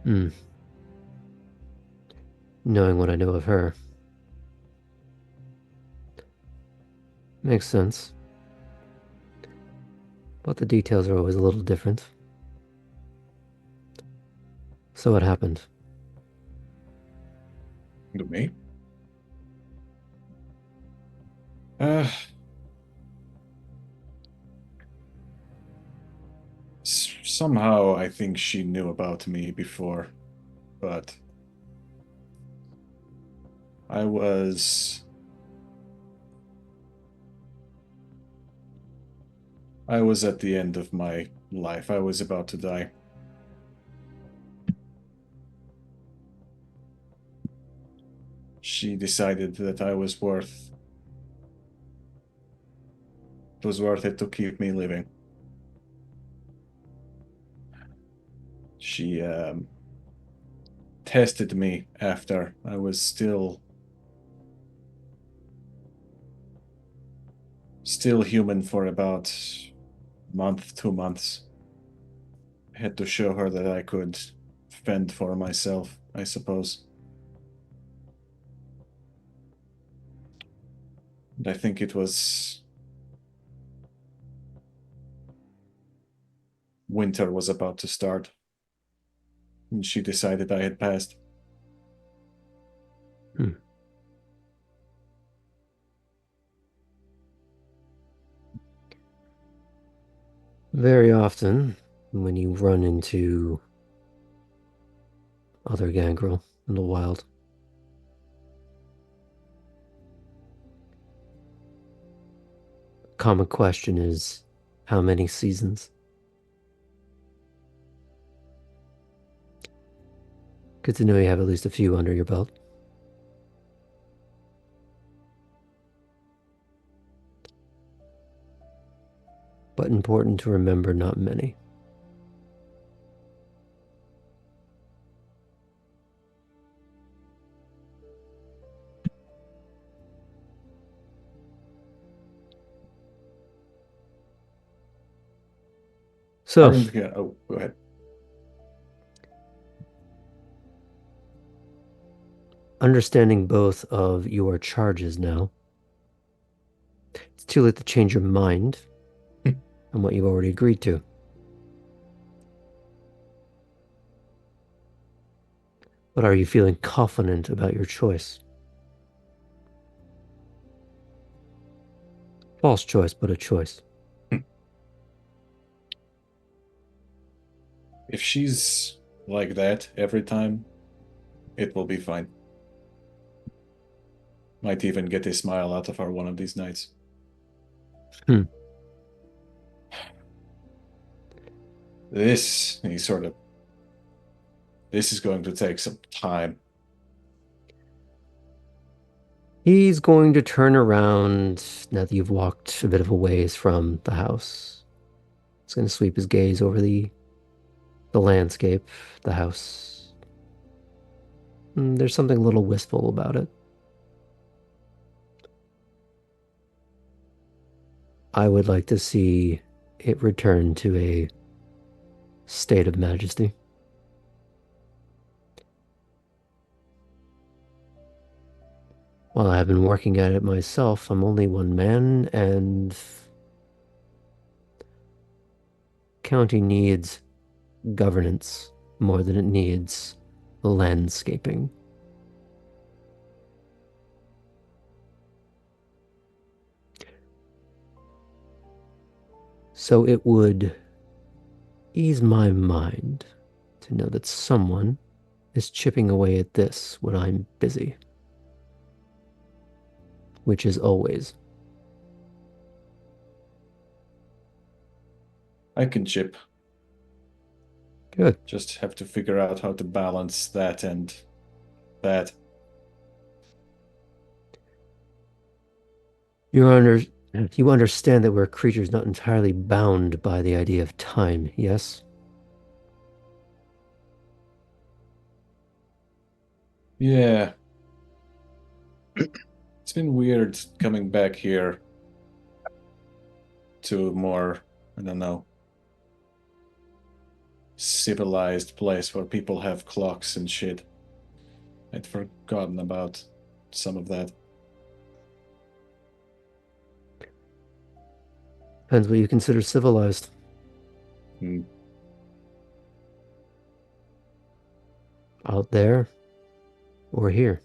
Hmm. Knowing what I know of her. Makes sense. But the details are always a little different. So what happened? To me? Uh, Somehow I think she knew about me before, but I was at the end of my life. I was about to die. She decided that it was worth it to keep me living. She tested me after I was still human for about a month, 2 months. I had to show her that I could fend for myself, I suppose. And I think it was winter was about to start, and she decided I had passed. Hmm. Very often, when you run into other gangrel in the wild. Common question is, how many seasons? Good to know you have at least a few under your belt. But important to remember, not many. So, Oh, go ahead. understanding both of your charges now, it's too late to change your mind on what you've already agreed to. But are you feeling confident about your choice? False choice, but a choice. If she's like that every time, it will be fine. Might even get a smile out of her one of these nights. This is going to take some time. He's going to turn around now that you've walked a bit of a ways from the house. He's going to sweep his gaze over the landscape, the house. There's something a little wistful about it. I would like to see it return to a state of majesty. While I've been working at it myself, I'm only one man, and county needs governance more than it needs landscaping. So it would ease my mind to know that someone is chipping away at this when I'm busy. Which is always. I can chip. Good. Just have to figure out how to balance that and that. You understand that we're creatures not entirely bound by the idea of time, yes? Yeah. It's been weird coming back here to a more, I don't know, civilized place where people have clocks and shit. I'd forgotten about some of that. Depends what you consider civilized. Out there or here.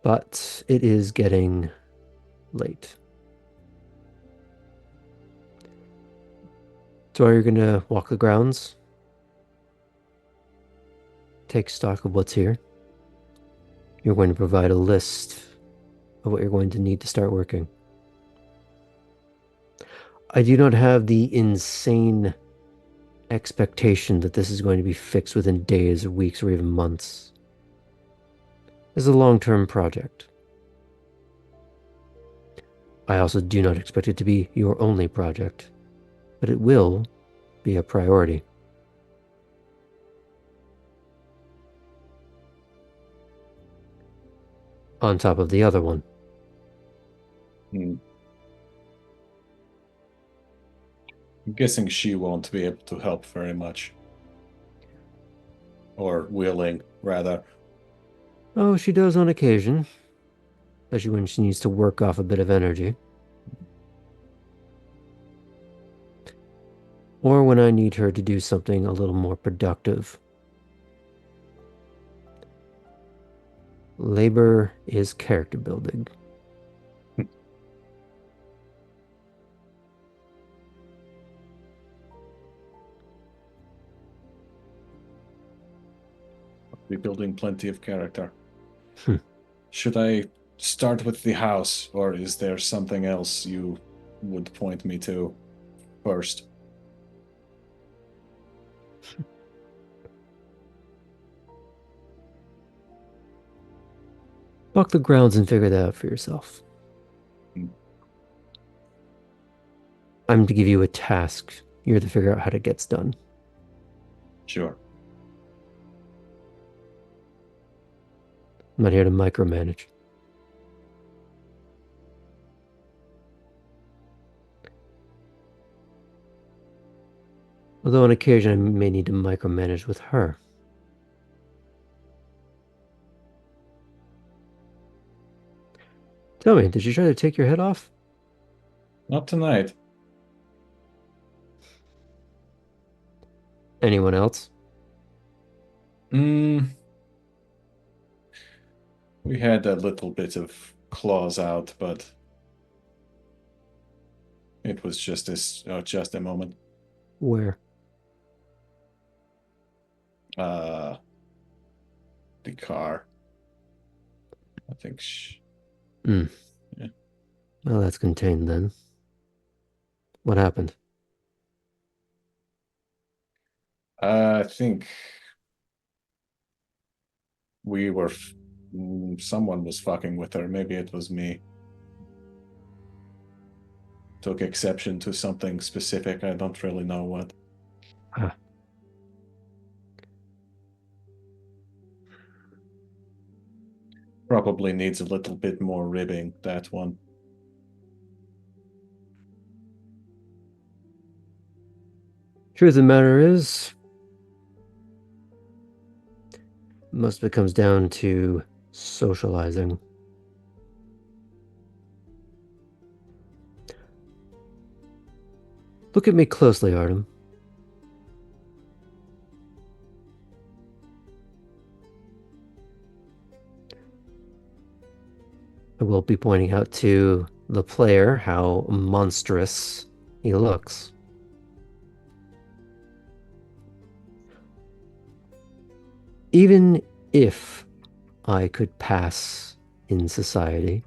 But it is getting late. So are you going to walk the grounds? Take stock of what's here? You're going to provide a list of what you're going to need to start working. I do not have the insane expectation that this is going to be fixed within days or weeks or even months. This is a long-term project. I also do not expect it to be your only project, but it will be a priority. On top of the other one. I'm guessing she won't be able to help very much. Or willing, rather. Oh, she does on occasion. Especially when she needs to work off a bit of energy. or when I need her to do something a little more productive. Labor is character building. We're building plenty of character. Hmm. Should I start with the house, or is there something else you would point me to first? Walk the grounds and figure that out for yourself. Hmm. I'm to give you a task. You're to figure out how it gets done. Sure. I'm not here to micromanage. Although on occasion I may need to micromanage with her. Tell me, did she try to take your head off? Not tonight. Anyone else? We had a little bit of claws out, but it was just just a moment. Where? The car. I think. Hmm. Yeah. Well, that's contained then. What happened? I think someone was fucking with her. Maybe it was me. Took exception to something specific. I don't really know what. Ah. Probably needs a little bit more ribbing, that one. Truth of the matter is, most of it comes down to socializing. Look at me closely, Artem. I will be pointing out to the player how monstrous he looks. Even if I could pass in society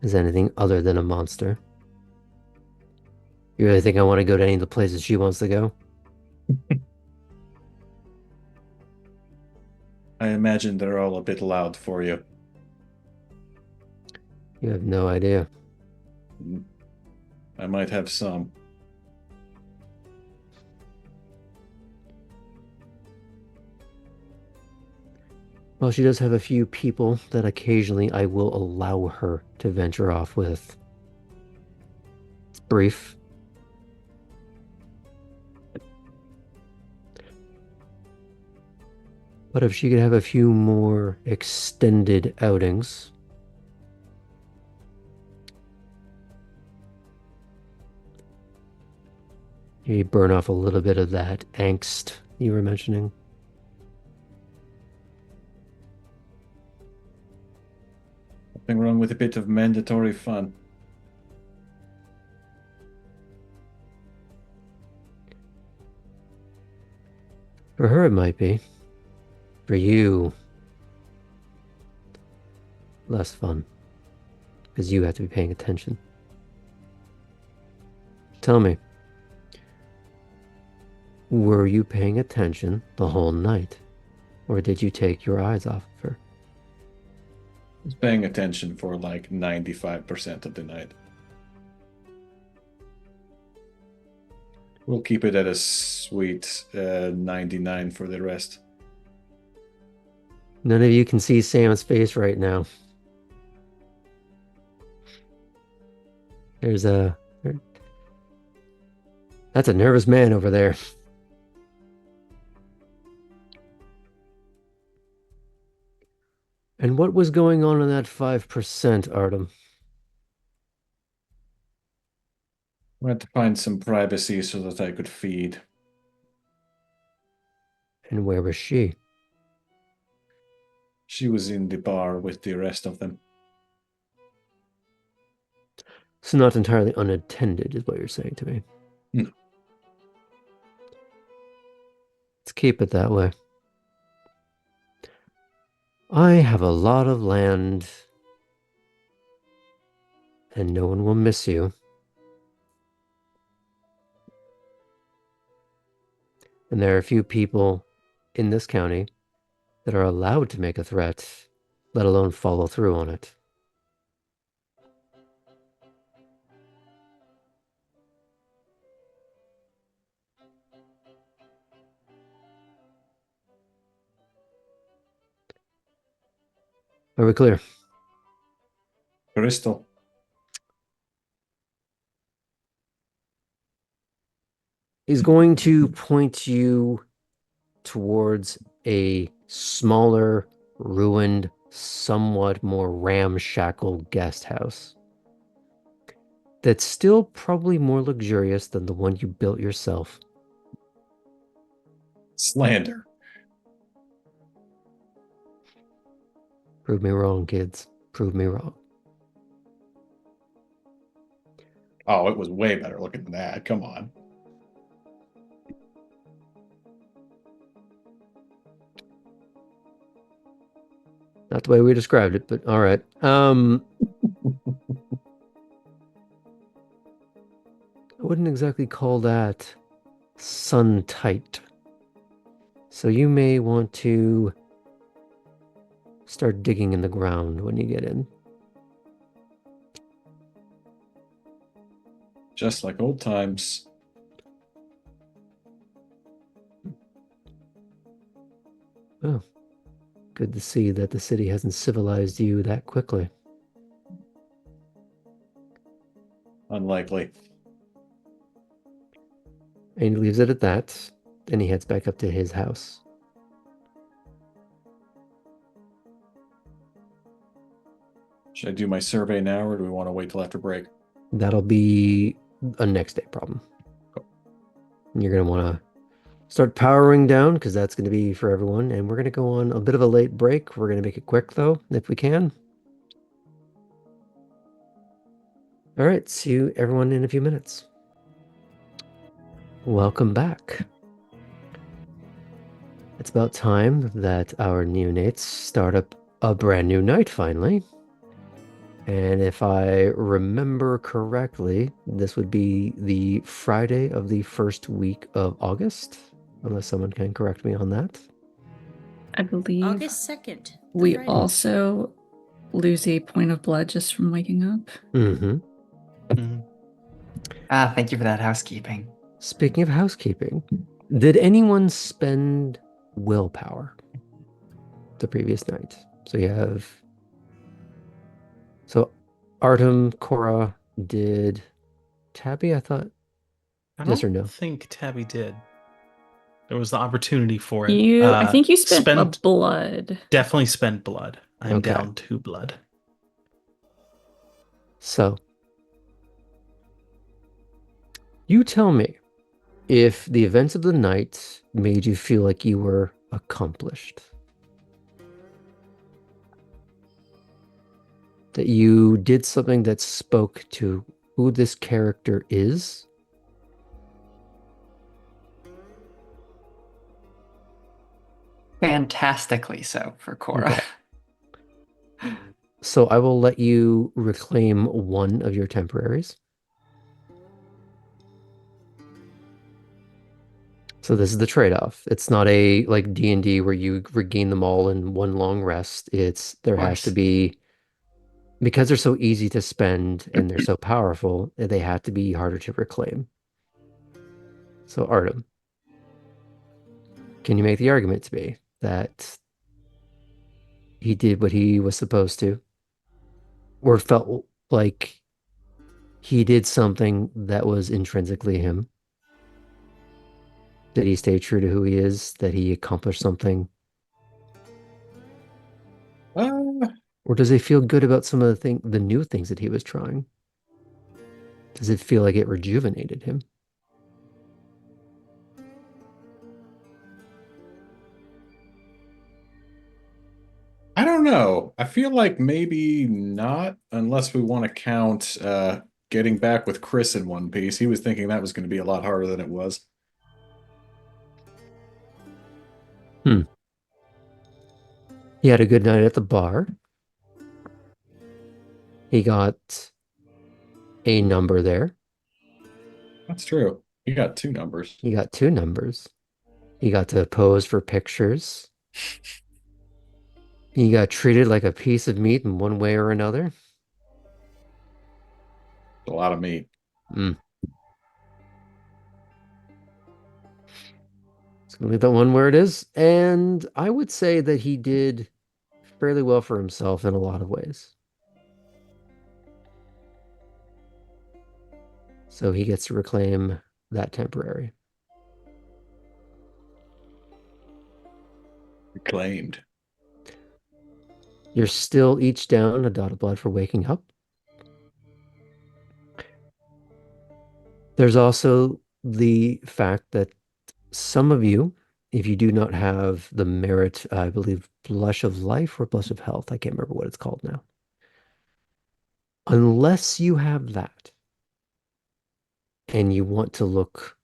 as anything other than a monster, you really think I want to go to any of the places she wants to go? I imagine they're all a bit loud for you. You have no idea. I might have some. Well, she does have a few people that occasionally I will allow her to venture off with. It's brief. But if she could have a few more extended outings, maybe burn off a little bit of that angst you were mentioning. Nothing wrong with a bit of mandatory fun. For her, it might be. For you, less fun. Because you have to be paying attention. Tell me, were you paying attention the whole night? Or did you take your eyes off of her? I was paying attention for like 95% of the night. We'll keep it at a sweet 99 for the rest. None of you can see Sam's face right now. There's a... That's a nervous man over there. And what was going on in that 5%, Artem? I had to find some privacy so that I could feed. And where was she? She was in the bar with the rest of them. So not entirely unattended is what you're saying to me. No. Let's keep it that way. I have a lot of land, and no one will miss you. And there are a few people in this county that are allowed to make a threat, let alone follow through on it. Are we clear? Crystal. He's going to point you towards a smaller, ruined, somewhat more ramshackle guest house that's still probably more luxurious than the one you built yourself. Slander. Prove me wrong, kids. Prove me wrong. Oh, it was way better looking than that. Come on. Not the way we described it, but all right. I wouldn't exactly call that sun tight. So you may want to start digging in the ground when you get in. Just like old times. Oh, good to see that the city hasn't civilized you that quickly. Unlikely. And he leaves it at that, and he heads back up to his house. Should I do my survey now, or do we want to wait till after break? That'll be a next day problem. And you're going to want to start powering down, because that's going to be for everyone. And we're going to go on a bit of a late break. We're going to make it quick, though, if we can. All right, see you everyone in a few minutes. Welcome back. It's about time that our neonates start up a brand new night finally. And if I remember correctly, this would be the Friday of the first week of August, unless someone can correct me on that. I believe August 2nd. we also lose a point of blood just from waking up. Mm-hmm. Thank you for that housekeeping. Speaking of housekeeping, did anyone spend willpower the previous night? So you have... So Artem, Cora did. Tabby, I thought. Yes or no? I don't think Tabby did. There was the opportunity for it. I think you spent a blood. Definitely spent blood. I'm Okay. down 2 blood. So you tell me if the events of the night made you feel like you were accomplished. That you did something that spoke to who this character is. Fantastically so for Cora. Okay. So I will let you reclaim one of your temporaries. So this is the trade-off. It's not a like D&D where you regain them all in one long rest. It's there has to be, because they're so easy to spend and they're so powerful, they have to be harder to reclaim. So Artem, can you make the argument to me that he did what he was supposed to, or felt like he did something that was intrinsically him? Did he stay true to who he is? That he accomplished something? Or does he feel good about some of the new things that he was trying? Does it feel like it rejuvenated him? I don't know. I feel like maybe not, unless we want to count getting back with Chris in One Piece. He was thinking that was going to be a lot harder than it was. Hmm. He had a good night at the bar. He got a number there. That's true. You got two numbers. He got 2 numbers. He got to pose for pictures. He got treated like a piece of meat in one way or another. A lot of meat. Mm. It's gonna leave that one where it is. And I would say that he did fairly well for himself in a lot of ways. So he gets to reclaim that temporary. Reclaimed. You're still each down a dot of blood for waking up. There's also the fact that some of you, if you do not have the merit, I believe, blush of life or blush of health, I can't remember what it's called now. Unless you have that and you want to look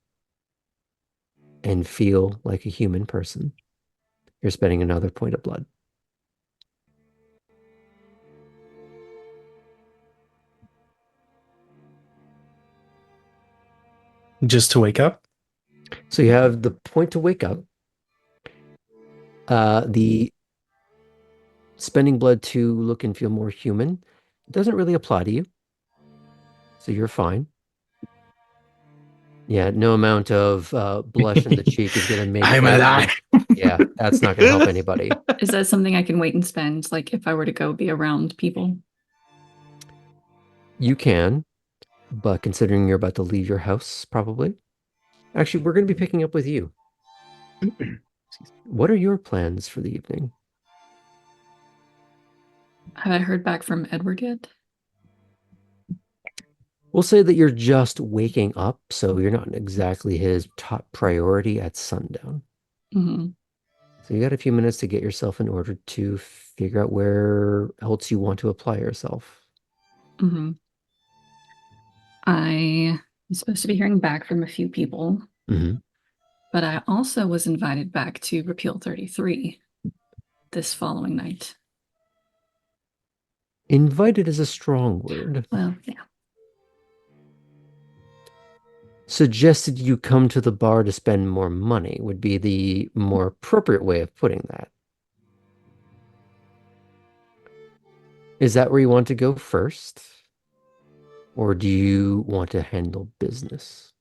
and feel like a human person, you're spending another point of blood. Just to wake up? So you have the point to wake up. The spending blood to look and feel more human doesn't really apply to you. So you're fine. Yeah, no amount of blush in the cheek is going to make I'm anyone. alive. Yeah, that's not going to help anybody. Is that something I can wait and spend, like if I were to go be around people? You can, but considering you're about to leave your house, probably. Actually, we're going to be picking up with you. What are your plans for the evening? Have I heard back from Edward yet? We'll say that you're just waking up, so you're not exactly his top priority at sundown. Hmm. So you got a few minutes to get yourself in order to figure out where else you want to apply yourself. Hmm. I am supposed to be hearing back from a few people, Hmm. but I also was invited back to Repeal 33 this following night. Invited is a strong word. Well, yeah. Suggested you come to the bar to spend more money would be the more appropriate way of putting that. Is that where you want to go first? Or do you want to handle business?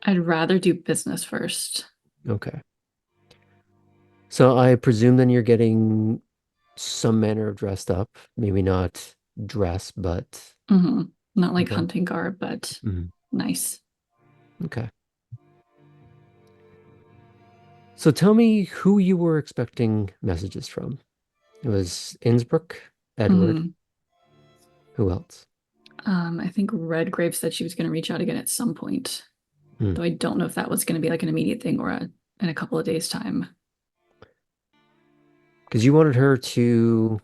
I'd rather do business first. Okay. So I presume then you're getting some manner of dressed up, maybe not dress, but Hmm. Not like okay. hunting garb, but Mhm. nice. Okay. So tell me who you were expecting messages from. It was Innsbruck, Edward. Mhm. Who else? I think Redgrave said she was going to reach out again at some point, Hmm. though I don't know if that was going to be like an immediate thing or in a couple of days' time. Because you wanted her to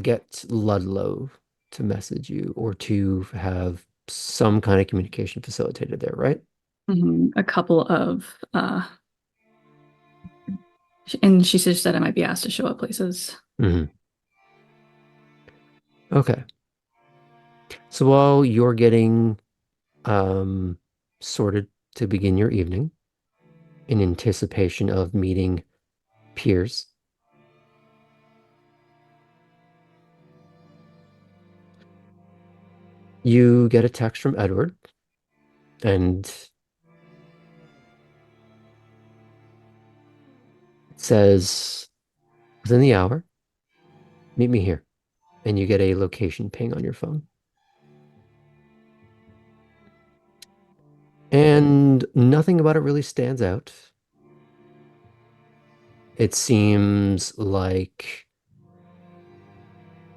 get Ludlow to message you or to have some kind of communication facilitated there, right? A couple of, and she said I might be asked to show up places. Hmm. Okay. So while you're getting sorted to begin your evening in anticipation of meeting peers, you get a text from Edward and it says, within the hour, meet me here. And you get a location ping on your phone. And nothing about it really stands out. It seems like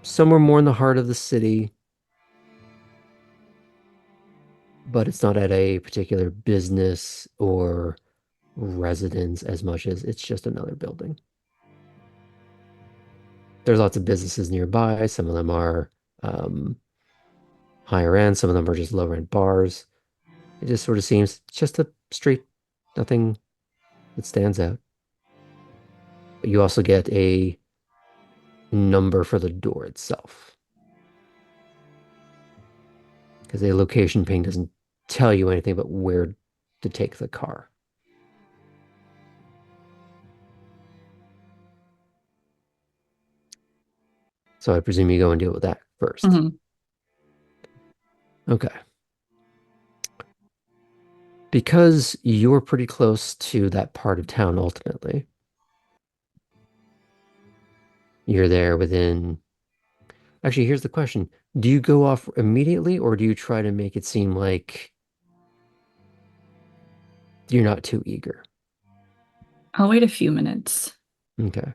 somewhere more in the heart of the city, but it's not at a particular business or residence as much as it's just another building. There's lots of businesses nearby. Some of them are higher end, some of them are just lower end bars. It just sort of seems just a street, nothing that stands out. But you also get a number for the door itself. Because a location ping doesn't tell you anything about where to take the car. So I presume you go and deal with that 1st. Mhm. Okay. Because you're pretty close to that part of town ultimately, you're there within. Actually, here's the question. Do you go off immediately or do you try to make it seem like you're not too eager? I'll wait a few minutes. Okay.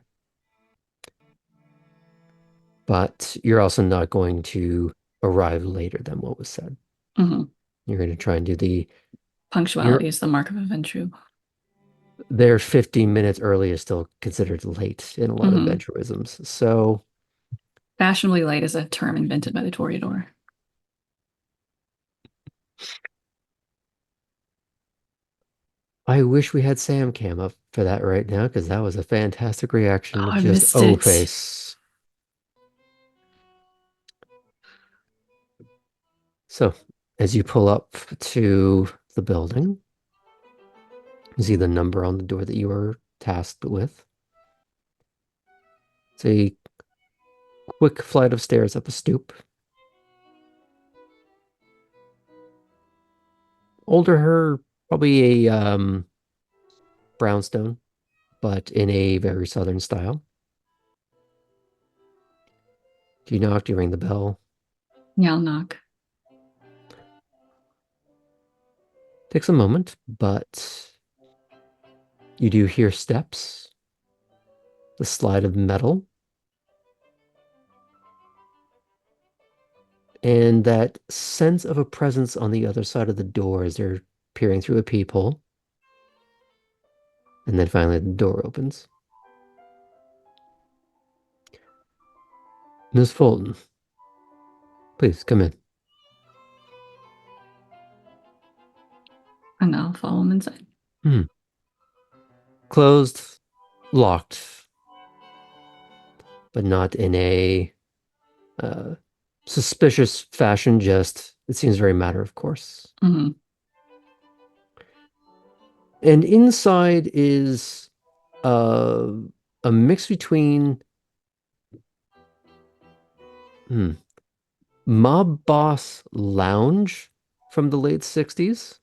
But you're also not going to arrive later than what was said. Mhm. You're going to try and do the. Punctuality is the mark of a Ventrue. Their 15 minutes early is still considered late in a lot of venturisms. So Fashionably late is a term invented by the Toreador. I wish we had Sam Cam up for that right now because that was a fantastic reaction Oh, of I just missed oh it. face. So as you pull up to the building, you see the number on the door that you were tasked with. It's a quick flight of stairs up a stoop. Older her, probably a brownstone, but in a very southern style. Do you knock? Do you ring the bell? Yeah, I'll knock. Takes a moment, but you do hear steps, the slide of metal, and that sense of a presence on the other side of the door as they're peering through a peephole. And then finally the door opens. Miss Fulton, please come in. And I'll follow him inside. Closed, locked, but not in a suspicious fashion, just it seems very matter of course. Mhm. And inside is uh, a mix between Mob Boss Lounge from the late 60s.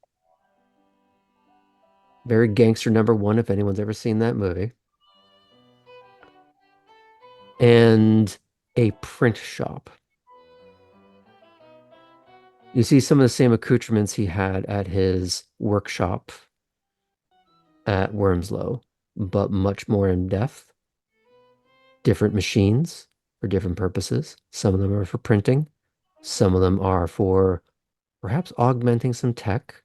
Very gangster #1 if anyone's ever seen that movie. And a print shop. You see some of the same accoutrements he had at his workshop at Wormslow, but much more in depth. Different machines for different purposes. Some of them are for printing. Some of them are for perhaps augmenting some tech.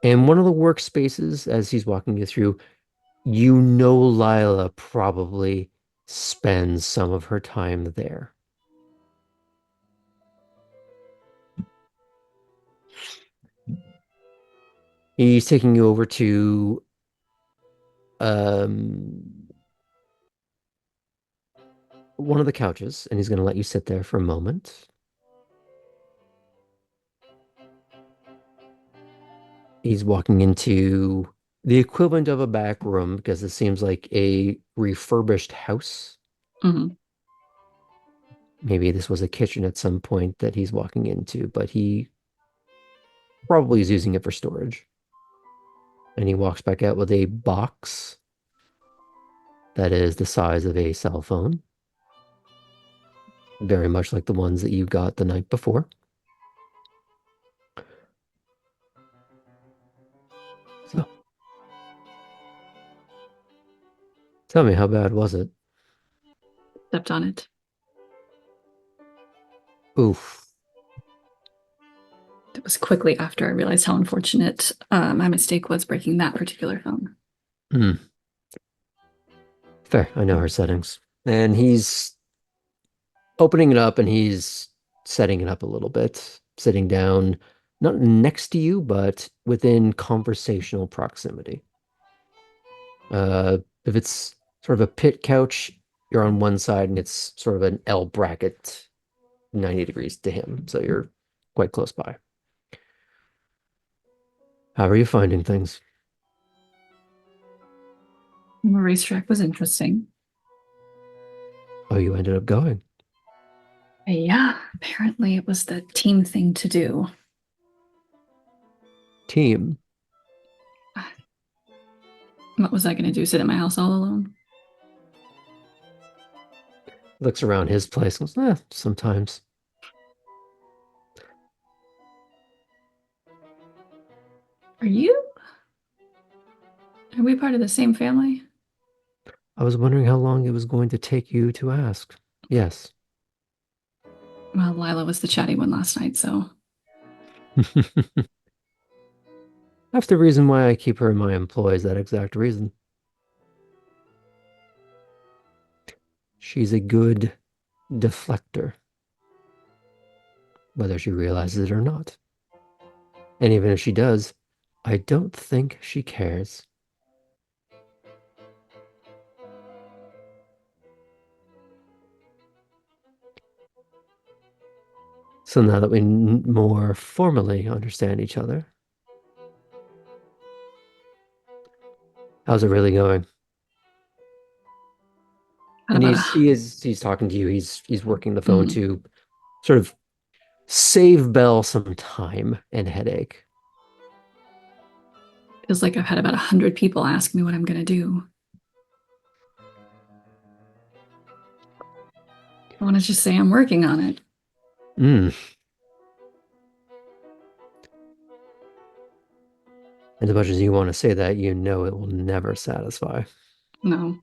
And one of the workspaces, as he's walking you through, you know Lila probably spends some of her time there. He's taking you over to one of the couches, and he's going to let you sit there for a moment. He's walking into the equivalent of a back room because it seems like a refurbished house. Mhm. Maybe this was a kitchen at some point that he's walking into, but he probably is using it for storage. And he walks back out with a box that is the size of a cell phone. Very much like the ones that you got the night before. So, tell me, how bad was it? stepped on it. Oof. It was quickly after I realized how unfortunate my mistake was breaking that particular phone. Hmm. Fair. I know her settings. And he's opening it up and he's setting it up a little bit, sitting down, not next to you, but within conversational proximity. If it's sort of a pit couch, you're on one side and it's sort of an L bracket 90 degrees to him. So you're quite close by. How are you finding things? The racetrack was interesting. Oh, you ended up going. Yeah, apparently it was the team thing to do. Team. What was I going to do? Sit at my house all alone? Looks around his place and goes, sometimes. Are you? Are we part of the same family? I was wondering how long it was going to take you to ask. Yes. Well, Lila was the chatty one last night, so. That's the reason why I keep her in my employ, is that exact reason. She's a good deflector, whether she realizes it or not. And even if she does, I don't think she cares. So now that we more formally understand each other, how's it really going? And he's talking to you. He's working the phone to sort of save Belle some time and headache. Feels like I've had about 100 people ask me what I'm going to do. I want to just say I'm working on it. And as much as you want to say that, you know it will never satisfy. No.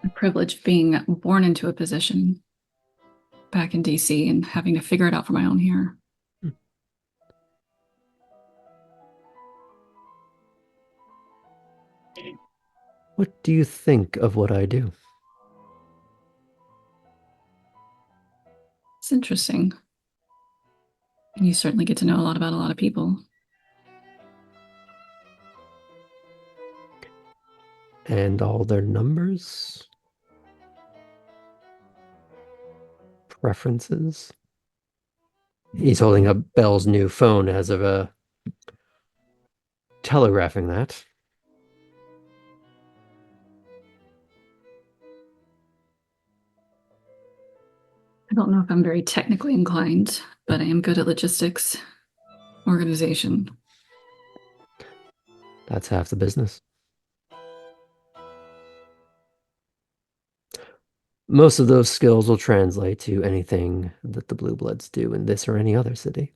The privilege of being born into a position back in DC and having to figure it out for my own here. What do you think of what I do? It's interesting. You certainly get to know a lot about a lot of people. And all their numbers? Preferences? He's holding up Belle's new phone as of telegraphing that. I don't know if I'm very technically inclined, but I am good at logistics, organization. That's half the business. Most of those skills will translate to anything that the Blue Bloods do in this or any other city.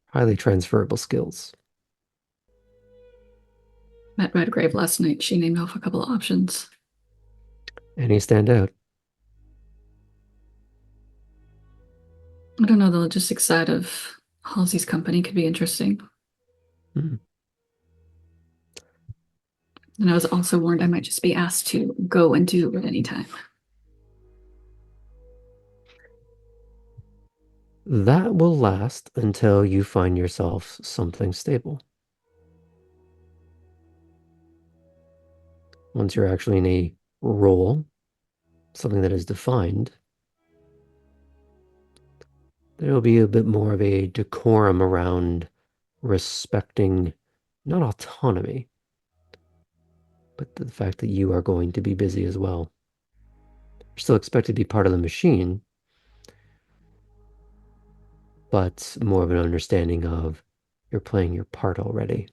Highly transferable skills. Met Redgrave last night. She named off a couple of options. Any stand out? I don't know, the logistics side of Halsey's company could be interesting. Hmm. And I was also warned I might just be asked to go and do at any time. That will last until you find yourself something stable. Once you're actually in a role, something that is defined, there'll be a bit more of a decorum around respecting not autonomy, but the fact that you are going to be busy as well. You're still expected to be part of the machine, but more of an understanding of you're playing your part already.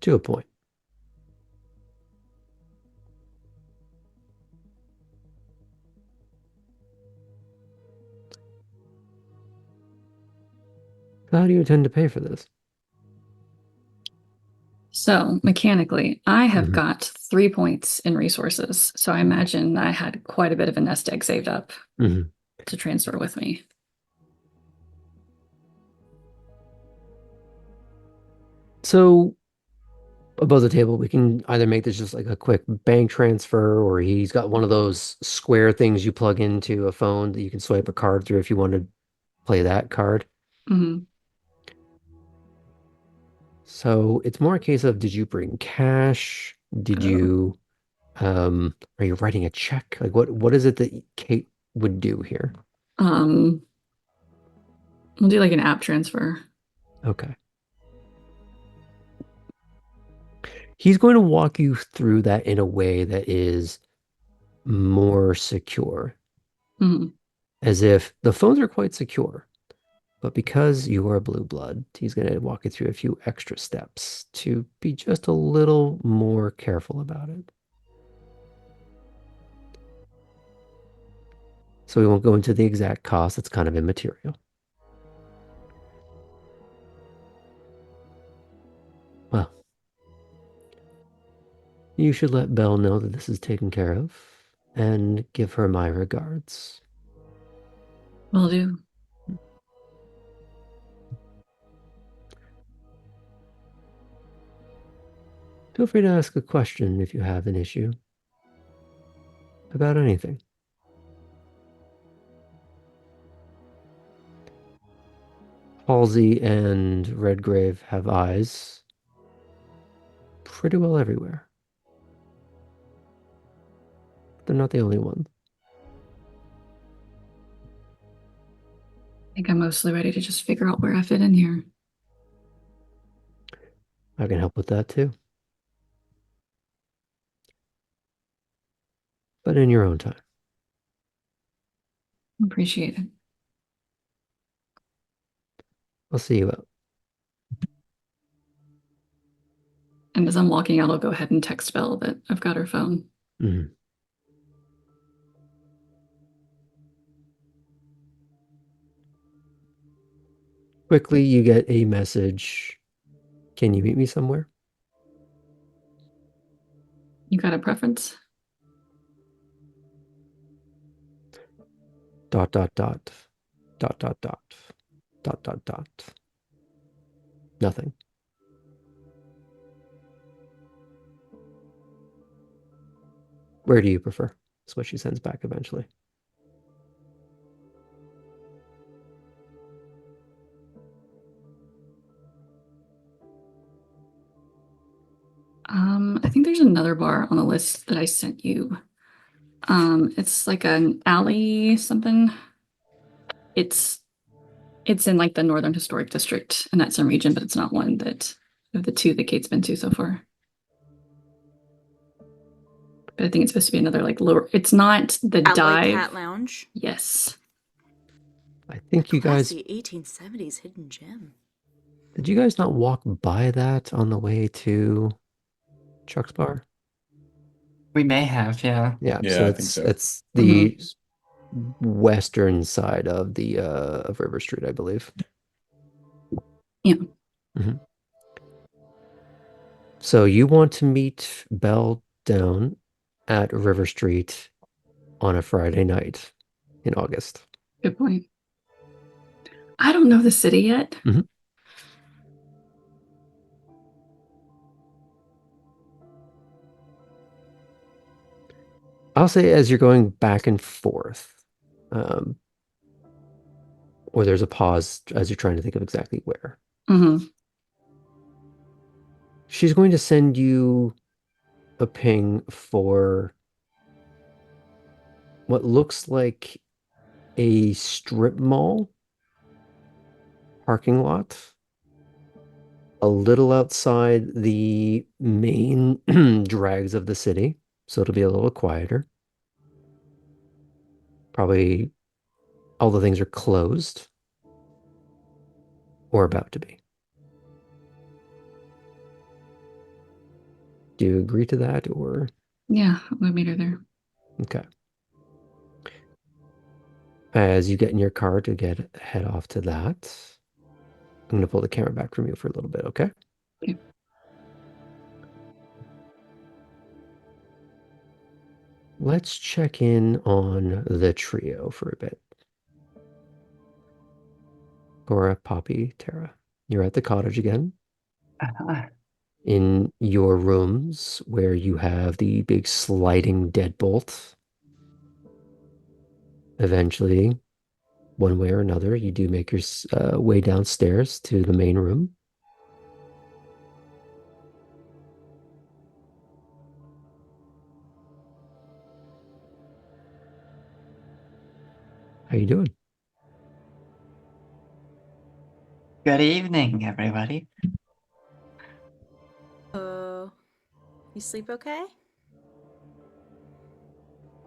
To a point. How do you intend to pay for this? So mechanically, I have Mhm. got 3 points in resources. So I imagine I had quite a bit of a nest egg saved up Mhm. to transfer with me. So above the table, we can either make this just like a quick bank transfer, or he's got one of those square things you plug into a phone that you can swipe a card through if you want to play that card. Mhm. So it's more a case of, did you bring cash? Did Oh. you are you writing a check? Like what is it that Kate would do here? We'll do like an app transfer. Okay. He's going to walk you through that in a way that is more secure, Mhm. as if the phones are quite secure, but because you are a blue blood, he's going to walk you through a few extra steps to be just a little more careful about it. So we won't go into the exact cost. It's kind of immaterial. Well, you should let Belle know that this is taken care of and give her my regards. Will do. Feel free to ask a question if you have an issue about anything. Halsey and Redgrave have eyes pretty well everywhere. They're not the only ones. I think I'm mostly ready to just figure out where I fit in here. I can help with that too. But in your own time. Appreciate it. I'll see you out. And as I'm walking out, I'll go ahead and text Belle that I've got her phone. Mhm. Quickly, you get a message. Can you meet me somewhere? You got a preference? Dot, dot, dot. Dot, dot, dot. Dot, dot, dot. Nothing. Where do you prefer? That's what she sends back eventually. I think there's another bar on the list that I sent you. It's like an alley something. It's in like the Northern Historic District in that same region, but it's not one that of the two that Kate's been to so far. But I think it's supposed to be another like lower. It's not the Outlet dive. Cat Lounge. Yes. I think you guys, Classy 1870s hidden gem. did you guys not walk by that on the way to Chuck's Bar? We may have, yeah. Yeah, Yeah, so I think so. it's the western side of the of River Street, I believe. Yeah. Mhm. So you want to meet Belle down at River Street on a Friday night in August. Good point. I don't know the city yet. Mhm. I'll say as you're going back and forth, um, or there's a pause as you're trying to think of exactly where. Mm-hmm. She's going to send you a ping for what looks like a strip mall parking lot, a little outside the main drags of the city, so it'll be a little quieter. Probably all the things are closed or about to be. Do you agree to that, or Yeah, we'll meet her there. okay? As you get in your car to head off to that, I'm gonna pull the camera back from you for a little bit, okay? Okay. Let's check in on the trio for a bit. Cora, Poppy, Tara. You're at the cottage again. Uh-huh. In your rooms where you have the big sliding deadbolt. Eventually, one way or another, you do make your way downstairs to the main room. How you doing? Good evening, everybody. You sleep okay?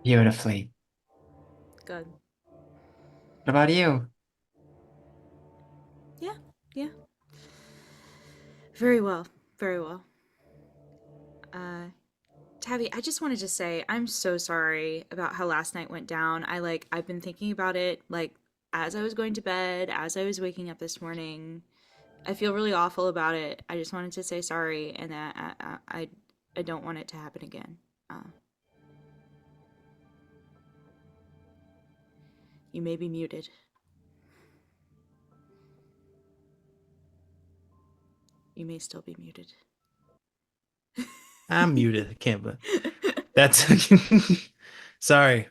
Beautifully. Good. What about you? Yeah. Very well. Very well. Tabby, I just wanted to say I'm so sorry about how last night went down. I've been thinking about it as I was going to bed, as I was waking up this morning. I feel really awful about it. I just wanted to say sorry and that I don't want it to happen again. Uh, you may be muted. You may still be muted. I'm muted. I can't, but that's sorry.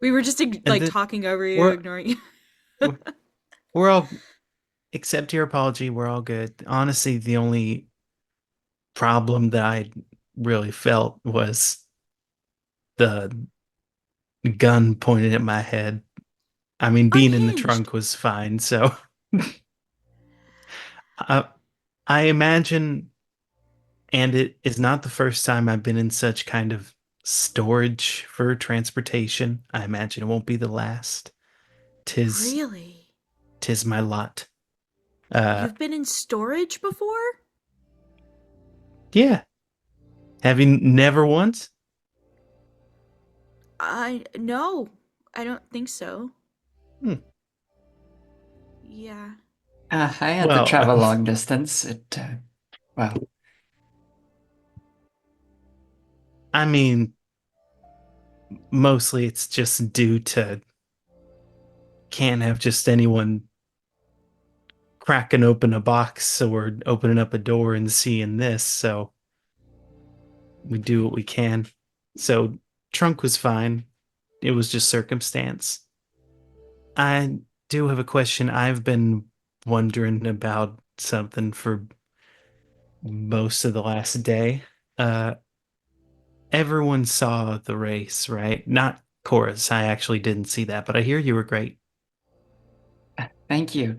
We were just And then talking over you, we're ignoring you. we're all, accept your apology. We're all good. Honestly, the only problem that I really felt was the gun pointed at my head. I mean, being in the Unhinged. trunk was fine. So I, I imagine, and it is not the first time I've been in such kind of storage for transportation. I imagine it won't be the last. Tis Really? tis my lot. Uh, You've been in storage before? yeah. Have you never once? No, I don't think so. Hmm. Yeah. I had to Well, travel long distance. Well, I mean, mostly it's just due to can't have just anyone cracking open a box or opening up a door and seeing this. So we do what we can. So trunk was fine. It was just circumstance. I do have a question. I've been wondering about something for most of the last day. Uh, Everyone saw the race, right? Not chorus. I actually didn't see that, but I hear you were great. thank you.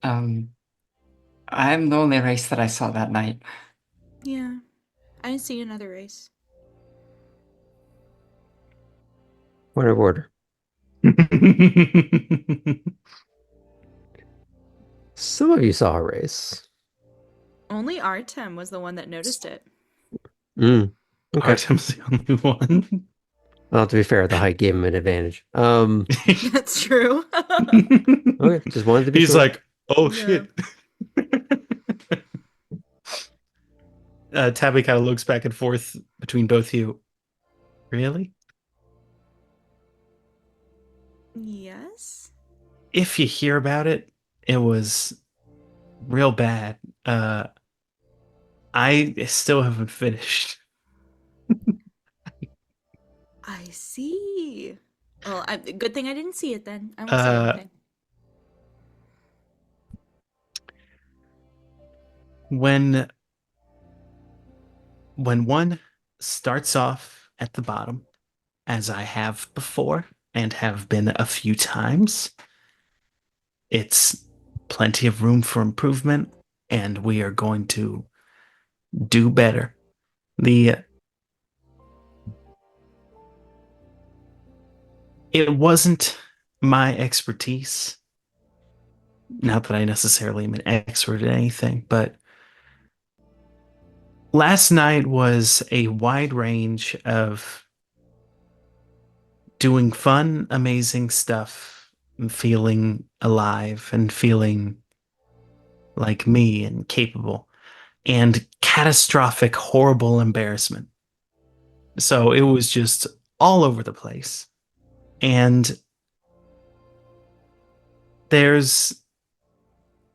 Um, I'm the only race that I saw that night. Yeah. I didn't see another race. Point of order. Some of you saw a race. Only Artem was the one that noticed it. Okay. Artem's the only one. Well, to be fair, the height gave him an advantage. That's true. Okay, just wanted to be He's sure. like, oh Yeah. shit. Tabby kind of looks back and forth between both of you. Really? Yes. If you hear about it, it was real bad. Uh, I still haven't finished. I see. Well, good thing I didn't see it then. I won't say Uh, anything. when one starts off at the bottom, as I have before and have been a few times, it's plenty of room for improvement, and we are going to do better. The It wasn't my expertise. Not that I necessarily am an expert at anything, but last night was a wide range of doing fun, amazing stuff, and feeling alive and feeling like me and capable, and catastrophic, horrible embarrassment. So it was just all over the place. And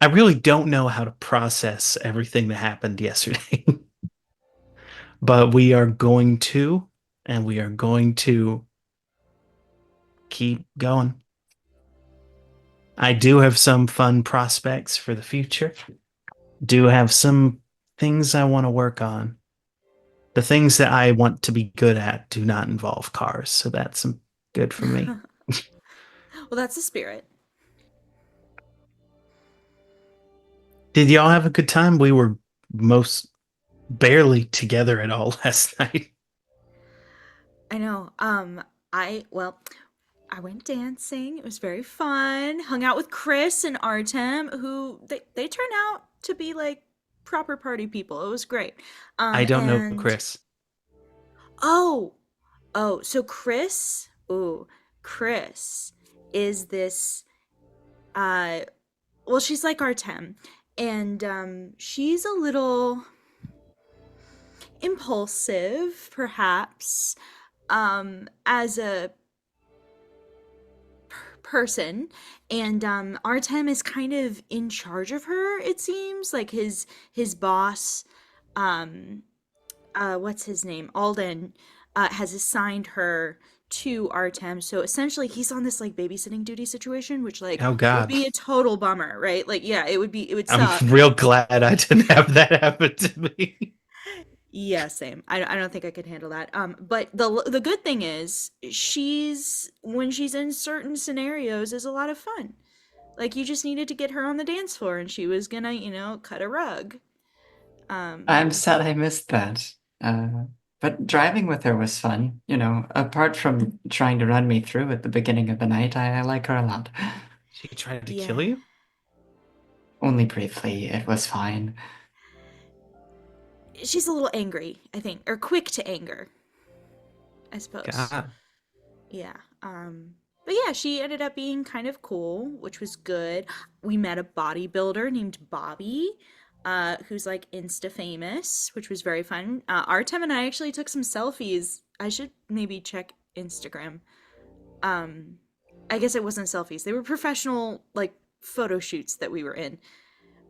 I really don't know how to process everything that happened yesterday. But we are going to, and we are going to keep going. I do have some fun prospects for the future. Do have some things I want to work on. The things that I want to be good at do not involve cars, so that's good for me. Well, that's the spirit. Did y'all have a good time? We were most barely together at all last night. I know. I went dancing. It was very fun. Hung out with Chris and Artem, who they turn out to be like proper party people. It was great. I don't know And Chris. oh, so Chris is this uh well, she's like Artem, and she's a little impulsive, perhaps, as a person, and Artem is kind of in charge of her, it seems, like his boss, um what's his name, Alden, has assigned her to Artem. So essentially he's on this like babysitting duty situation, which like Oh would God. be a total bummer, right? Like, yeah, it would I'm suck. real glad I didn't have that happen to me. Yeah, same. I don't think I could handle that. But the good thing is she's when she's in certain scenarios is a lot of fun. Like, you just needed to get her on the dance floor and she was gonna, cut a rug. I'm Um, sad I missed that. But driving with her was fun. Apart from trying to run me through at the beginning of the night, I like her a lot. She tried to kill yeah. you? Only briefly, it was fine. She's a little angry, I think, or quick to anger, I suppose. God. Yeah. But yeah, she ended up being kind of cool, which was good. We met a bodybuilder named Bobby, who's like Insta famous, which was very fun. Artem and I actually took some selfies. I should maybe check Instagram. Um, I guess it wasn't selfies. They were professional like photo shoots that we were in.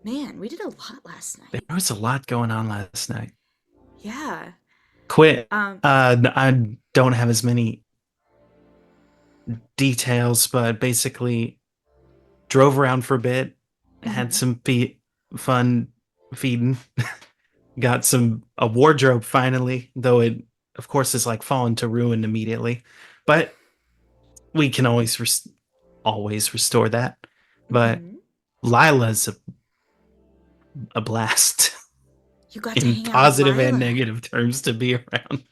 Man, we did a lot last There night. was a lot going on last night. Yeah. Quit. Um, I don't have as many details, but basically drove around for a bit, had mhm. some fun feeding, got a wardrobe finally, though it of course is like fallen to ruin immediately. But we can always restore that. But Mhm. Lila's a blast You got to in hang out with positive and Lila. negative terms to be around.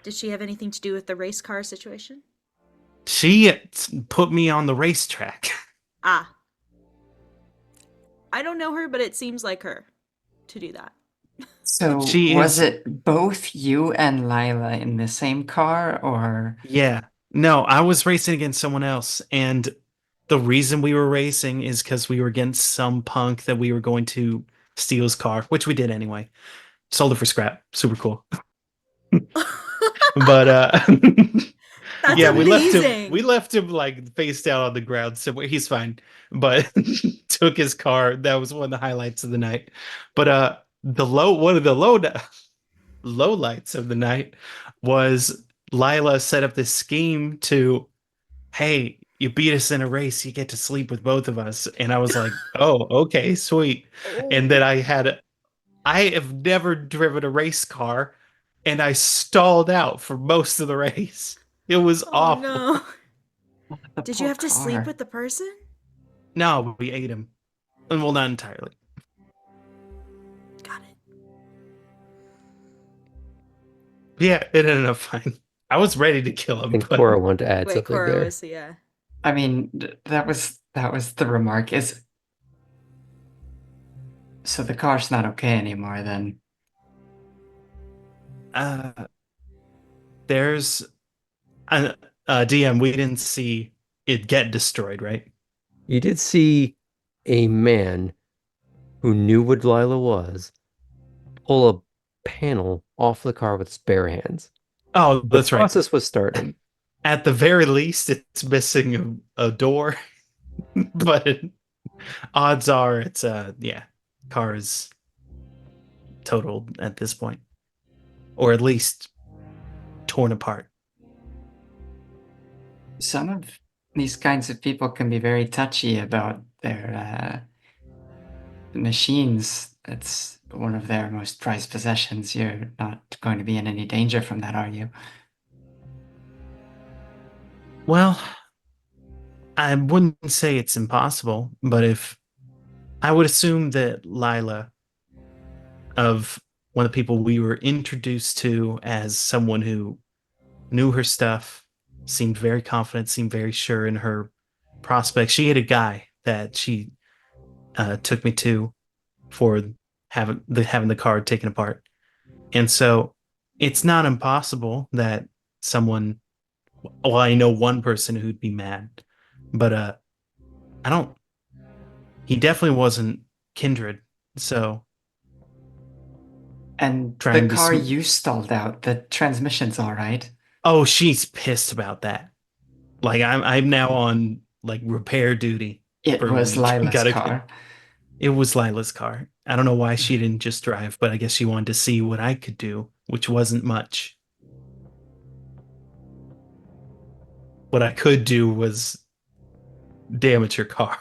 Did she have anything to do with the race car situation? She put me on the racetrack. Ah, I don't know her, but it seems like her to do that. So, She was is, it both you and Lila in the same car, or yeah. No, I was racing against someone else, and the reason we were racing is because we were against some punk that we were going to steal his car, which we did anyway. Sold it for scrap. Super cool. But That's yeah, we amazing. left him like face down on the ground, so he's fine. But took his car. That was one of the highlights of the night. But the one of the low lights of the night was Lila set up this scheme to, hey, you beat us in a race, you get to sleep with both of us. And I was like, oh, okay, sweet. And Oh, then I have never driven a race car, and I stalled out for most of the race. It was oh awful. no. the Did you poor have to sleep car? with the person? No, we ate him. Well, not entirely. Got it. Yeah, it ended up fine. I was ready to kill I him, think but Cora wanted to add Wait, something Cora there. was, yeah. I mean, that was the remark. Is so the car's not okay anymore then? uh, there's DM. We didn't see it get destroyed, right? You did see a man who knew what Lila was pull a panel off the car with its bare hands. Oh, The that's right. process was started. At the very least, it's missing a door, but odds are it's yeah, car is totaled at this point, or at least torn apart. Some of these kinds of people can be very touchy about their machines. It's one of their most prized possessions. You're not going to be in any danger from that, are you? Well, I wouldn't say it's impossible, but if I would assume that Lila, of one of the people we were introduced to as someone who knew her stuff, seemed very confident, seemed very sure in her prospects. She had a guy that she took me to for having the card taken apart, and so it's not impossible that someone. Well, I know one person who'd be mad, but I don't. He definitely wasn't kindred, so And the trying to be. car you stalled out, the transmission's all right. Oh, she's pissed about that. Like I'm now on like repair duty It for a was week. Lila's Gotta car. It was Lila's car. I don't know why she didn't just drive, but I guess she wanted to see what I could do, which wasn't much. What I could do was damage her car.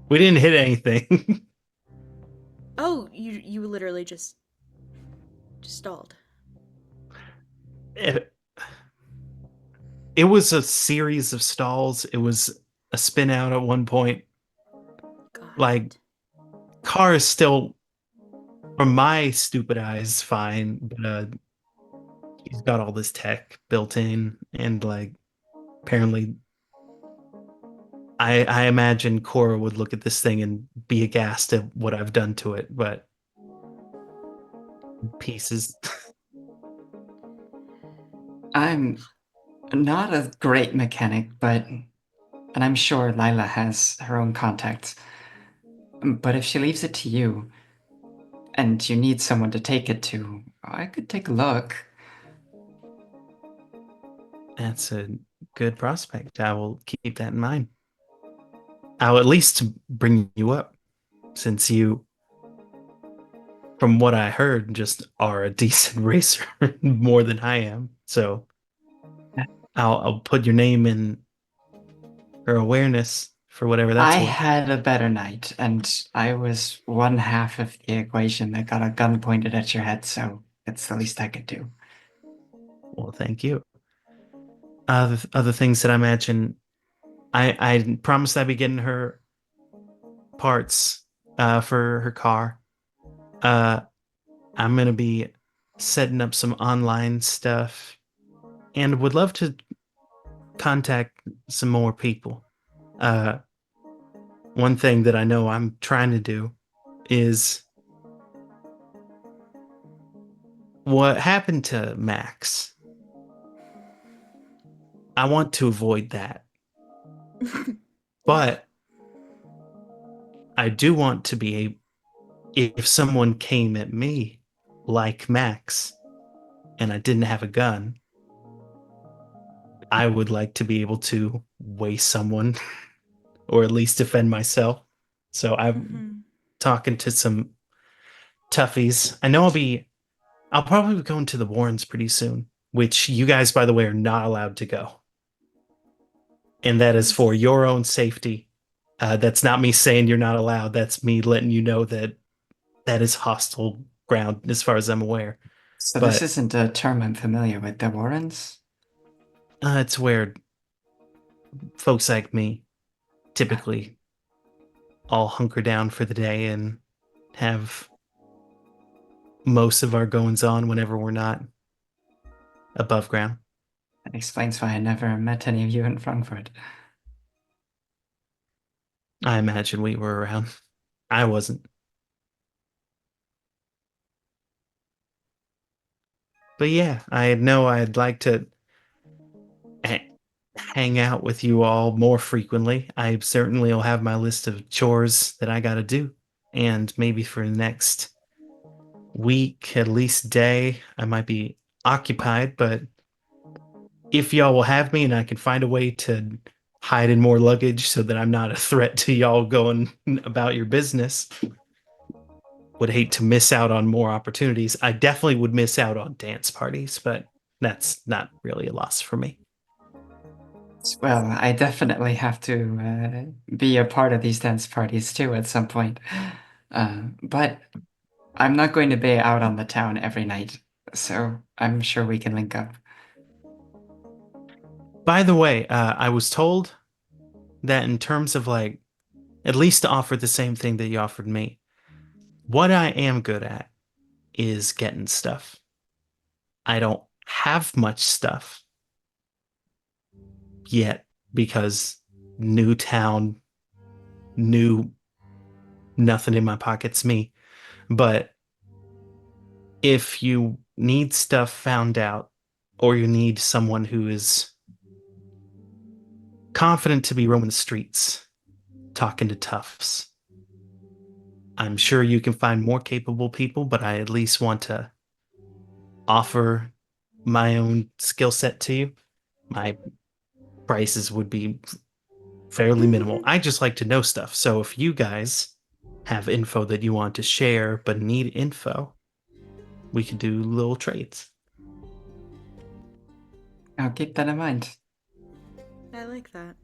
We didn't hit anything. Oh, you literally just stalled. it, it was a series of stalls. It was a spin out at one point. God. Like, car is still, from my stupid eyes, fine, but he's got all this tech built in, and like apparently I imagine Cora would look at this thing and be aghast at what I've done to it, but pieces. I'm not a great mechanic, and I'm sure Lila has her own contacts. But if she leaves it to you, and you need someone to take it to, I could take a look. That's a good prospect. I will keep that in mind. I'll at least bring you up, since you, from what I heard, just are a decent racer more than I am. So I'll put your name in her awareness for whatever that's I worth. had a better night, and I was one half of the equation that got a gun pointed at your head, so it's the least I could do. Well, thank you. Other things that I imagine, I promised I'd be getting her parts for her car. Uh, I'm gonna be setting up some online stuff, and would love to contact some more people. Uh, One thing that I know I'm trying to do is what happened to Max. I want to avoid that, but I do want to be a. If someone came at me like Max and I didn't have a gun, I would like to be able to waste someone or at least defend myself. So I'm talking to some toughies. I know I'll probably be going to the Warrens pretty soon, which you guys, by the way, are not allowed to go. And that is for your own safety. That's not me saying you're not allowed. That's me letting you know that that is hostile ground as far as I'm aware. So But this isn't a term I'm familiar with. The Warrens? it's where folks like me typically all hunker down for the day and have most of our goings on whenever we're not above ground. That explains why I never met any of you in Frankfurt. I imagine we were around. I wasn't. But yeah, I know I'd like to hang out with you all more frequently. I certainly will have my list of chores that I got to do. And maybe for the next week, at least day, I might be occupied, but if y'all will have me and I can find a way to hide in more luggage so that I'm not a threat to y'all going about your business, would hate to miss out on more opportunities. I definitely would miss out on dance parties, but that's not really a loss for me. Well, I definitely have to be a part of these dance parties too at some point. But I'm not going to be out on the town every night, so I'm sure we can link up. By the way, I was told that in terms of like, at least to offer the same thing that you offered me, what I am good at is getting stuff. I don't have much stuff yet because new town, new nothing in my pockets me. But if you need stuff found out or you need someone who is confident to be roaming the streets, talking to toughs, I'm sure you can find more capable people, but I at least want to offer my own skill set to you. My prices would be fairly minimal. I just like to know stuff. So if you guys have info that you want to share but need info, we could do little trades. I'll keep that in mind. I like that.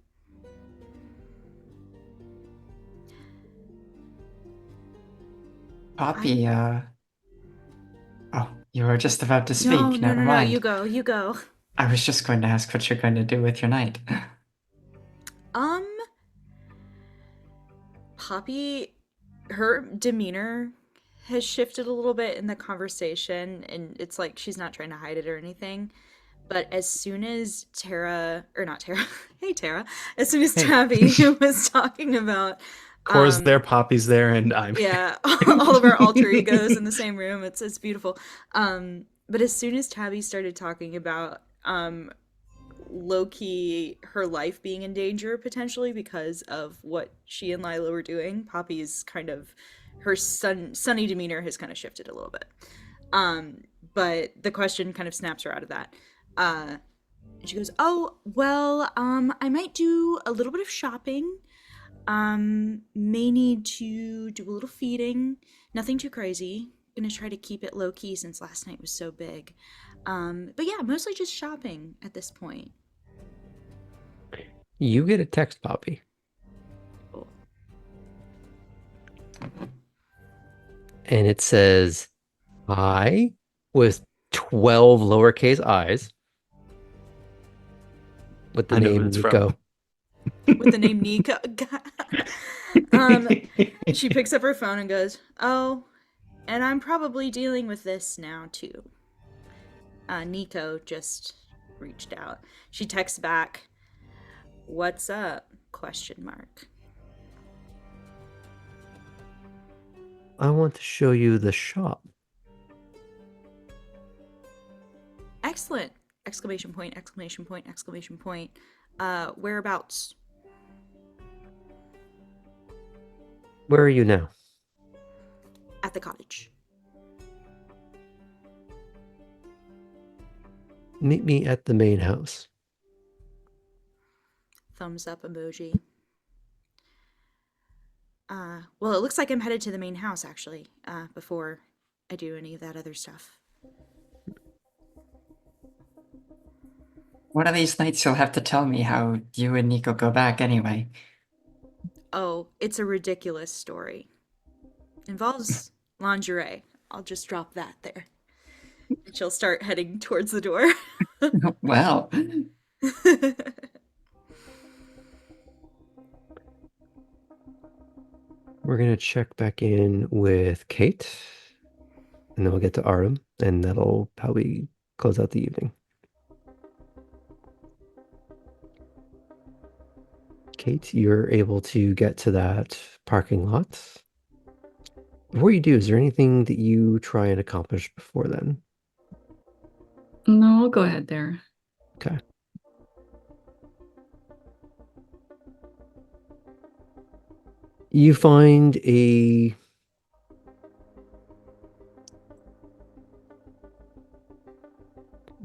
Poppy, oh, you were just about to speak. No, Never mind. you go, you go. I was just going to ask what you're going to do with your night. Um, Poppy, her demeanor has shifted a little bit in the conversation, and it's like she's not trying to hide it or anything. But as soon as Tara, or not Tara, hey Tara, as soon as Hey. Tabby was talking about, Cora's there, Poppy's there, and I'm yeah, all of our alter egos in the same room. It's beautiful. But as soon as Tabby started talking about low key her life being in danger potentially because of what she and Lila were doing, Poppy's kind of her sunny demeanor has kind of shifted a little bit. But the question kind of snaps her out of that. And she goes, "Oh, well, I might do a little bit of shopping. May need to do a little feeding. Nothing too crazy. Gonna try to keep it low key since last night was so big. But yeah, mostly just shopping at this point." You get a text, Poppy. Cool. And it says, "I," with 12 lowercase i's, with the I know who name it's Nico. from. With the name Nico. She picks up her phone and goes, "Oh, and I'm probably dealing with this now too." Nico just reached out. She texts back, "What's up?" question mark. I want to show you the shop. Excellent! Exclamation point, exclamation point, exclamation point. Whereabouts? Where are you now? At the cottage. Meet me at the main house. Thumbs up emoji. Well, it looks like I'm headed to the main house actually, before I do any of that other stuff. One of these nights you'll have to tell me how you and Nico go back anyway. Oh, it's a ridiculous story. Involves lingerie. I'll just drop that there. And she'll start heading towards the door. Well, We're going to check back in with Kate, and then we'll get to Artem, and that'll probably close out the evening. Kate, you're able to get to that parking lot. Before you do, is there anything that you try and accomplish before then? No, I'll go ahead there. Okay. You find a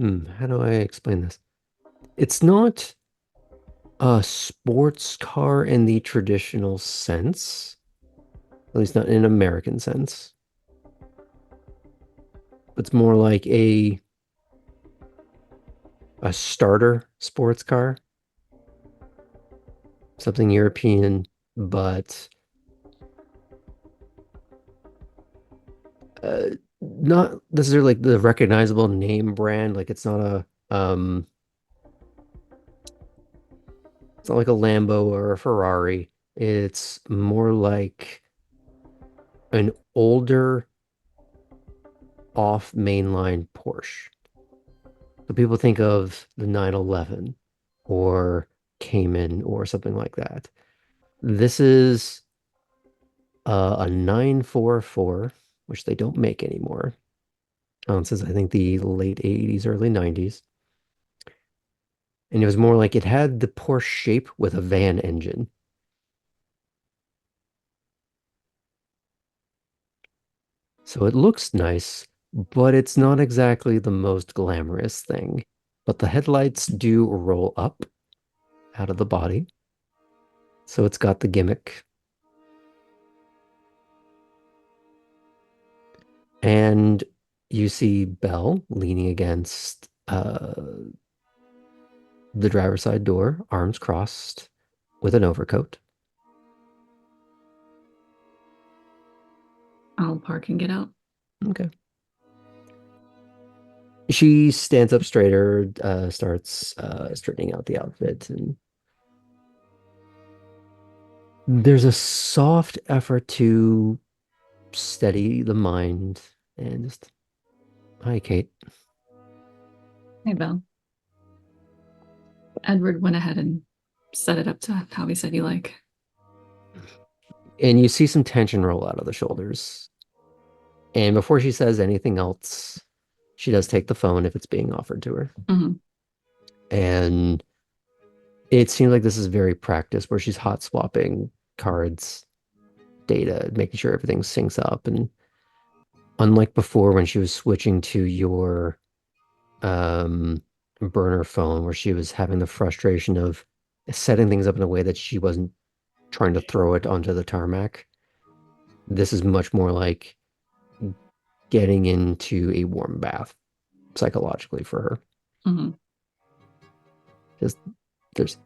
How do I explain this? It's not a sports car in the traditional sense, at least not in an American sense. It's more like a starter sports car, something European, but not necessarily like the recognizable name brand. Like it's not like a Lambo or a Ferrari. It's more like an older off mainline Porsche. So people think of the 911 or Cayman or something like that. This is a 944, which they don't make anymore. Since I think the late 80s, early 90s. And it was more like it had the Porsche shape with a van engine. So it looks nice, but it's not exactly the most glamorous thing. But the headlights do roll up out of the body. So it's got the gimmick. And you see Belle leaning against the driver's side door, arms crossed, with an overcoat. I'll park and get out. Okay. She stands up straighter, starts straightening out the outfit, and there's a soft effort to steady the mind and just, hi, Kate. Hey, Belle. Edward went ahead and set it up to how he said you like. And you see some tension roll out of the shoulders. And before she says anything else, she does take the phone if it's being offered to her. Mm-hmm. And it seems like this is very practice where she's hot swapping cards, data, making sure everything syncs up. And unlike before when she was switching to your burner phone, where she was having the frustration of setting things up in a way that she wasn't trying to throw it onto the tarmac, this is much more like getting into a warm bath psychologically for her. Mm-hmm. Just there's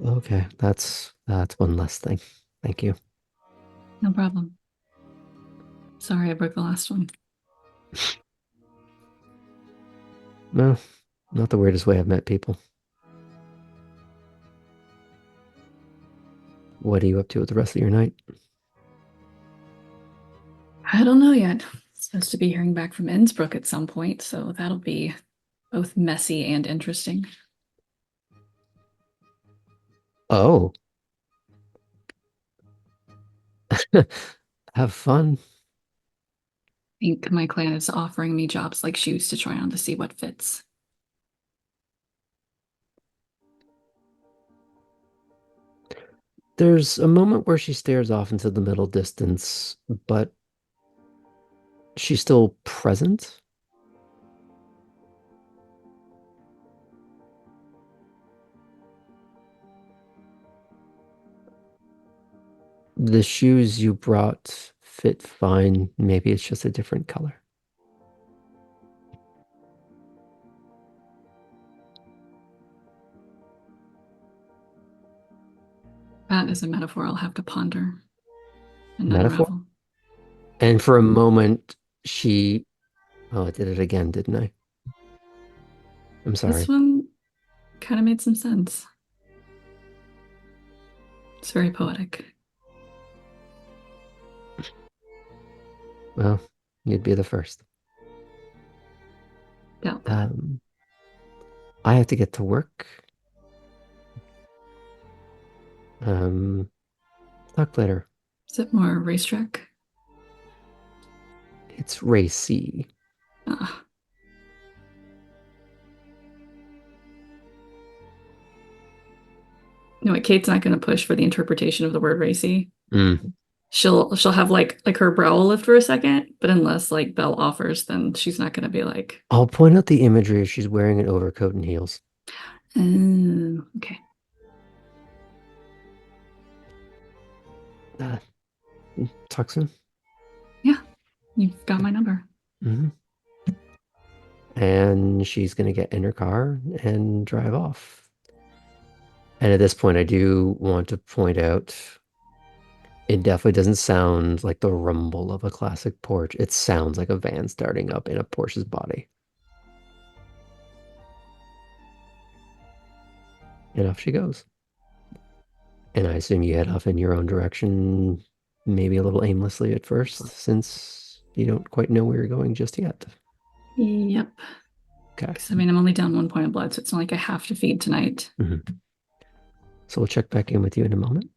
okay, that's one less thing. Thank you. No problem. Sorry I broke the last one. No, not the weirdest way I've met people. What are you up to with the rest of your night? I don't know yet. Supposed to be hearing back from Innsbruck at some point, so that'll be both messy and interesting. Oh. Have fun. I think my clan is offering me jobs like shoes to try on to see what fits. There's a moment where she stares off into the middle distance, but she's still present. The shoes you brought fit fine. Maybe it's just a different color. That is a metaphor I'll have to ponder and then Metaphor? unravel. And for a moment, she... Oh, I did it again, didn't I? I'm sorry. This one kind of made some sense. It's very poetic. Well, you'd be the first. Doubt that. I have to get to work. Talk later. Is it more racetrack? It's racy. Ah. No, Kate's not going to push for the interpretation of the word racy. Mm. she'll have like her brow will lift for a second, but unless like Belle offers, then she's not gonna be like, I'll point out the imagery if she's wearing an overcoat and heels. oh, okay. Talk soon. Yeah, you've got my number. Hmm. And she's going to get in her car and drive off. And at this point, I do want to point out it definitely doesn't sound like the rumble of a classic Porsche. It sounds like a van starting up in a Porsche's body. And off she goes. And I assume you head off in your own direction, maybe a little aimlessly at first, since you don't quite know where you're going just yet. Yep. Okay. 'Cause, I mean, I'm only down 1 point of blood, so it's not like I have to feed tonight. So we'll check back in with you in a moment.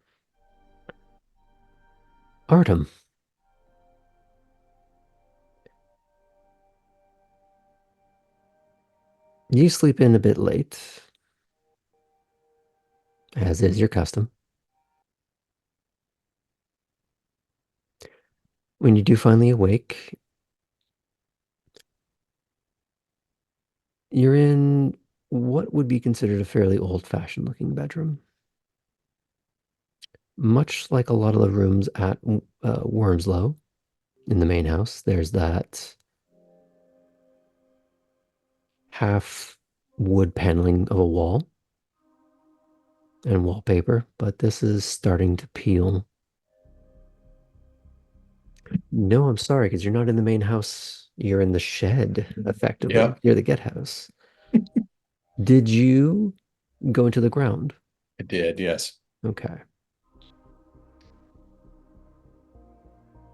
Artem. You sleep in a bit late, as is your custom. When you do finally awake, you're in what would be considered a fairly old-fashioned looking bedroom. Much like a lot of the rooms at Wormslow in the main house, there's that half wood paneling of a wall and wallpaper, but this is starting to peel. No, I'm sorry, because you're not in the main house. You're in the shed, effectively. Yeah. You're the get house. Did you go into the ground? I did, yes. Okay.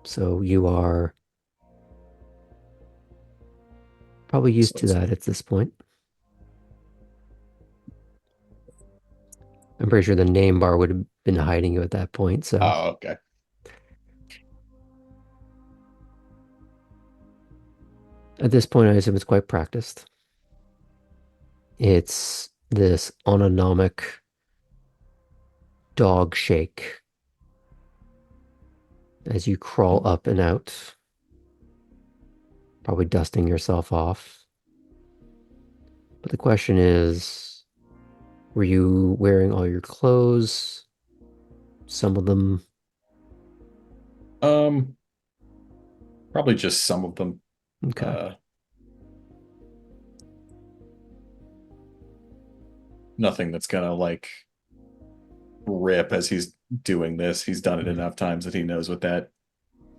So you are probably used to that at this point. I'm pretty sure the name bar would have been hiding you at that point, so. Oh, okay. At this point, I assume it's quite practiced. It's this autonomic dog shake as you crawl up and out, probably dusting yourself off. But the question is, were you wearing all your clothes? Some of them? Probably just some of them. Okay. Nothing that's gonna like rip as he's doing this. He's done it enough times that he knows what that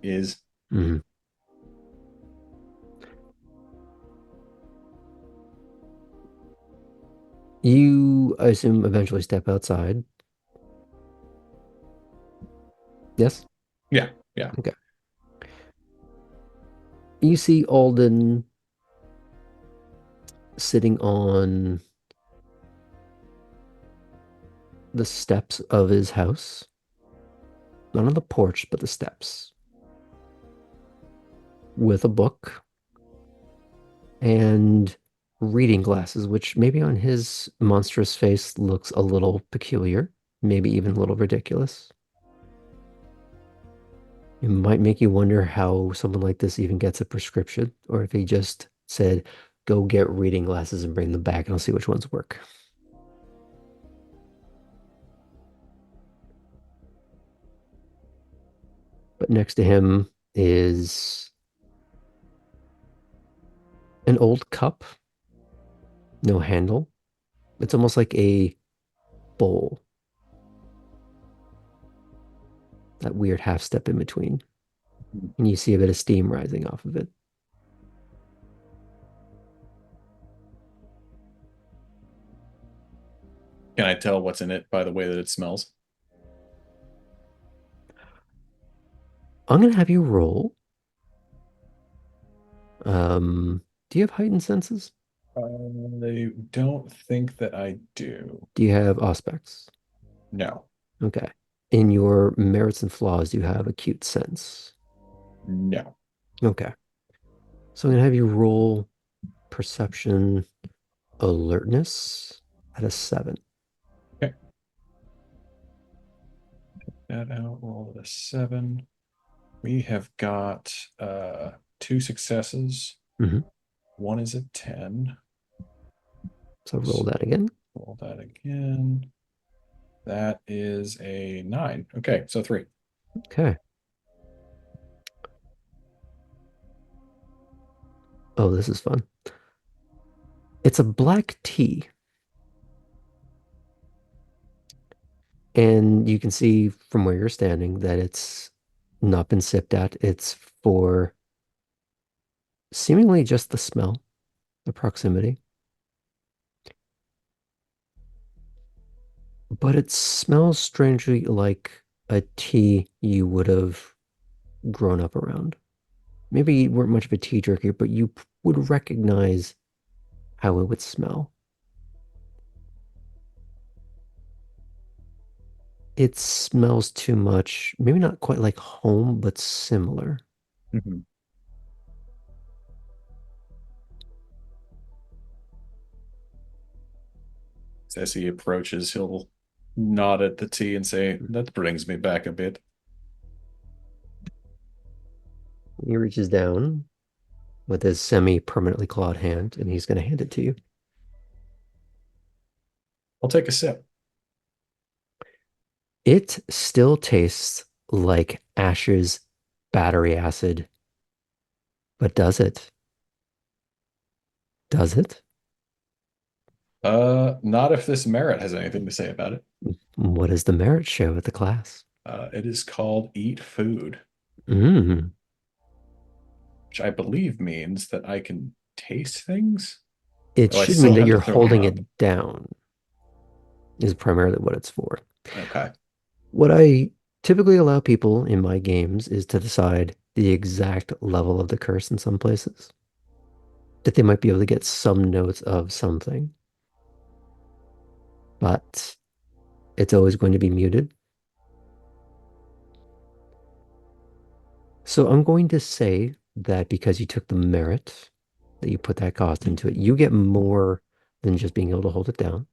is. Mhm. You, I assume, eventually step outside. Yes? Yeah, yeah. Okay. You see Alden sitting on the steps of his house. Not on the porch, but the steps. With a book and reading glasses, which maybe on his monstrous face looks a little peculiar, maybe even a little ridiculous. It might make you wonder how someone like this even gets a prescription, or if he just said, go get reading glasses and bring them back and I'll see which ones work. But next to him is an old cup, no handle. It's almost like a bowl. That weird half step in between. And you see a bit of steam rising off of it. Can I tell what's in it by the way that it smells? I'm going to have you roll. Do you have heightened senses? I don't think that I do. Do you have aspects? No, Okay. In your merits and flaws, do you have acute sense? no. Okay. So I'm going to have you roll perception alertness at a 7. That out, roll at a 7. We have got two successes. Mhm. One is a 10. So roll that again. Roll that again. That is a 9. Okay, so 3. Okay. Oh, this is fun. It's a black tea. And you can see from where you're standing that it's not been sipped at. It's for seemingly just the smell, the proximity. But it smells strangely like a tea you would have grown up around. Maybe you weren't much of a tea drinker, but you would recognize how it would smell. It smells too much, maybe not quite like home, but similar. Mm-hmm. As he approaches, he'll nod at the tea and say, "That brings me back a bit." He reaches down with his semi-permanently clawed hand, and he's going to hand it to you. I'll take a sip. It still tastes like Ash's battery acid, but does it? Does it? Not if this merit has anything to say about it. What does the merit show at the class? It is called Eat Food, Mm. which I believe means that I can taste things. It Oh, I should mean still that have to you're throw them holding up. it down, is primarily what it's for. Okay. What I typically allow people in my games is to decide the exact level of the curse in some places, that they might be able to get some notes of something, but it's always going to be muted. So I'm going to say that because you took the merit, that you put that cost into it, you get more than just being able to hold it down.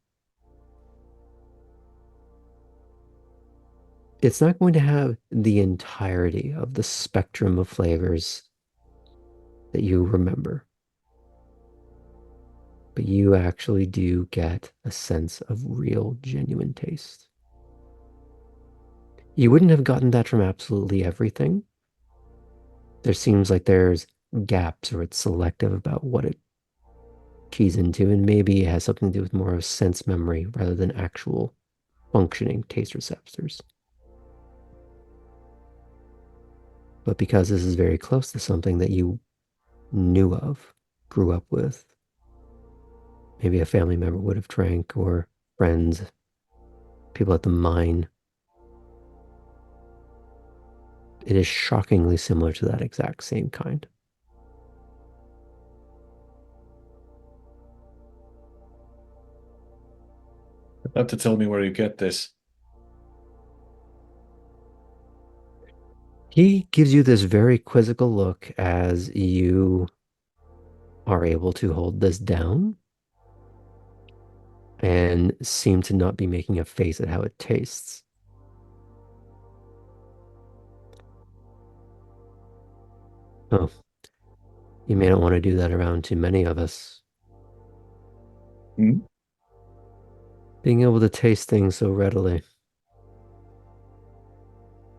It's not going to have the entirety of the spectrum of flavors that you remember, but you actually do get a sense of real, genuine taste. You wouldn't have gotten that from absolutely everything. There seems like there's gaps, or it's selective about what it keys into, and maybe it has something to do with more of sense memory rather than actual functioning taste receptors. But because this is very close to something that you knew of, grew up with, maybe a family member would have drank, or friends, people at the mine, it is shockingly similar to that exact same kind. Have to tell me where you get this. He gives you this very quizzical look as you are able to hold this down and seem to not be making a face at how it tastes. Oh, you may not want to do that around too many of us. Hmm? Being able to taste things so readily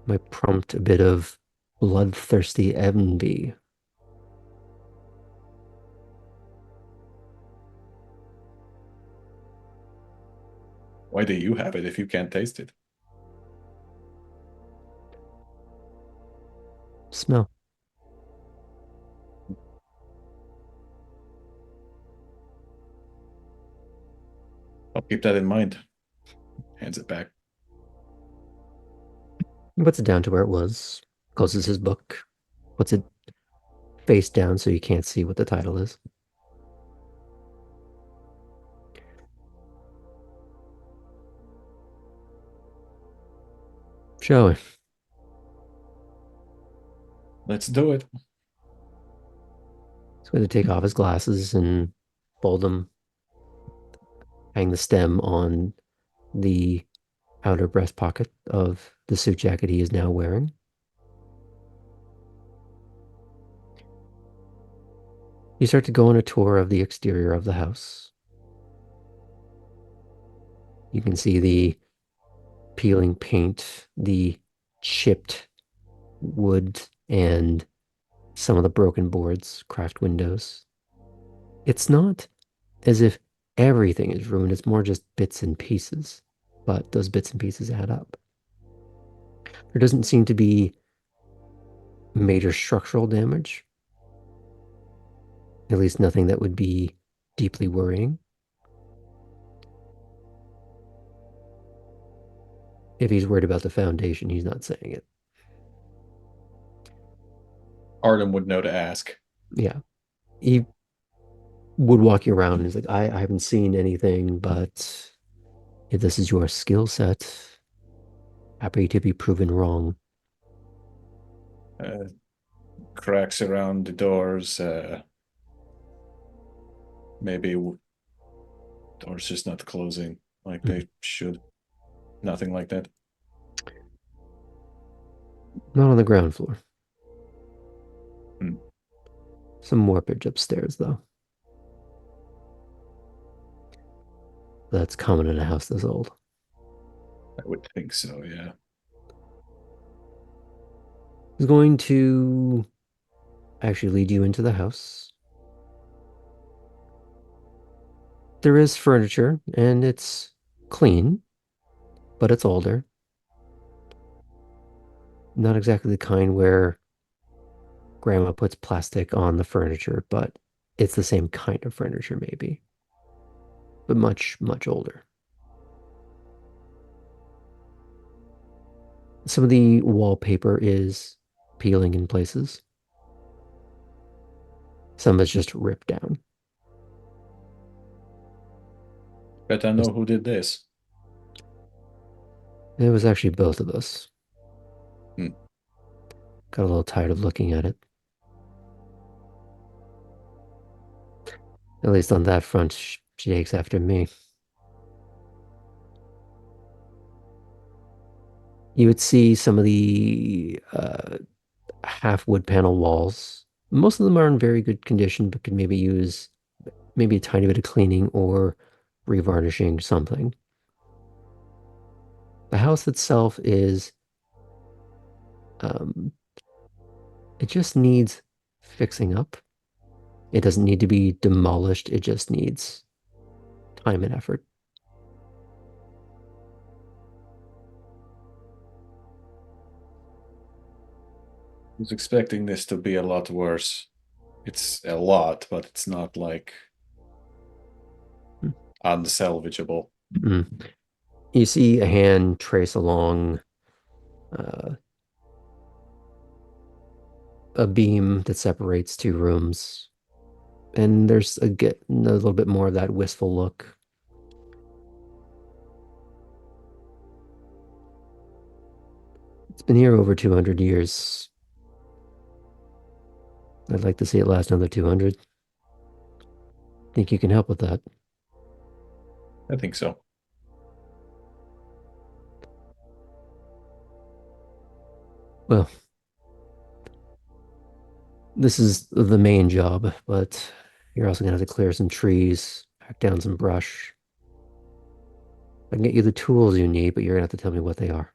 might prompt a bit of bloodthirsty envy. Why do you have it if you can't taste it? Smell. I'll keep that in mind. Hands it back. He puts it down to where it was, closes his book, puts it face down so you can't see what the title is. Shall we? Let's do it. He's going to take off his glasses and fold them, hang the stem on the outer breast pocket of the suit jacket he is now wearing. You start to go on a tour of the exterior of the house. You can see the peeling paint, the chipped wood, and some of the broken boards, cracked windows. It's not as if everything is ruined, it's more just bits and pieces, but those bits and pieces add up. There doesn't seem to be major structural damage, at least nothing that would be deeply worrying. If he's worried about the foundation, he's not saying it. Artem would know to ask. Yeah. He would walk you around and he's like, I haven't seen anything, but if this is your skill set, happy to be proven wrong. Cracks around the doors. Maybe doors just not closing like they should. Nothing like that. Not on the ground floor. Hmm. Some warpage upstairs, though. That's common in a house this old. I would think so, yeah. He's going to actually lead you into the house. There is furniture, and it's clean, but it's older. Not exactly the kind where grandma puts plastic on the furniture, but it's the same kind of furniture, maybe, but much, much older. Some of the wallpaper is peeling in places. Some is just ripped down. Bet I know who did this. It was actually both of us. Hmm. Got a little tired of looking at it. At least on that front, she takes after me. You would see some of the half wood panel walls. Most of them are in very good condition, but could maybe use maybe a tiny bit of cleaning or revarnishing something. The house itself is, um, it just needs fixing up. It doesn't need to be demolished. It just needs time and effort. I was expecting this to be a lot worse. It's a lot, but it's not like unsalvageable. Mm. You see a hand trace along uh, a beam that separates two rooms, and there's a little bit more of that wistful look. It's been here over 200 years. I'd like to see it last another 200. Think you can help with that? I think so. Well, this is the main job, but you're also gonna have to clear some trees, hack down some brush. I can get you the tools you need, but you're gonna have to tell me what they are.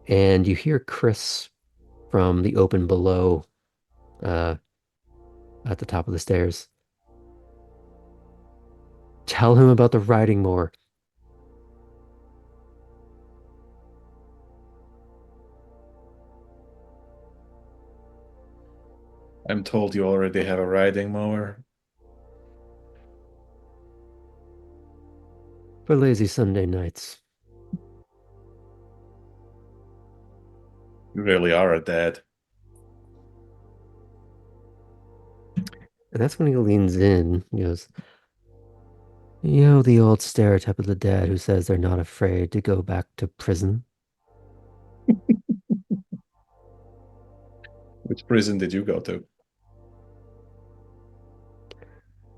And you hear Chris from the open below, uh, at the top of the stairs. Tell him about the riding mower. I'm told you already have a riding mower. For lazy Sunday nights. You really are a dad. And that's when he leans in. He goes, you know, the old stereotype of the dad who says they're not afraid to go back to prison. Which prison did you go to?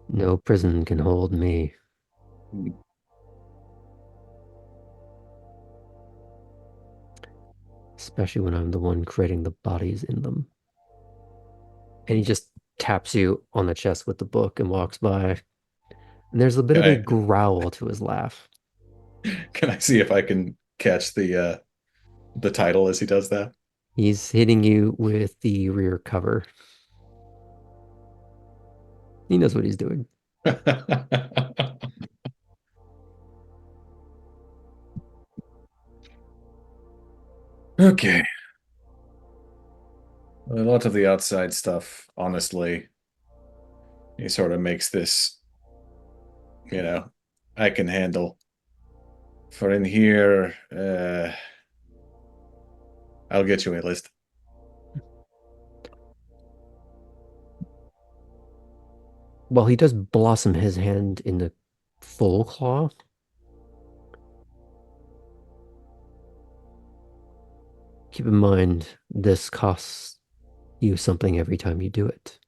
No prison can hold me. Hmm. Especially when I'm the one creating the bodies in them. And he just taps you on the chest with the book and walks by. And there's a bit of a growl to his laugh. Can I see if I can catch the title as he does that? He's hitting you with the rear cover. He knows what he's doing. Okay. A lot of the outside stuff, honestly, he sort of makes this, I can handle. For in here, I'll get you a list. Well, he does blossom his hand in the full claw. Keep in mind, this costs you something every time you do it.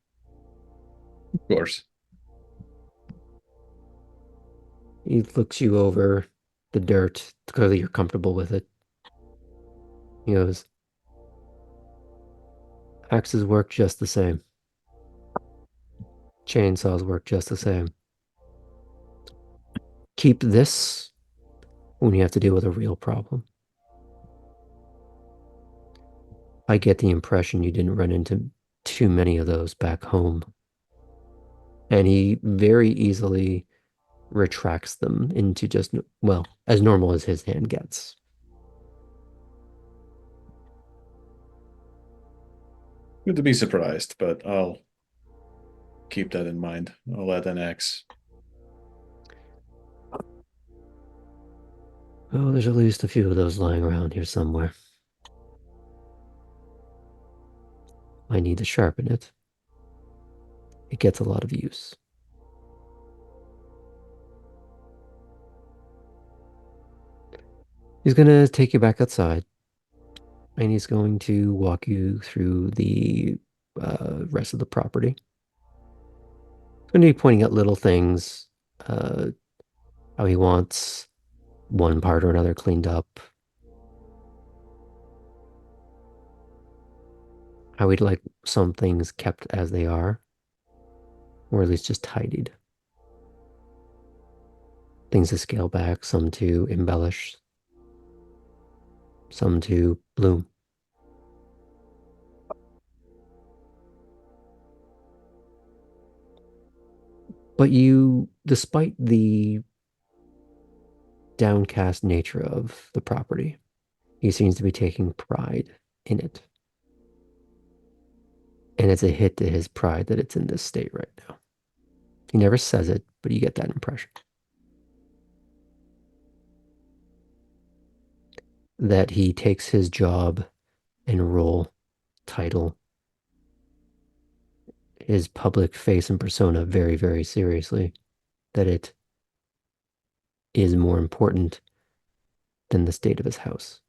Of course. He looks you over the dirt. Clearly, you're comfortable with it. He goes, axes work just the same. Chainsaws work just the same. Keep this when you have to deal with a real problem. I get the impression you didn't run into too many of those back home. And he very easily retracts them into just, well, as normal as his hand gets. Good to be surprised, but I'll keep that in mind. I'll add an X. Oh, there's at least a few of those lying around here somewhere. I need to sharpen it. It gets a lot of use. He's gonna take you back outside, and he's going to walk you through the rest of the property. He's going to be pointing out little things, how he wants one part or another cleaned up, how he'd like some things kept as they are, or at least just tidied. Things to scale back, some to embellish, some to bloom. But you, despite the downcast nature of the property, he seems to be taking pride in it. And it's a hit to his pride that it's in this state right now. He never says it, but you get that impression. That he takes his job and role, title, his public face and persona very, very seriously. That it is more important than the state of his house.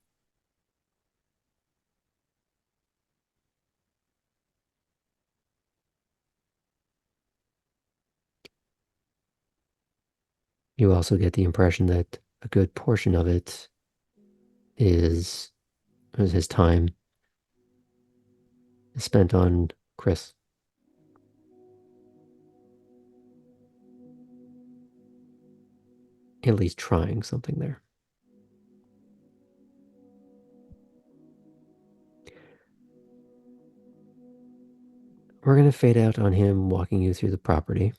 You also get the impression that a good portion of it is his time spent on Chris. At least trying something there. We're going to fade out on him walking you through the property.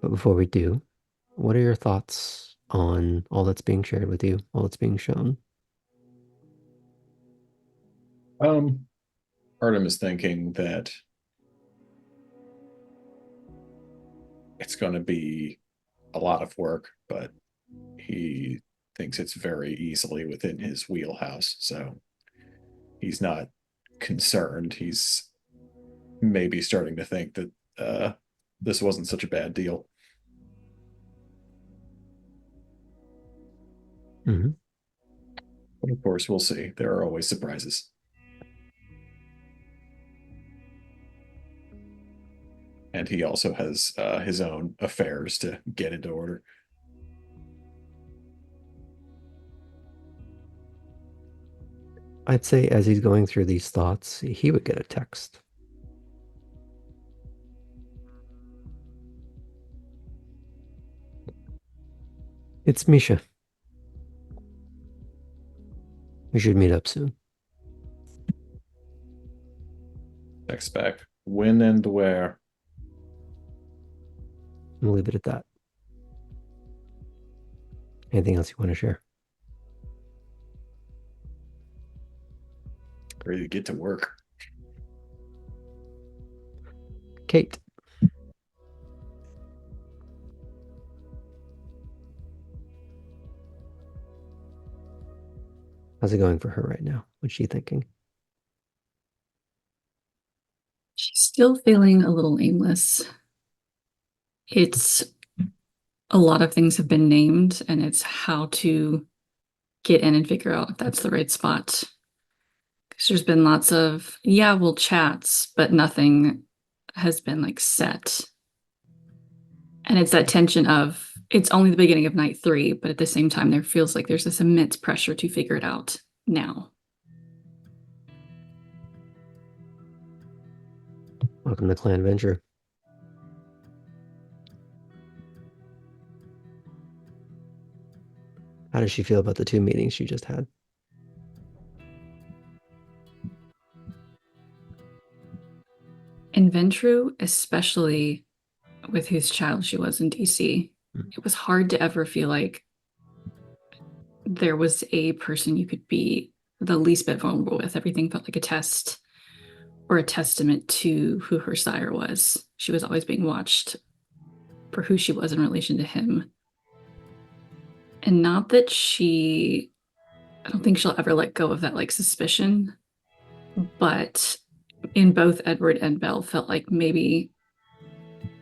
But before we do, what are your thoughts on all that's being shared with you, all that's being shown? Artem is thinking that it's going to be a lot of work, but he thinks it's very easily within his wheelhouse. So he's not concerned. He's maybe starting to think that this wasn't such a bad deal. Mm-hmm. But of course, we'll see. There are always surprises. And he also has his own affairs to get into order. I'd say as he's going through these thoughts, he would get a text. It's Misha. We should meet up soon. Text back. When and where? We'll leave it at that. Anything else you want to share? Ready to get to work. Kate. How's it going for her right now? What's she thinking? She's still feeling a little aimless. It's a lot of things have been named, and it's how to get in and figure out if that's the right spot. Because there's been lots of, yeah, we'll chats, but nothing has been like set. And it's that tension of it's only the beginning of night 3, but at the same time, there feels like there's this immense pressure to figure it out now. Welcome to Clan Venture. How does she feel about the 2 meetings she just had? In Ventru, especially with whose child she was in DC, it was hard to ever feel like there was a person you could be the least bit vulnerable with. Everything felt like a test or a testament to who her sire was. She was always being watched for who she was in relation to him. And not that I don't think she'll ever let go of that like suspicion, but in both Edward and Belle felt like maybe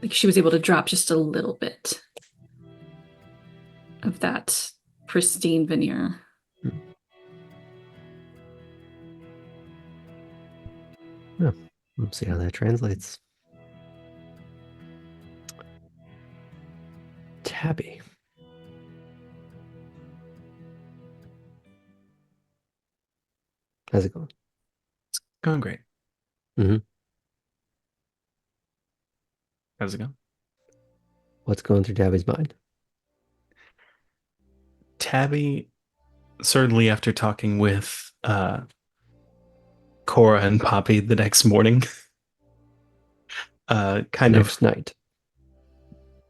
like she was able to drop just a little bit of that pristine veneer. Yeah, we'll see how that translates. Tabby. How's it going? Going great. Mm-hmm. How's it going? What's going through Tabby's mind? Tabby, certainly after talking with Cora and Poppy the next morning, kind Next of night.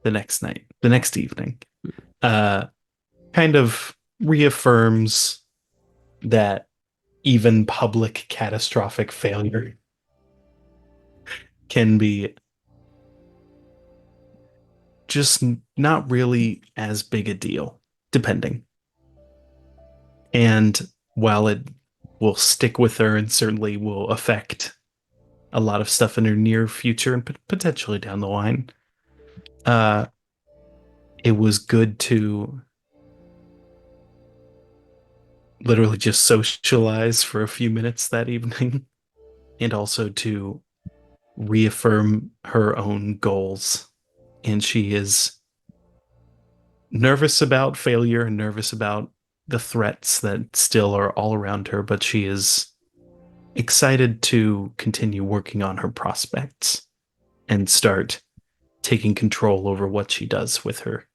the next evening, kind of reaffirms that even public catastrophic failure can be just not really as big a deal, depending. And while it will stick with her and certainly will affect a lot of stuff in her near future and potentially down the line, it was good to literally just socialize for a few minutes that evening and also to reaffirm her own goals. And she is nervous about failure and nervous about the threats that still are all around her, but she is excited to continue working on her prospects and start taking control over what she does with her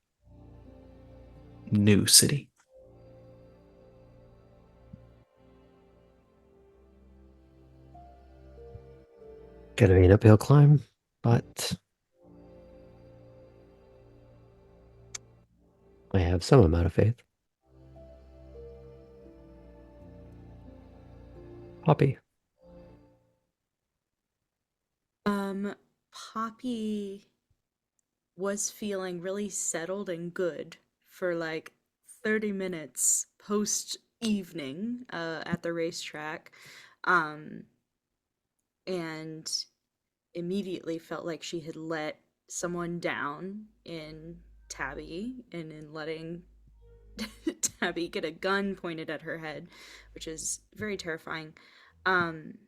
new city. Gonna be an uphill climb, but I have some amount of faith. Poppy. Poppy was feeling really settled and good for like 30 minutes post evening at the racetrack. Um, and immediately felt like she had let someone down in Tabby and in letting Tabby get a gun pointed at her head, which is very terrifying. Um,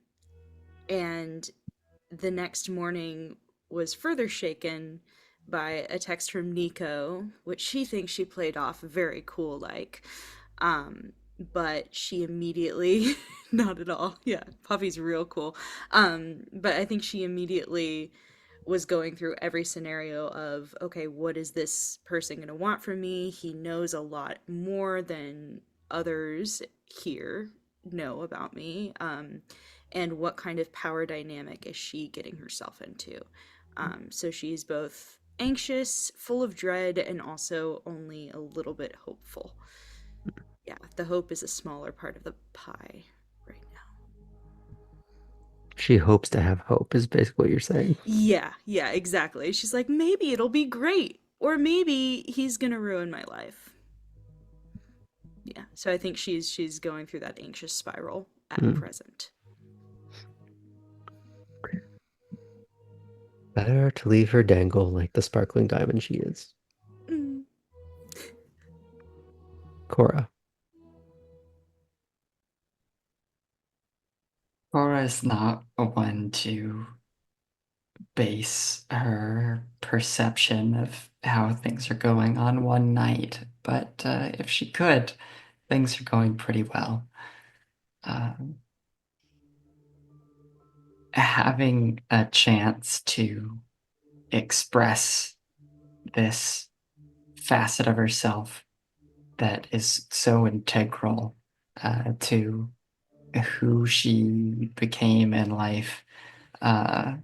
and the next morning was further shaken by a text from Nico, which she thinks she played off very cool like. Um, but she immediately not at all. Yeah, Poppy's real cool. But I think she immediately was going through every scenario of, okay, what is this person going to want from me? He knows a lot more than others here know about me. And what kind of power dynamic is she getting herself into? So she's both anxious, full of dread, and also only a little bit hopeful. Yeah, the hope is a smaller part of the pie right now. She hopes to have hope, is basically what you're saying. Yeah, exactly. She's like, maybe it'll be great, or maybe he's gonna ruin my life. Yeah, so I think she's going through that anxious spiral at Mm. present. Better to leave her dangle like the sparkling diamond she is. Mm. Cora. Cora is not one to base her perception of how things are going on one night, but if she could, things are going pretty well. Um, Having a chance to express this facet of herself that is so integral to who she became in life, uh,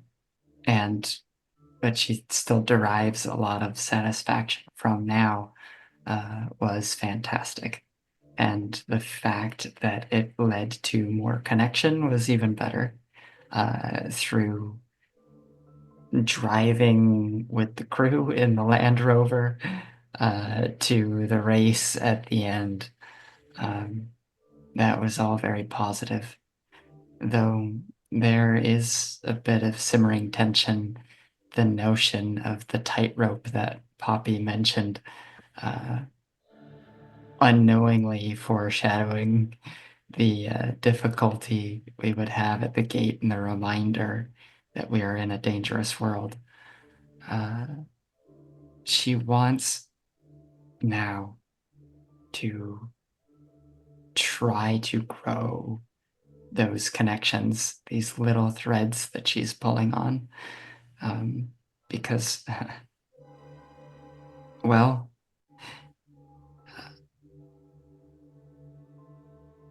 and but she still derives a lot of satisfaction from now, was fantastic. And the fact that it led to more connection was even better, through driving with the crew in the Land Rover, to the race at the end. Um, that was all very positive, though there is a bit of simmering tension. The notion of the tightrope that Poppy mentioned, uh, unknowingly foreshadowing the difficulty we would have at the gate, and the reminder that we are in a dangerous world. Uh, she wants now to try to grow those connections, these little threads that she's pulling on, because, well,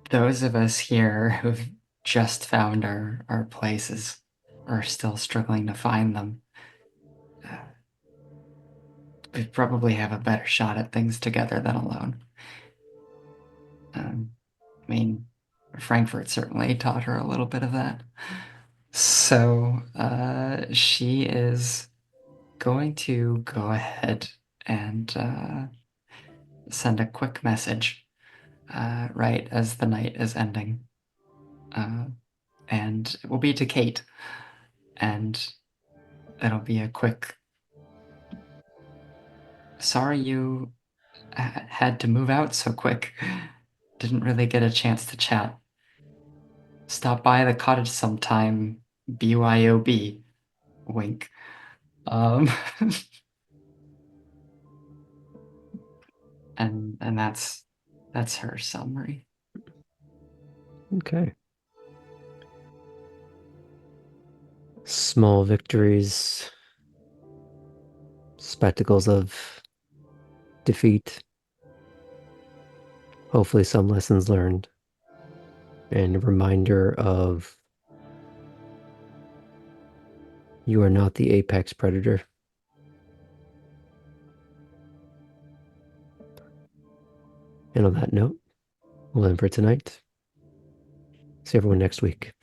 those of us here who've just found our places are still struggling to find them. We probably have a better shot at things together than alone. I mean, Frankfurt certainly taught her a little bit of that. So she is going to go ahead and send a quick message right as the night is ending. And it will be to Kate. And it'll be a quick, sorry you had to move out so quick. Didn't really get a chance to chat. Stop by the cottage sometime. BYOB. Wink. Um, and that's her summary. Okay. Small victories, spectacles of defeat, hopefully some lessons learned, and a reminder of you are not the apex predator. And on that note, we'll end for tonight. See everyone next week.